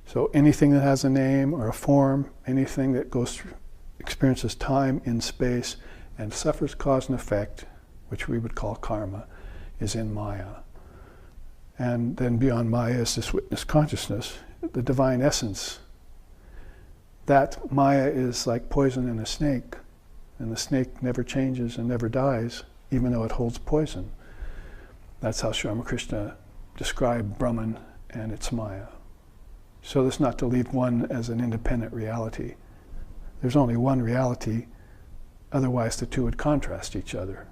So anything that has a name or a form, anything that goes through, experiences time in space and suffers cause and effect, which we would call karma, is in Maya. And then beyond Maya is this witness consciousness, the divine essence. That Maya is like poison in a snake, and the snake never changes and never dies, even though it holds poison. That's how Sri Ramakrishna described Brahman and its Maya. So this not to leave one as an independent reality. There's only one reality, otherwise the two would contrast each other.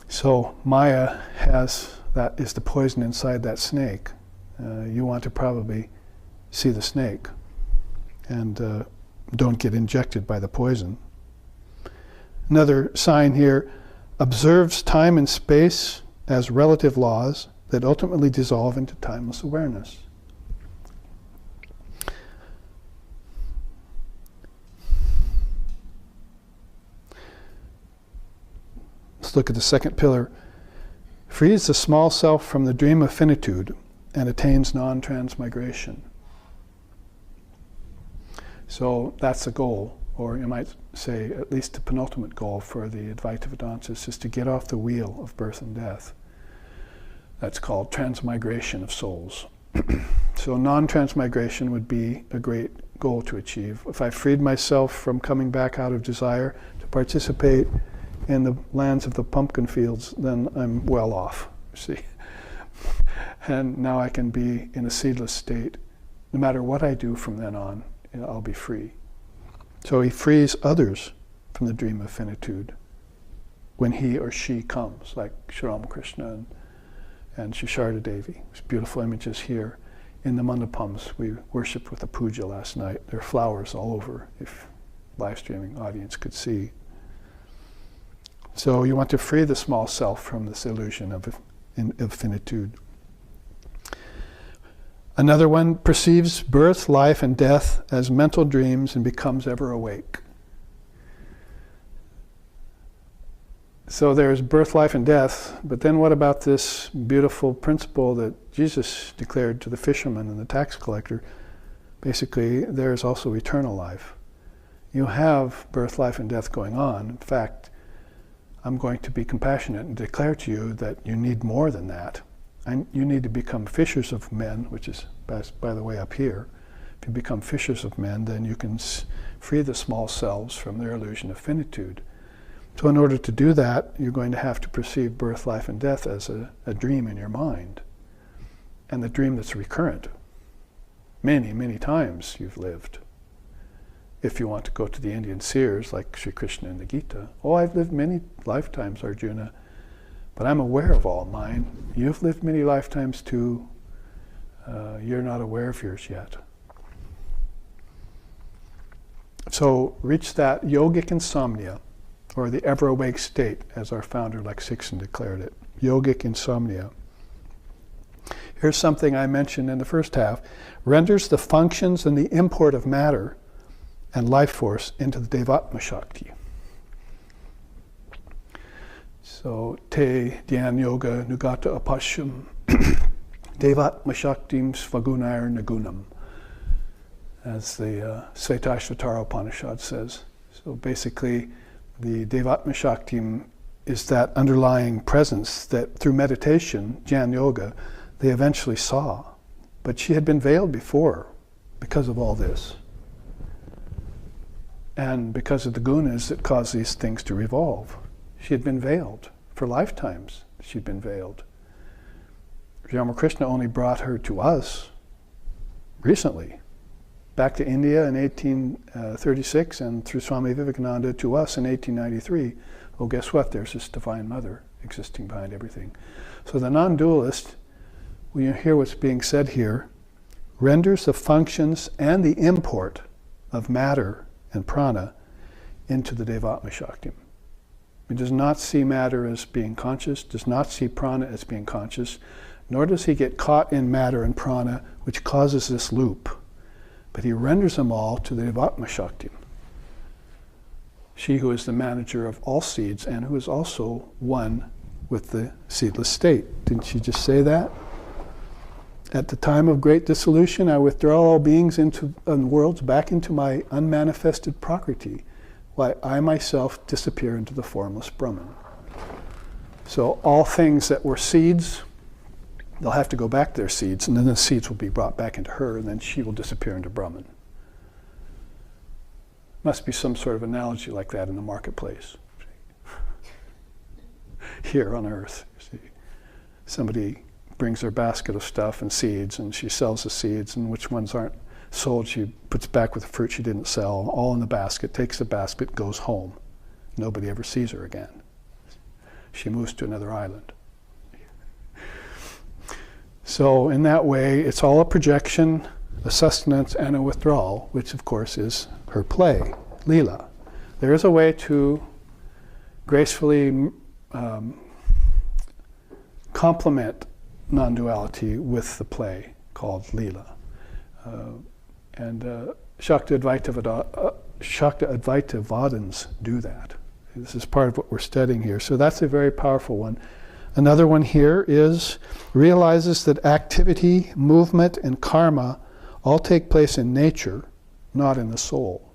So Maya has, that is the poison inside that snake. You want to probably see the snake and don't get injected by the poison. Another sign here, observes time and space as relative laws that ultimately dissolve into timeless awareness. Let's look at the second pillar. Frees the small self from the dream of finitude and attains non-transmigration. So that's the goal, or you might say at least the penultimate goal for the Advaita Vedantists is to get off the wheel of birth and death. That's called transmigration of souls. So non-transmigration would be a great goal to achieve. If I freed myself from coming back out of desire to participate in the lands of the pumpkin fields, then I'm well off, see. And now I can be in a seedless state. No matter what I do from then on, I'll be free. So he frees others from the dream of finitude when he or she comes, like Sri Ramakrishna and Shisharda Devi. There's beautiful images here in the mandapams. We worshipped with a puja last night. There are flowers all over, if live streaming audience could see. So you want to free the small self from this illusion of finitude. Another one perceives birth, life, and death as mental dreams and becomes ever awake. So there's birth, life, and death, but then what about this beautiful principle that Jesus declared to the fisherman and the tax collector? Basically, there's also eternal life. You have birth, life, and death going on. In fact, I'm going to be compassionate and declare to you that you need more than that. And you need to become fishers of men, which is, by the way, up here. If you become fishers of men, then you can free the small selves from their illusion of finitude. So in order to do that, you're going to have to perceive birth, life, and death as a dream in your mind. And the dream that's recurrent. Many, many times you've lived. If you want to go to the Indian seers, like Sri Krishna in the Gita, oh, I've lived many lifetimes, Arjuna, but I'm aware of all mine. You've lived many lifetimes too. You're not aware of yours yet. So reach that yogic insomnia, or the ever-awake state, as our founder Lex Hixon declared it, yogic insomnia. Here's something I mentioned in the first half, renders the functions and the import of matter and life force into the Devatma Shakti. So, te dhyan yoga nugata apashyam Devatma Shaktim svagunair nagunam, as the Svetashvatara Upanishad says. So basically, the Devatma Shaktim is that underlying presence that through meditation, Jnana Yoga, they eventually saw. But she had been veiled before because of all this. And because of the gunas that cause these things to revolve. She had been veiled. For lifetimes she'd been veiled. Ramakrishna only brought her to us recently. Back to India in 1836 and through Swami Vivekananda to us in 1893. Oh, guess what? There's this Divine Mother existing behind everything. So the non-dualist, when you hear what's being said here, renders the functions and the import of matter and prana into the Devatma Shaktim. He does not see matter as being conscious, does not see prana as being conscious, nor does he get caught in matter and prana, which causes this loop. But he renders them all to the Devatma Shaktim. She who is the manager of all seeds and who is also one with the seedless state. Didn't she just say that? At the time of great dissolution, I withdraw all beings into and worlds back into my unmanifested Prakriti, while I myself disappear into the formless Brahman. So all things that were seeds, they'll have to go back to their seeds, and then the seeds will be brought back into her, and then she will disappear into Brahman. Must be some sort of analogy like that in the marketplace. Here on earth, you see. Somebody brings her basket of stuff and seeds, and she sells the seeds, and which ones aren't sold, she puts back with the fruit she didn't sell, all in the basket, takes the basket, goes home. Nobody ever sees her again. She moves to another island. So in that way, it's all a projection, a sustenance, and a withdrawal, which of course is her play, Leela. There is a way to gracefully complement non-duality with the play called Leela. Shakta Advaita Vadans do that. This is part of what we're studying here. So that's a very powerful one. Another one here is realizes that activity, movement, and karma all take place in nature, not in the soul.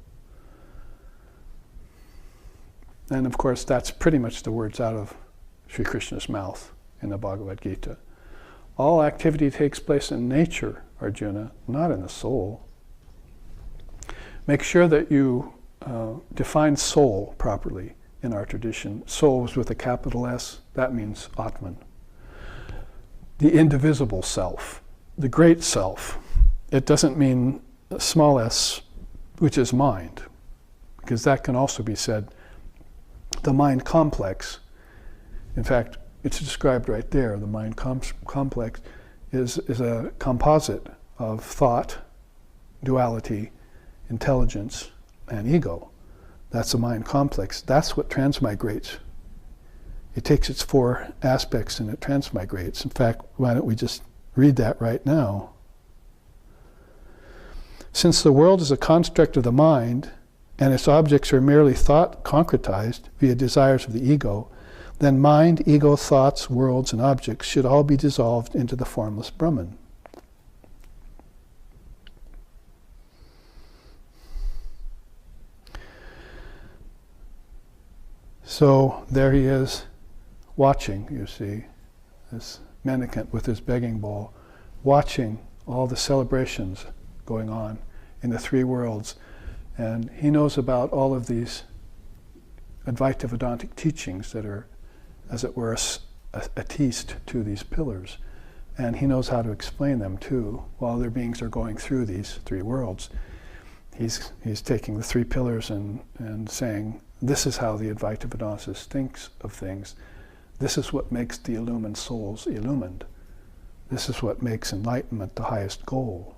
And of course, that's pretty much the words out of Sri Krishna's mouth in the Bhagavad Gita. All activity takes place in nature, Arjuna, not in the soul. Make sure that you define soul properly in our tradition. Soul is with a capital S, that means Atman. The indivisible self, the great self. It doesn't mean small s, which is mind, because that can also be said. The mind complex, in fact, it's described right there. The mind complex is a composite of thought, duality, intelligence, and ego. That's the mind complex. That's what transmigrates. It takes its four aspects and it transmigrates. In fact, why don't we just read that right now? Since the world is a construct of the mind, and its objects are merely thought concretized via desires of the ego, then mind, ego, thoughts, worlds, and objects should all be dissolved into the formless Brahman. So there he is, watching, you see, this mendicant with his begging bowl, watching all the celebrations going on in the three worlds. And he knows about all of these Advaita Vedantic teachings that are, as it were, attest to these pillars. And he knows how to explain them too. While their beings are going through these three worlds, he's taking the three pillars and saying, this is how the Advaita Vedanta thinks of things. This is what makes the illumined souls illumined. This is what makes enlightenment the highest goal.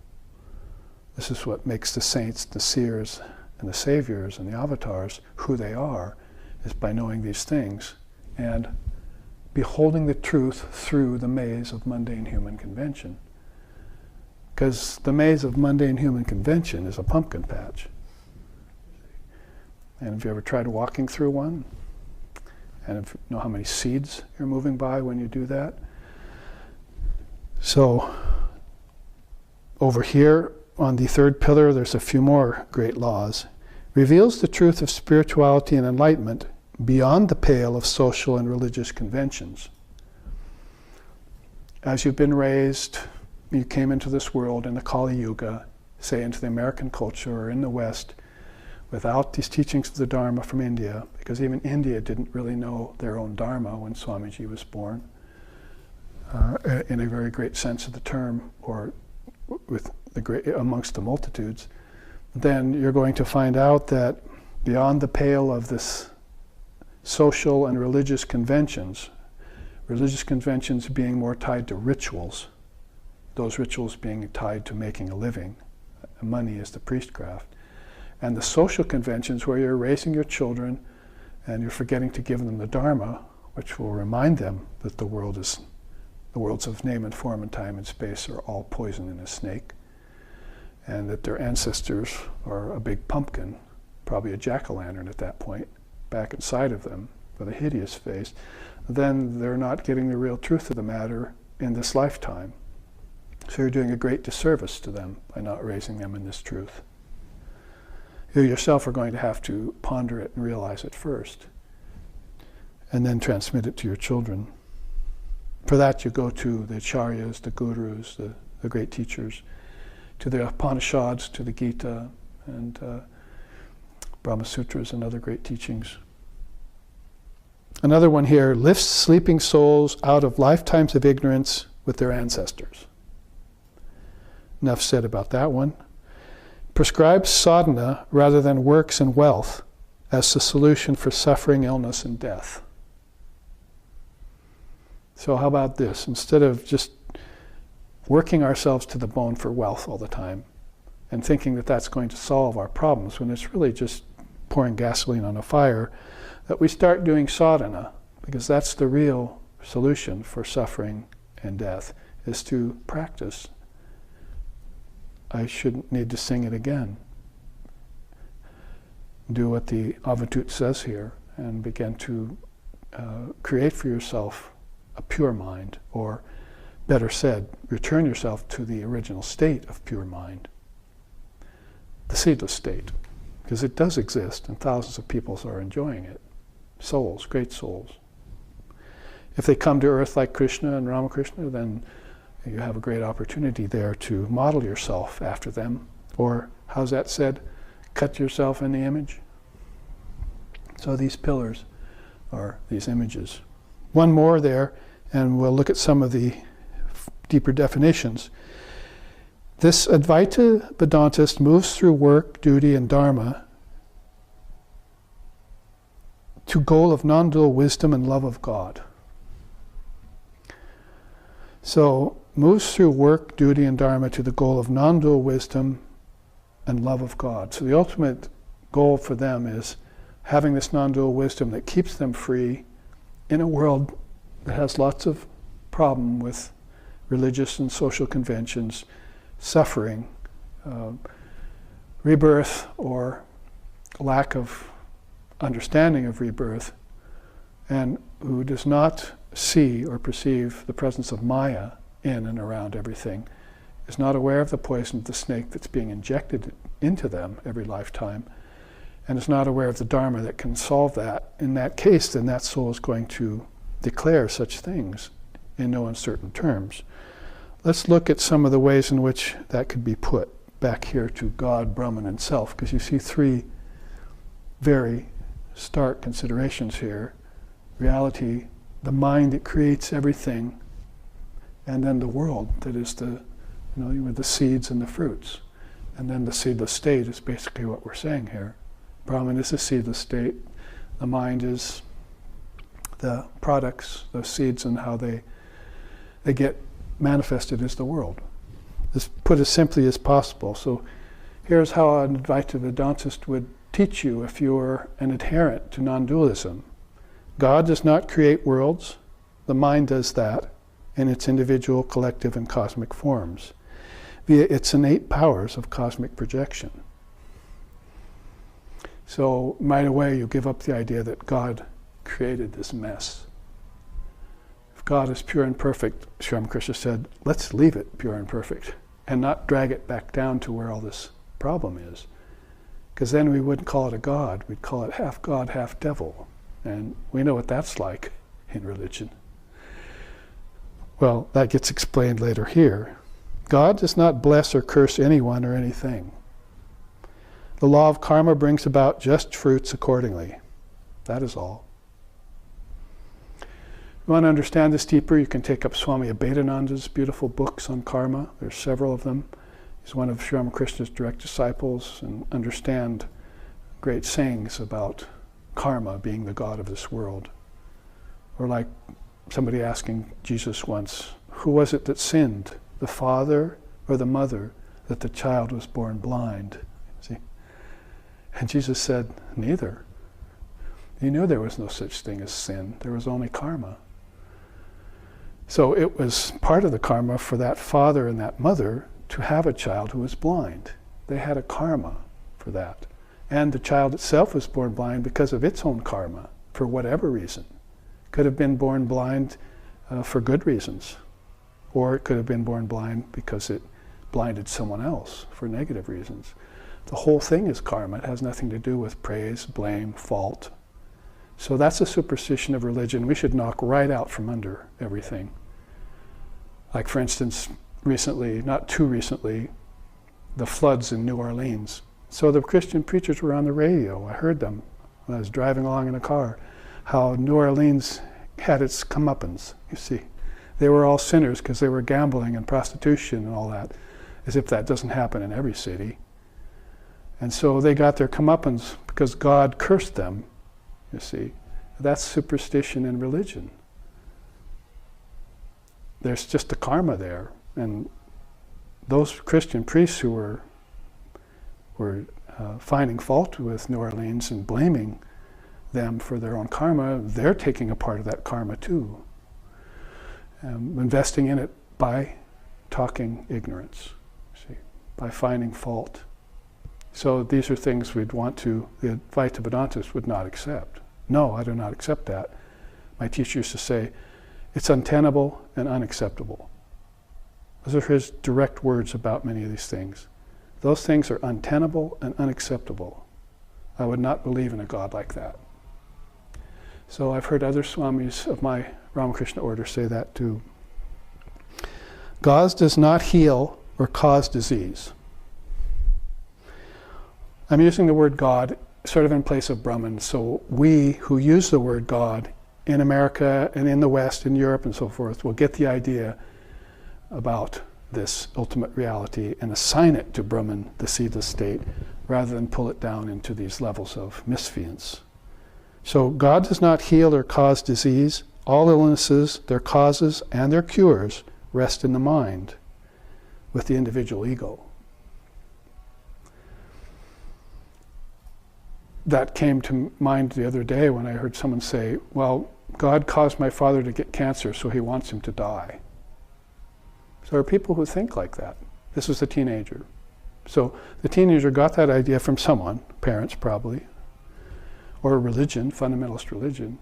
This is what makes the saints, the seers, and the saviors, and the avatars who they are, is by knowing these things and beholding the truth through the maze of mundane human convention. Because the maze of mundane human convention is a pumpkin patch. And have you ever tried walking through one? And if you know how many seeds you're moving by when you do that? So, over here on the third pillar, there's a few more great laws. Reveals the truth of spirituality and enlightenment beyond the pale of social and religious conventions. As you've been raised, you came into this world in the Kali Yuga, say into the American culture or in the West, without these teachings of the Dharma from India, because even India didn't really know their own Dharma when Swamiji was born, in a very great sense of the term, or with the great, amongst the multitudes, then you're going to find out that beyond the pale of this social and religious conventions being more tied to rituals, those rituals being tied to making a living, money is the priestcraft, and the social conventions where you're raising your children and you're forgetting to give them the Dharma, which will remind them that the worlds of name and form and time and space are all poison in a snake, and that their ancestors are a big pumpkin, probably a jack-o'-lantern at that point, back inside of them with a hideous face, then they're not getting the real truth of the matter in this lifetime. So you're doing a great disservice to them by not raising them in this truth. You yourself are going to have to ponder it and realize it first, and then transmit it to your children. For that you go to the acharyas, the gurus, the great teachers, to the Upanishads, to the Gita, and Brahma Sutras and other great teachings. Another one here, lifts sleeping souls out of lifetimes of ignorance with their ancestors. Enough said about that one. Prescribes sadhana rather than works and wealth as the solution for suffering, illness, and death. So how about this? Instead of just working ourselves to the bone for wealth all the time and thinking that that's going to solve our problems when it's really just pouring gasoline on a fire, that we start doing sadhana, because that's the real solution for suffering and death, is to practice. I shouldn't need to sing it again. Do what the Avatut says here and begin to create for yourself a pure mind, or better said, return yourself to the original state of pure mind, the seedless state, because it does exist and thousands of people are enjoying it. Souls, great souls. If they come to earth like Krishna and Ramakrishna, then you have a great opportunity there to model yourself after them, or, how's that said, cut yourself in the image. So these pillars are these images. One more there, and we'll look at some of the deeper definitions. This Advaita Vedantist moves through work, duty, and dharma to goal of non-dual wisdom and love of God. So, moves through work, duty, and dharma to the goal of non-dual wisdom and love of God. So the ultimate goal for them is having this non-dual wisdom that keeps them free in a world that has lots of problem with religious and social conventions, suffering, rebirth or lack of understanding of rebirth, and who does not see or perceive the presence of Maya in and around everything, is not aware of the poison of the snake that's being injected into them every lifetime, and is not aware of the Dharma that can solve that, in that case, then that soul is going to declare such things in no uncertain terms. Let's look at some of the ways in which that could be put back here to God, Brahman, and Self, because you see three very stark considerations here. Reality, the mind that creates everything, and then the world that is with the seeds and the fruits. And then the seedless state is basically what we're saying here. Brahman is the seedless state. The mind is the products, the seeds, and how they get manifested as the world. This put as simply as possible. So here's how an Advaita Vedantist would teach you if you're an adherent to non-dualism. God does not create worlds. The mind does that in its individual, collective, and cosmic forms, via its innate powers of cosmic projection. So right away you give up the idea that God created this mess. If God is pure and perfect, Sri Ramakrishna said, let's leave it pure and perfect and not drag it back down to where all this problem is. Because then we wouldn't call it a God, we'd call it half God, half devil. And we know what that's like in religion. Well, that gets explained later here. God does not bless or curse anyone or anything. The law of karma brings about just fruits accordingly. That is all. If you want to understand this deeper, you can take up Swami Abhedananda's beautiful books on karma. There's several of them. He's one of Sri Ramakrishna's direct disciples, and understand great sayings about karma being the God of this world. Or like somebody asking Jesus once, who was it that sinned, the father or the mother, that the child was born blind? See? And Jesus said, neither. He knew there was no such thing as sin. There was only karma. So it was part of the karma for that father and that mother to have a child who was blind. They had a karma for that. And the child itself was born blind because of its own karma, for whatever reason. Could have been born blind for good reasons, or it could have been born blind because it blinded someone else for negative reasons. The whole thing is karma. It has nothing to do with praise, blame, fault. So that's a superstition of religion we should knock right out from under everything. Like, for instance, recently, not too recently, the floods in New Orleans. So the Christian preachers were on the radio. I heard them when I was driving along in a car, how New Orleans had its comeuppance, you see. They were all sinners because they were gambling and prostitution and all that, as if that doesn't happen in every city. And so they got their comeuppance because God cursed them, you see. That's superstition in religion. There's just a karma there. And those Christian priests who were finding fault with New Orleans and blaming them for their own karma, they're taking a part of that karma too. Investing in it by talking ignorance, see, by finding fault. So these are things the Advaita Vedantists would not accept. No, I do not accept that. My teacher used to say, it's untenable and unacceptable. Those are his direct words about many of these things. Those things are untenable and unacceptable. I would not believe in a God like that. So I've heard other swamis of my Ramakrishna order say that too. God does not heal or cause disease. I'm using the word God sort of in place of Brahman, so we who use the word God in America and in the West, in Europe and so forth, will get the idea about this ultimate reality and assign it to Brahman, the seedless state, rather than pull it down into these levels of misfiance. So God does not heal or cause disease. All illnesses, their causes and their cures, rest in the mind with the individual ego. That came to mind the other day when I heard someone say, well, God caused my father to get cancer, so he wants him to die. So there are people who think like that. This was a teenager. So the teenager got that idea from someone, parents probably, or a religion, fundamentalist religion.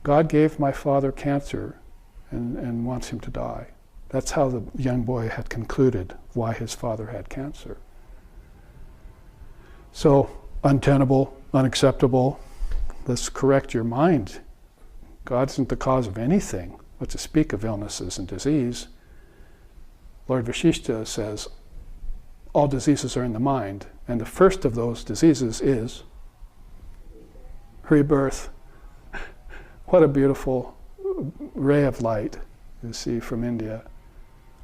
God gave my father cancer and wants him to die. That's how the young boy had concluded why his father had cancer. So, untenable, unacceptable. Let's correct your mind. God isn't the cause of anything, but to speak of illnesses and disease. Lord Vashishta says, all diseases are in the mind, and the first of those diseases is rebirth. What a beautiful ray of light you see from India.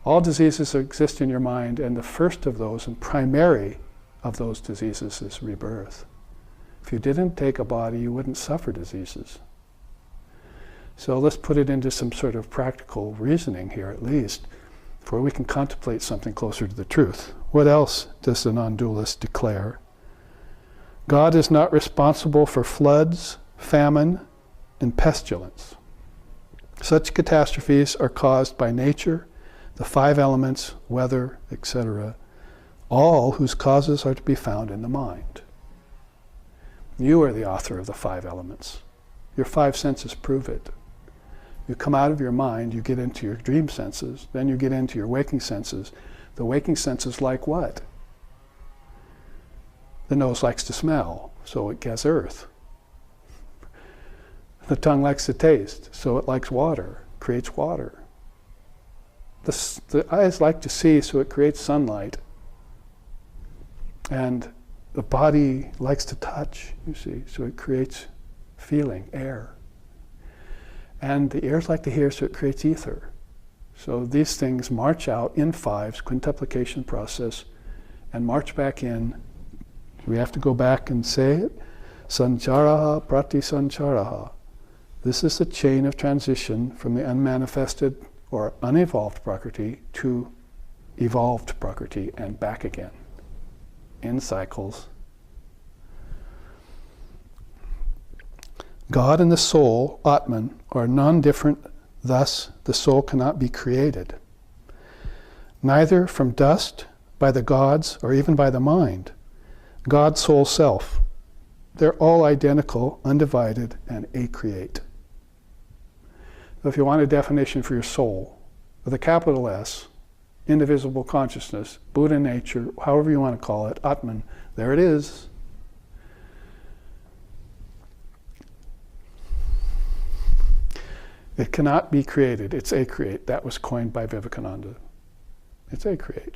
All diseases exist in your mind, and the first of those, and primary of those diseases, is rebirth. If you didn't take a body, you wouldn't suffer diseases. So let's put it into some sort of practical reasoning here, at least, where we can contemplate something closer to the truth. What else does the non-dualist declare? God is not responsible for floods, famine, and pestilence. Such catastrophes are caused by nature, the 5 elements, weather, etc., all whose causes are to be found in the mind. You are the author of the 5 elements. Your 5 senses prove it. You come out of your mind, you get into your dream senses, then you get into your waking senses. The waking senses like what? The nose likes to smell, so it gets earth. The tongue likes to taste, so it likes water, creates water. The eyes like to see, so it creates sunlight. And the body likes to touch, you see, so it creates feeling, air. And the ears like to hear, so it creates ether. So these things march out in 5s, quintuplication process, and march back in. We have to go back and say it. Sancharaha prati sancharaha. This is the chain of transition from the unmanifested or unevolved prakriti to evolved prakriti and back again in cycles. God and the soul, Atman, are non-different, thus the soul cannot be created. Neither from dust, by the gods, or even by the mind. God, soul, self. They're all identical, undivided, and acreate. So if you want a definition for your soul, with a capital S, indivisible consciousness, Buddha nature, however you want to call it, Atman, there it is. It cannot be created, it's acreate. That was coined by Vivekananda. It's acreate.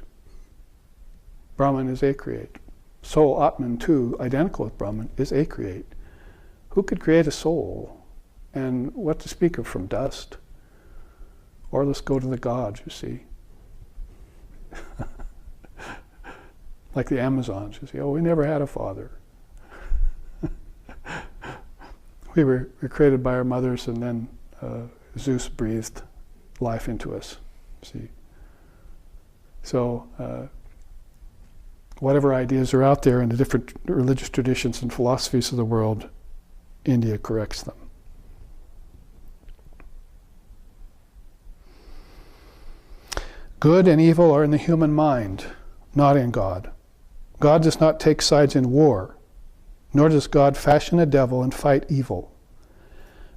Brahman is acreate. Soul, Atman too, identical with Brahman, is acreate. Who could create a soul? And what to speak of from dust? Or let's go to the gods, you see. Like the Amazons, you see, oh, we never had a father. We were created by our mothers, and then Zeus breathed life into us, see. So whatever ideas are out there in the different religious traditions and philosophies of the world, India corrects them. Good and evil are in the human mind, not in God. God does not take sides in war, nor does God fashion a devil and fight evil.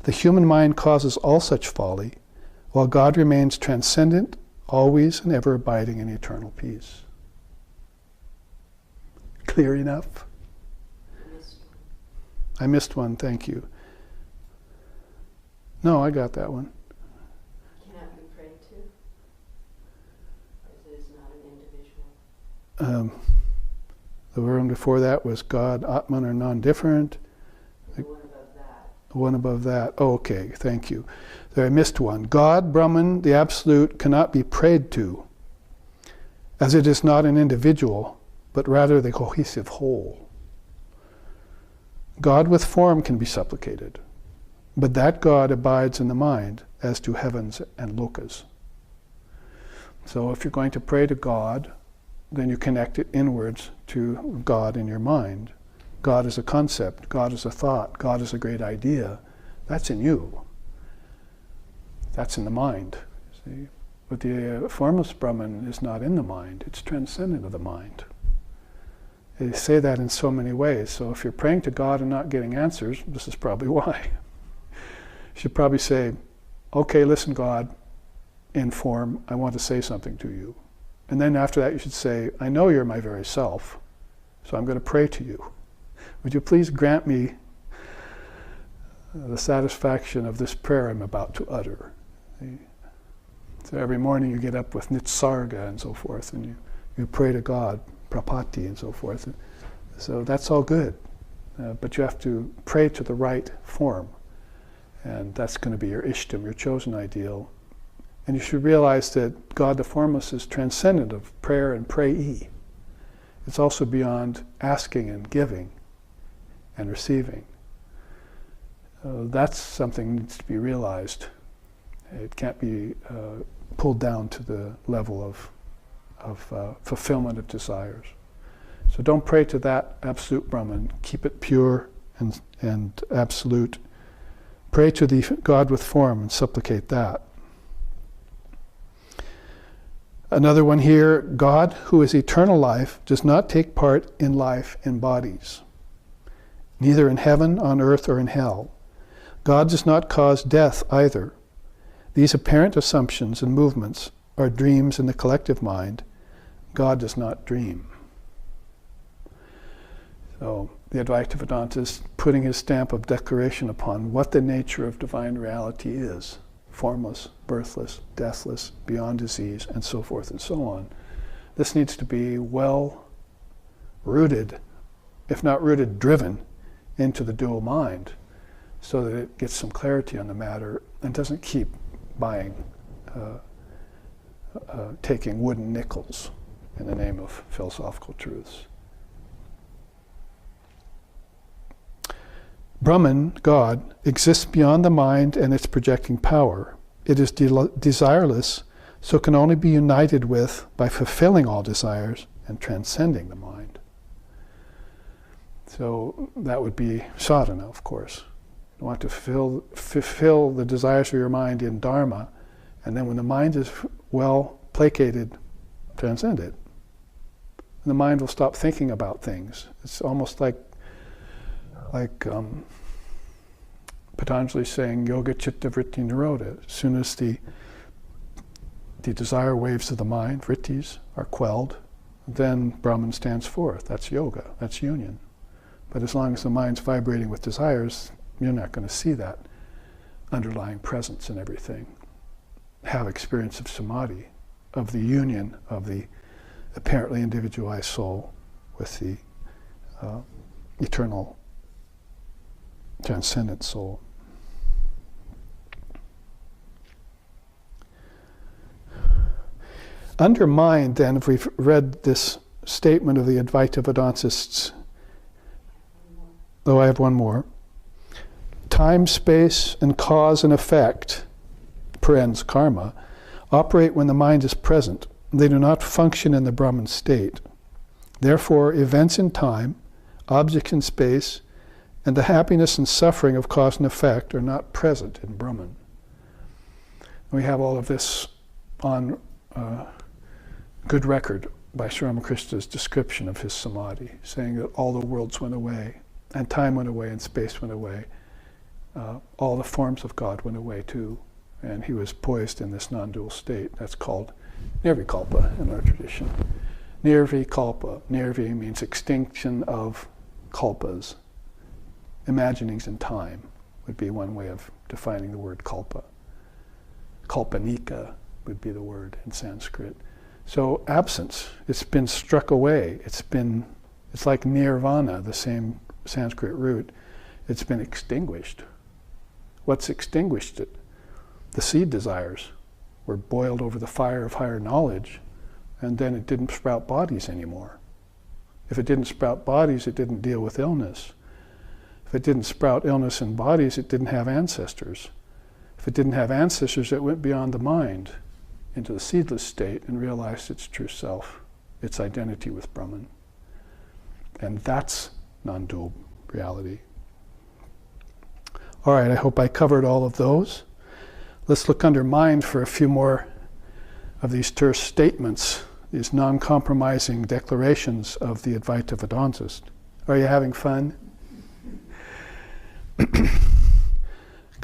The human mind causes all such folly, while God remains transcendent, always and ever abiding in eternal peace. Clear enough? I missed one, thank you. No, I got that one. Cannot be prayed to? Because it is not an individual. The one before that was God, Atman are non-different. The one above that. The one above that. Oh, okay, thank you. There, I missed one. God, Brahman, the Absolute, cannot be prayed to, as it is not an individual, but rather the cohesive whole. God with form can be supplicated, but that God abides in the mind, as do heavens and lokas. So if you're going to pray to God, then you connect it inwards to God in your mind. God is a concept, God is a thought, God is a great idea. That's in you. That's in the mind. See? But the formless Brahman is not in the mind, it's transcendent of the mind. They say that in so many ways. So if you're praying to God and not getting answers, this is probably why. should probably say, okay, listen, God, in form, I want to say something to you. And then after that you should say, I know you're my very self, so I'm going to pray to you. Would you please grant me the satisfaction of this prayer I'm about to utter? So every morning you get up with nitsarga and so forth, and you pray to God, prapati and so forth. So that's all good. But you have to pray to the right form. And that's going to be your ishtam, your chosen ideal. And you should realize that God the Formless is transcendent of prayer and prayee. It's also beyond asking and giving and receiving. That's something that needs to be realized. It can't be pulled down to the level of fulfillment of desires. So don't pray to that absolute Brahman. Keep it pure and absolute. Pray to the God with form and supplicate that. Another one here, God, who is eternal life, does not take part in life in bodies, neither in heaven, on earth, or in hell. God does not cause death either. These apparent assumptions and movements are dreams in the collective mind. God does not dream. So the Advaita Vedanta is putting his stamp of declaration upon what the nature of divine reality is. Formless, birthless, deathless, beyond disease, and so forth and so on. This needs to be well rooted, if not rooted, driven into the dual mind, so that it gets some clarity on the matter and doesn't keep taking wooden nickels in the name of philosophical truths. Brahman, God, exists beyond the mind and its projecting power. It is desireless, so can only be united with by fulfilling all desires and transcending the mind. So that would be sadhana, of course. You want to fulfill the desires of your mind in dharma, and then when the mind is well placated, transcend it. And the mind will stop thinking about things. It's almost like Patanjali saying yoga chitta vritti nirodha. As soon as the desire waves of the mind, vrittis, are quelled, then Brahman stands forth. That's yoga, that's union. But as long as the mind's vibrating with desires, you're not going to see that underlying presence in everything. Have experience of samadhi, of the union of the apparently individualized soul with the eternal transcendent soul. Under mind, then, if we've read this statement of the Advaita Vedantists, though I have one more, time, space, and cause and effect, parens karma, operate when the mind is present. They do not function in the Brahman state. Therefore, events in time, objects in space, and the happiness and suffering of cause and effect are not present in Brahman. We have all of this on good record by Sri Ramakrishna's description of his samadhi, saying that all the worlds went away, and time went away, and space went away. All the forms of God went away too, and he was poised in this non-dual state. That's called nirvikalpa in our tradition. Nirvikalpa. Nirvi means extinction of kalpas. Imaginings in time would be one way of defining the word kalpa. Kalpanika would be the word in Sanskrit. So absence, it's been struck away. It's like nirvana, the same Sanskrit root. It's been extinguished. What's extinguished it? The seed desires were boiled over the fire of higher knowledge, and then it didn't sprout bodies anymore. If it didn't sprout bodies, it didn't deal with illness. If it didn't sprout illness in bodies, it didn't have ancestors. If it didn't have ancestors, it went beyond the mind into the seedless state and realized its true self, its identity with Brahman. And that's non-dual reality. All right, I hope I covered all of those. Let's look under mind for a few more of these terse statements, these non-compromising declarations of the Advaita Vedantist. Are you having fun?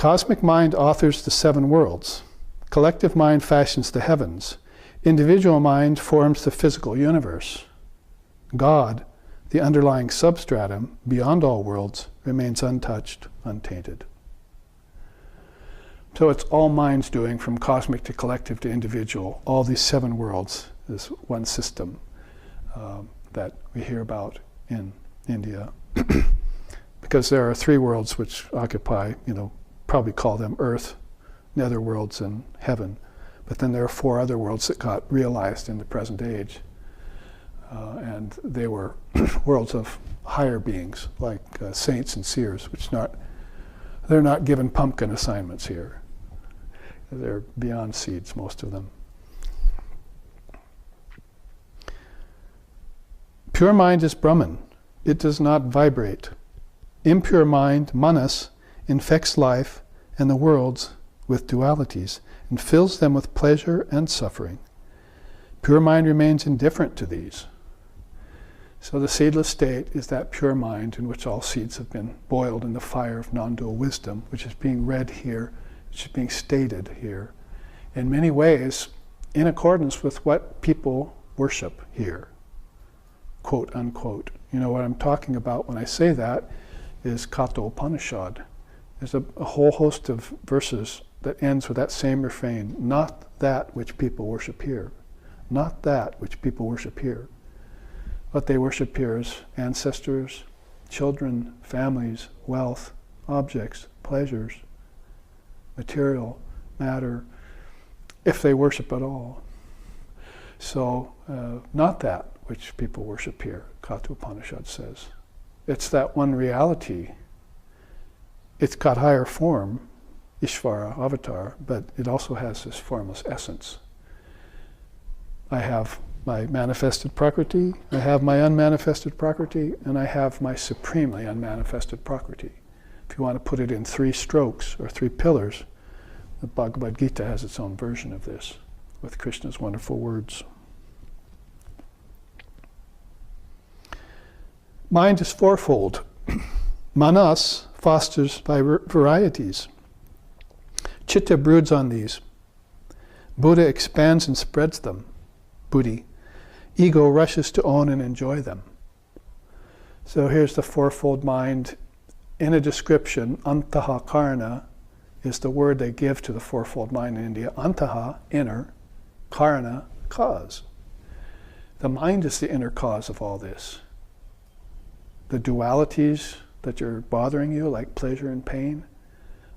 Cosmic mind authors the 7 worlds. Collective mind fashions the heavens. Individual mind forms the physical universe. God, the underlying substratum, beyond all worlds, remains untouched, untainted. So it's all mind's doing, from cosmic to collective to individual. All these 7 worlds is one system that we hear about in India. Because there are 3 worlds which occupy, probably call them earth, nether worlds, and heaven. But then there are 4 other worlds that got realized in the present age. And they were worlds of higher beings, like saints and seers, they're not given pumpkin assignments here. They're beyond seeds, most of them. Pure mind is Brahman. It does not vibrate. Impure mind, manas, infects life and the worlds with dualities and fills them with pleasure and suffering. Pure mind remains indifferent to these. So the seedless state is that pure mind in which all seeds have been boiled in the fire of non-dual wisdom, which is being read here, which is being stated here, in many ways in accordance with what people worship here, quote unquote. What I'm talking about when I say that is Katha Upanishad. There's a whole host of verses that ends with that same refrain, not that which people worship here, not that which people worship here. What they worship here is ancestors, children, families, wealth, objects, pleasures, material, matter, if they worship at all. So, not that which people worship here, Katha Upanishad says. It's that one reality. It's got higher form, Ishvara, avatar, but it also has this formless essence. I have my manifested prakriti, I have my unmanifested prakriti, and I have my supremely unmanifested prakriti. If you want to put it in 3 strokes or 3 pillars, the Bhagavad Gita has its own version of this, with Krishna's wonderful words. Mind is 4-fold. Manas fosters varieties. Chitta broods on these. Buddha expands and spreads them. Buddhi. Ego rushes to own and enjoy them. So here's the 4-fold mind in a description. Antaha karana is the word they give to the 4-fold mind in India. Antaha, inner, karana, cause. The mind is the inner cause of all this. The dualities that are bothering you, like pleasure and pain,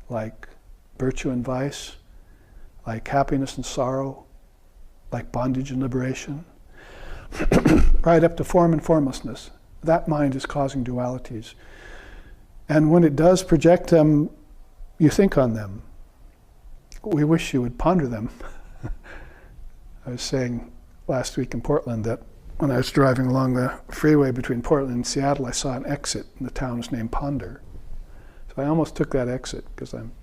like virtue and vice, like happiness and sorrow, like bondage and liberation, right up to form and formlessness. That mind is causing dualities. And when it does project them, you think on them. We wish you would ponder them. I was saying last week in Portland that when I was driving along the freeway between Portland and Seattle, I saw an exit, and the town was named Ponder. So I almost took that exit because I'm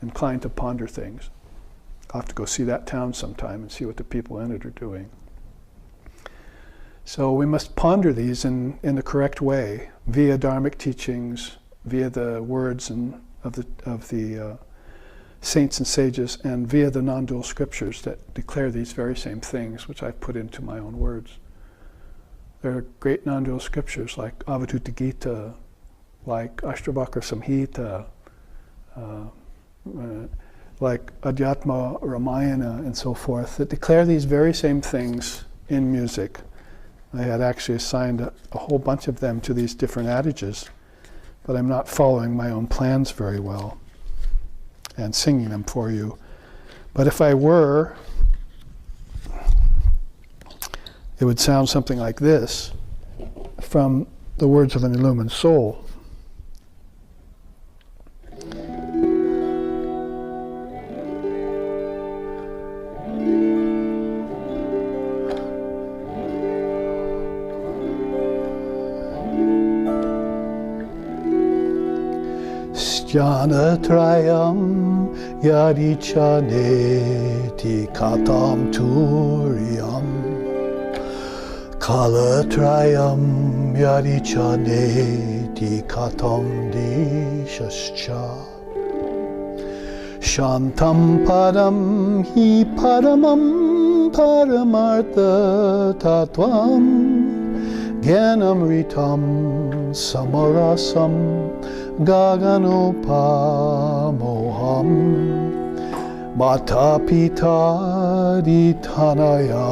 inclined to ponder things. I'll have to go see that town sometime and see what the people in it are doing. So we must ponder these in the correct way, via dharmic teachings, via the words of the saints and sages, and via the non-dual scriptures that declare these very same things, which I've put into my own words. There are great non-dual scriptures like Avadhuta Gita, like Ashtavakra Samhita, like Adhyatma Ramayana, and so forth, that declare these very same things in music. I had actually assigned a whole bunch of them to these different adages, but I'm not following my own plans very well and singing them for you. But if I were, it would sound something like this from the words of an illumined soul. Janatrayam yadichaneti katam turiyam Kalatrayam yadichaneti katam dishascha Shantam padam hi paramam paramartha tattvam Gyanamritam samarasam gaganopamoham Mata pita di tanaya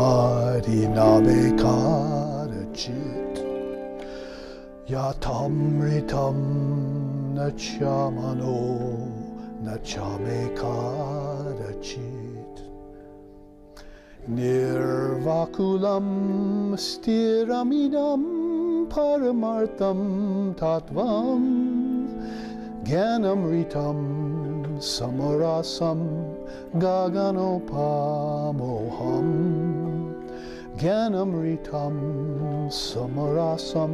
di nabekarachit Yatamritam nachamano nachamekarachit Nirvakulam stiramidam paramartam tattvam Gyanamritam samarasam gaganopamoham Gyanamritam samarasam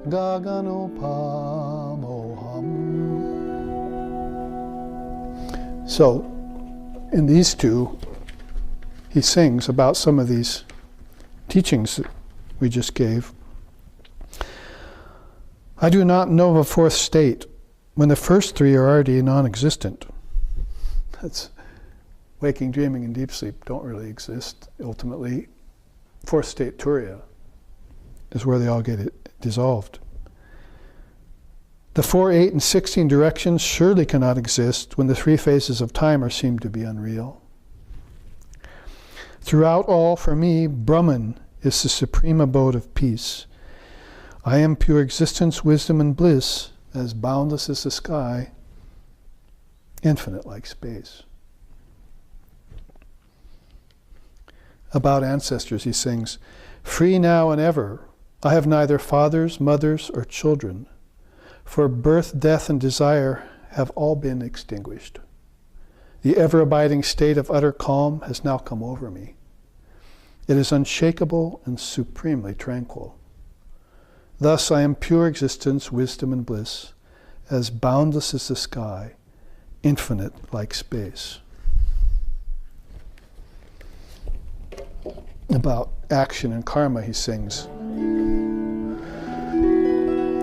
gaganopamoham. So, in these two, he sings about some of these teachings that we just gave. I do not know of a fourth state when the first three are already non-existent. That's waking, dreaming, and deep sleep don't really exist. Ultimately, fourth state Turiya is where they all get dissolved. The 4, 8, and 16 directions surely cannot exist when the three phases of time are seen to be unreal. Throughout all, for me, Brahman is the supreme abode of peace. I am pure existence, wisdom, and bliss, as boundless as the sky, infinite like space. About ancestors, he sings, free now and ever, I have neither fathers, mothers, or children, for birth, death, and desire have all been extinguished. The ever-abiding state of utter calm has now come over me. It is unshakable and supremely tranquil. Thus I am pure existence, wisdom, and bliss, as boundless as the sky, infinite like space. About action and karma, he sings,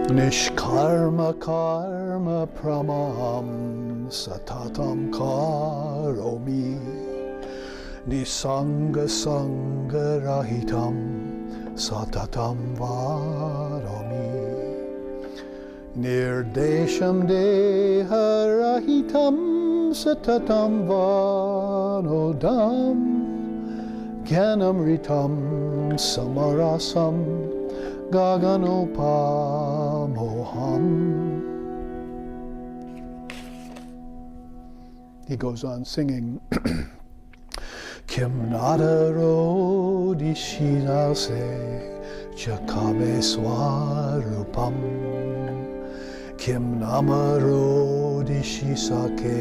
Nishkarma karma pramam satatam karomi Nisanga sanga rahitam satatam varomi Nirdesham deha rahitam satatam vanodam Gyanamritam samarasam gaganopamoham. He goes on singing, Kim nadaro dishinase chakabe swarupam Kim namaro dishisake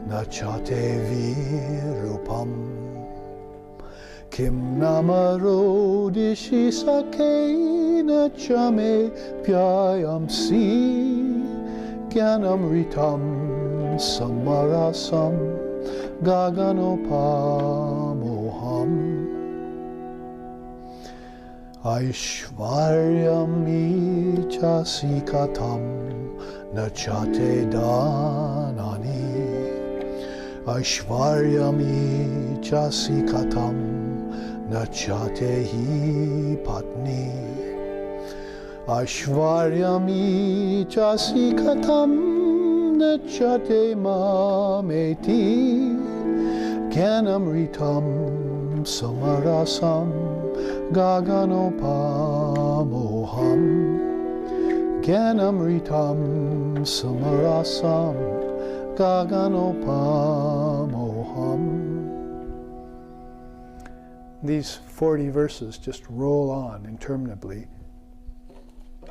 nachate virupam Kim namaro dishisake nachame pyayamsi Gyanamritam samarasam gaganopamoham Aishvaryami chasikatam nachate danani Aishvaryami chasikatam nachate hi patni Aishvaryami chasikatam nachate mameti Gyanamritam samarasam gaganopamoham Gyanamritam samarasam gaganopamoham. These 40 verses just roll on interminably,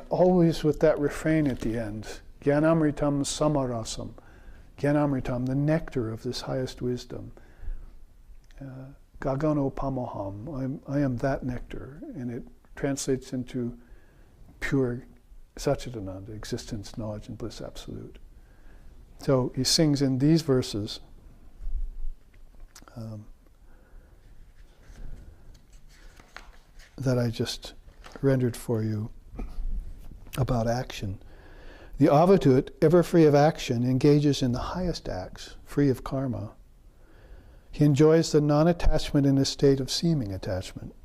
always with that refrain at the end, Gyanamritam samarasam, Gyanamritam, the nectar of this highest wisdom. Gaganopamoham, I am that nectar, and it translates into pure Satchidananda, existence, knowledge, and bliss absolute. So he sings in these verses that I just rendered for you about action. The Avadut, ever free of action, engages in the highest acts, free of karma. He enjoys the non-attachment in a state of seeming attachment.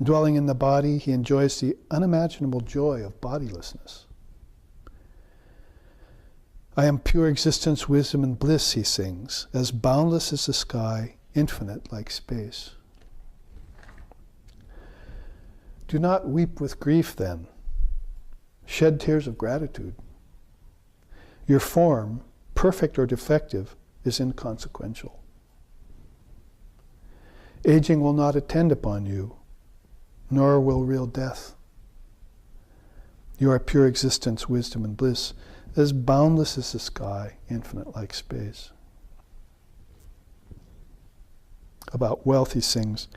Dwelling in the body, he enjoys the unimaginable joy of bodilessness. I am pure existence, wisdom, and bliss, he sings, as boundless as the sky, infinite like space. Do not weep with grief, then. Shed tears of gratitude. Your form, perfect or defective, is inconsequential. Aging will not attend upon you, nor will real death. You are pure existence, wisdom, and bliss, as boundless as the sky, infinite like space. About wealth, he sings,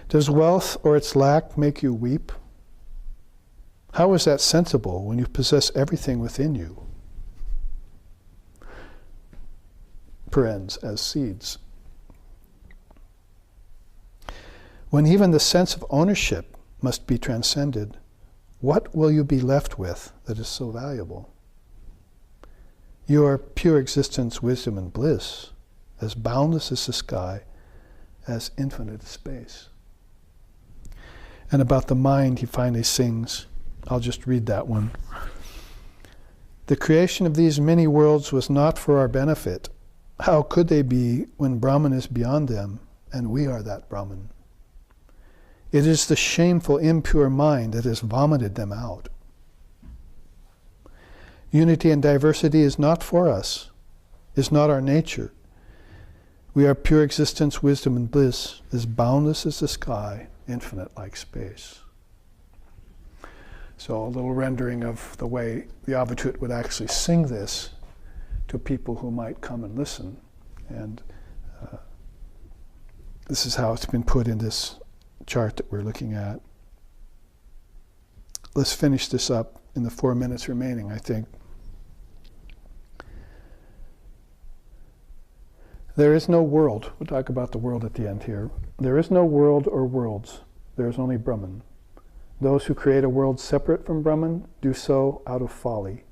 does wealth or its lack make you weep? How is that sensible when you possess everything within you? Parens, as seeds. When even the sense of ownership must be transcended, what will you be left with that is so valuable? Your pure existence, wisdom, and bliss, as boundless as the sky, as infinite as space. And about the mind, he finally sings, I'll just read that one. The creation of these many worlds was not for our benefit. How could they be when Brahman is beyond them, and we are that Brahman? It is the shameful, impure mind that has vomited them out. Unity and diversity is not for us, is not our nature. We are pure existence, wisdom, and bliss, as boundless as the sky, infinite like space. So a little rendering of the way the Avadut would actually sing this to people who might come and listen. And this is how it's been put in this chart that we're looking at. Let's finish this up in the 4 minutes remaining, I think. There is no world. We'll talk about the world at the end here. There is no world or worlds. There is only Brahman. Those who create a world separate from Brahman do so out of folly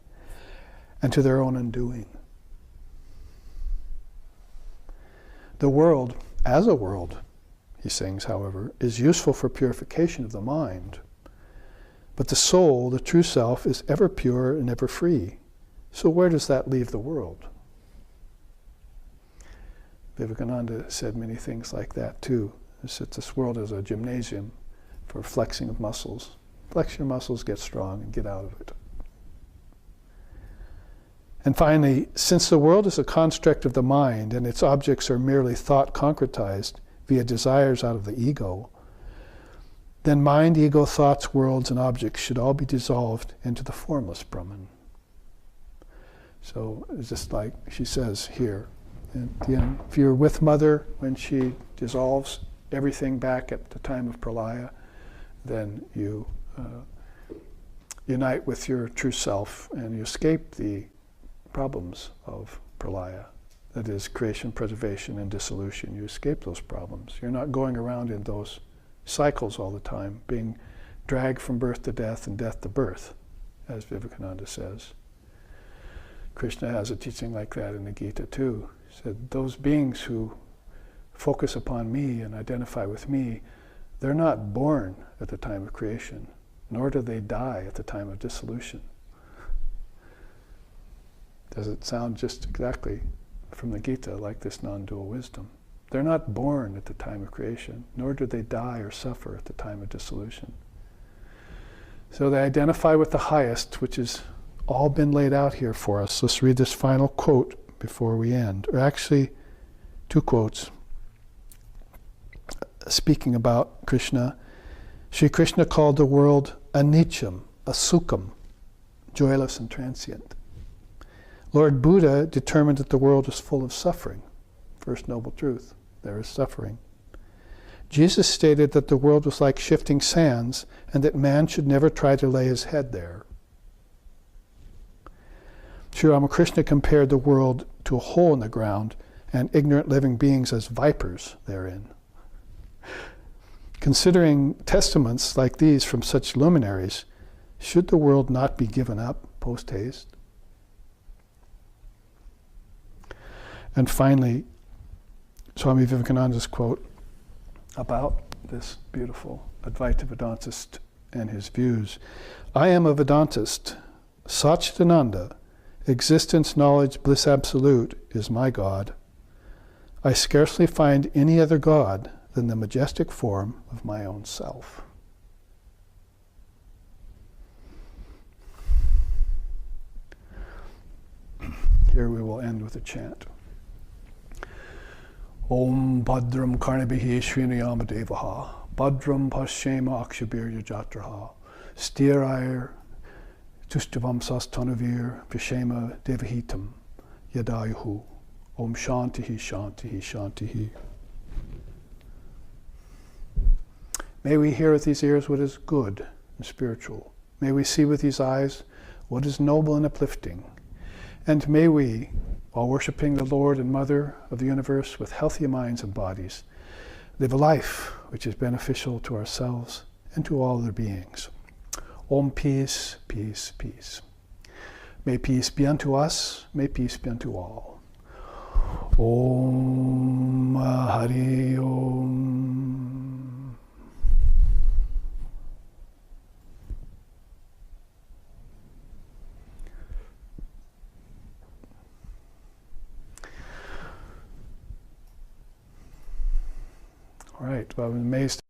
and to their own undoing. The world, as a world, he sings, however, is useful for purification of the mind. But the soul, the true self, is ever pure and ever free. So where does that leave the world? Vivekananda said many things like that too. He said this world is a gymnasium for flexing of muscles. Flex your muscles, get strong, and get out of it. And finally, since the world is a construct of the mind and its objects are merely thought concretized via desires out of the ego, then mind, ego, thoughts, worlds, and objects should all be dissolved into the formless Brahman. So it's just like she says here, at the end, if you're with Mother when she dissolves everything back at the time of pralaya, then you unite with your true self and you escape the problems of pralaya. That is creation, preservation, and dissolution. You escape those problems. You're not going around in those cycles all the time, being dragged from birth to death and death to birth, as Vivekananda says. Krishna has a teaching like that in the Gita too. He said, those beings who focus upon me and identify with me, they're not born at the time of creation, nor do they die at the time of dissolution. Does it sound just exactly from the Gita like this non-dual wisdom? They're not born at the time of creation, nor do they die or suffer at the time of dissolution. So they identify with the highest, which has all been laid out here for us. Let's read this final quote before we end, or actually 2 quotes. Speaking about Krishna, Sri Krishna called the world anityam, asukham, joyless and transient. Lord Buddha determined that the world is full of suffering. First noble truth, there is suffering. Jesus stated that the world was like shifting sands and that man should never try to lay his head there. Sri Ramakrishna compared the world to a hole in the ground and ignorant living beings as vipers therein. Considering testaments like these from such luminaries, should the world not be given up post haste? And finally, Swami Vivekananda's quote about this beautiful Advaita Vedantist and his views. I am a Vedantist. Satchitananda, existence, knowledge, bliss absolute, is my God. I scarcely find any other God than the majestic form of my own self. Here we will end with a chant. Om Bhadram Karnabhihi Srinayama Devaha Bhadram Paschema Akshabirya Jatraha Sthirair Tustavam Sastanavir Vishema Devahitam Yadayuhu Om Shantihi Shantihi Shantihi. May we hear with these ears what is good and spiritual. May we see with these eyes what is noble and uplifting. And may we, while worshiping the Lord and Mother of the universe with healthy minds and bodies, live a life which is beneficial to ourselves and to all other beings. Om peace, peace, peace. May peace be unto us, may peace be unto all. Om Hari Om. All right, well, I'm amazed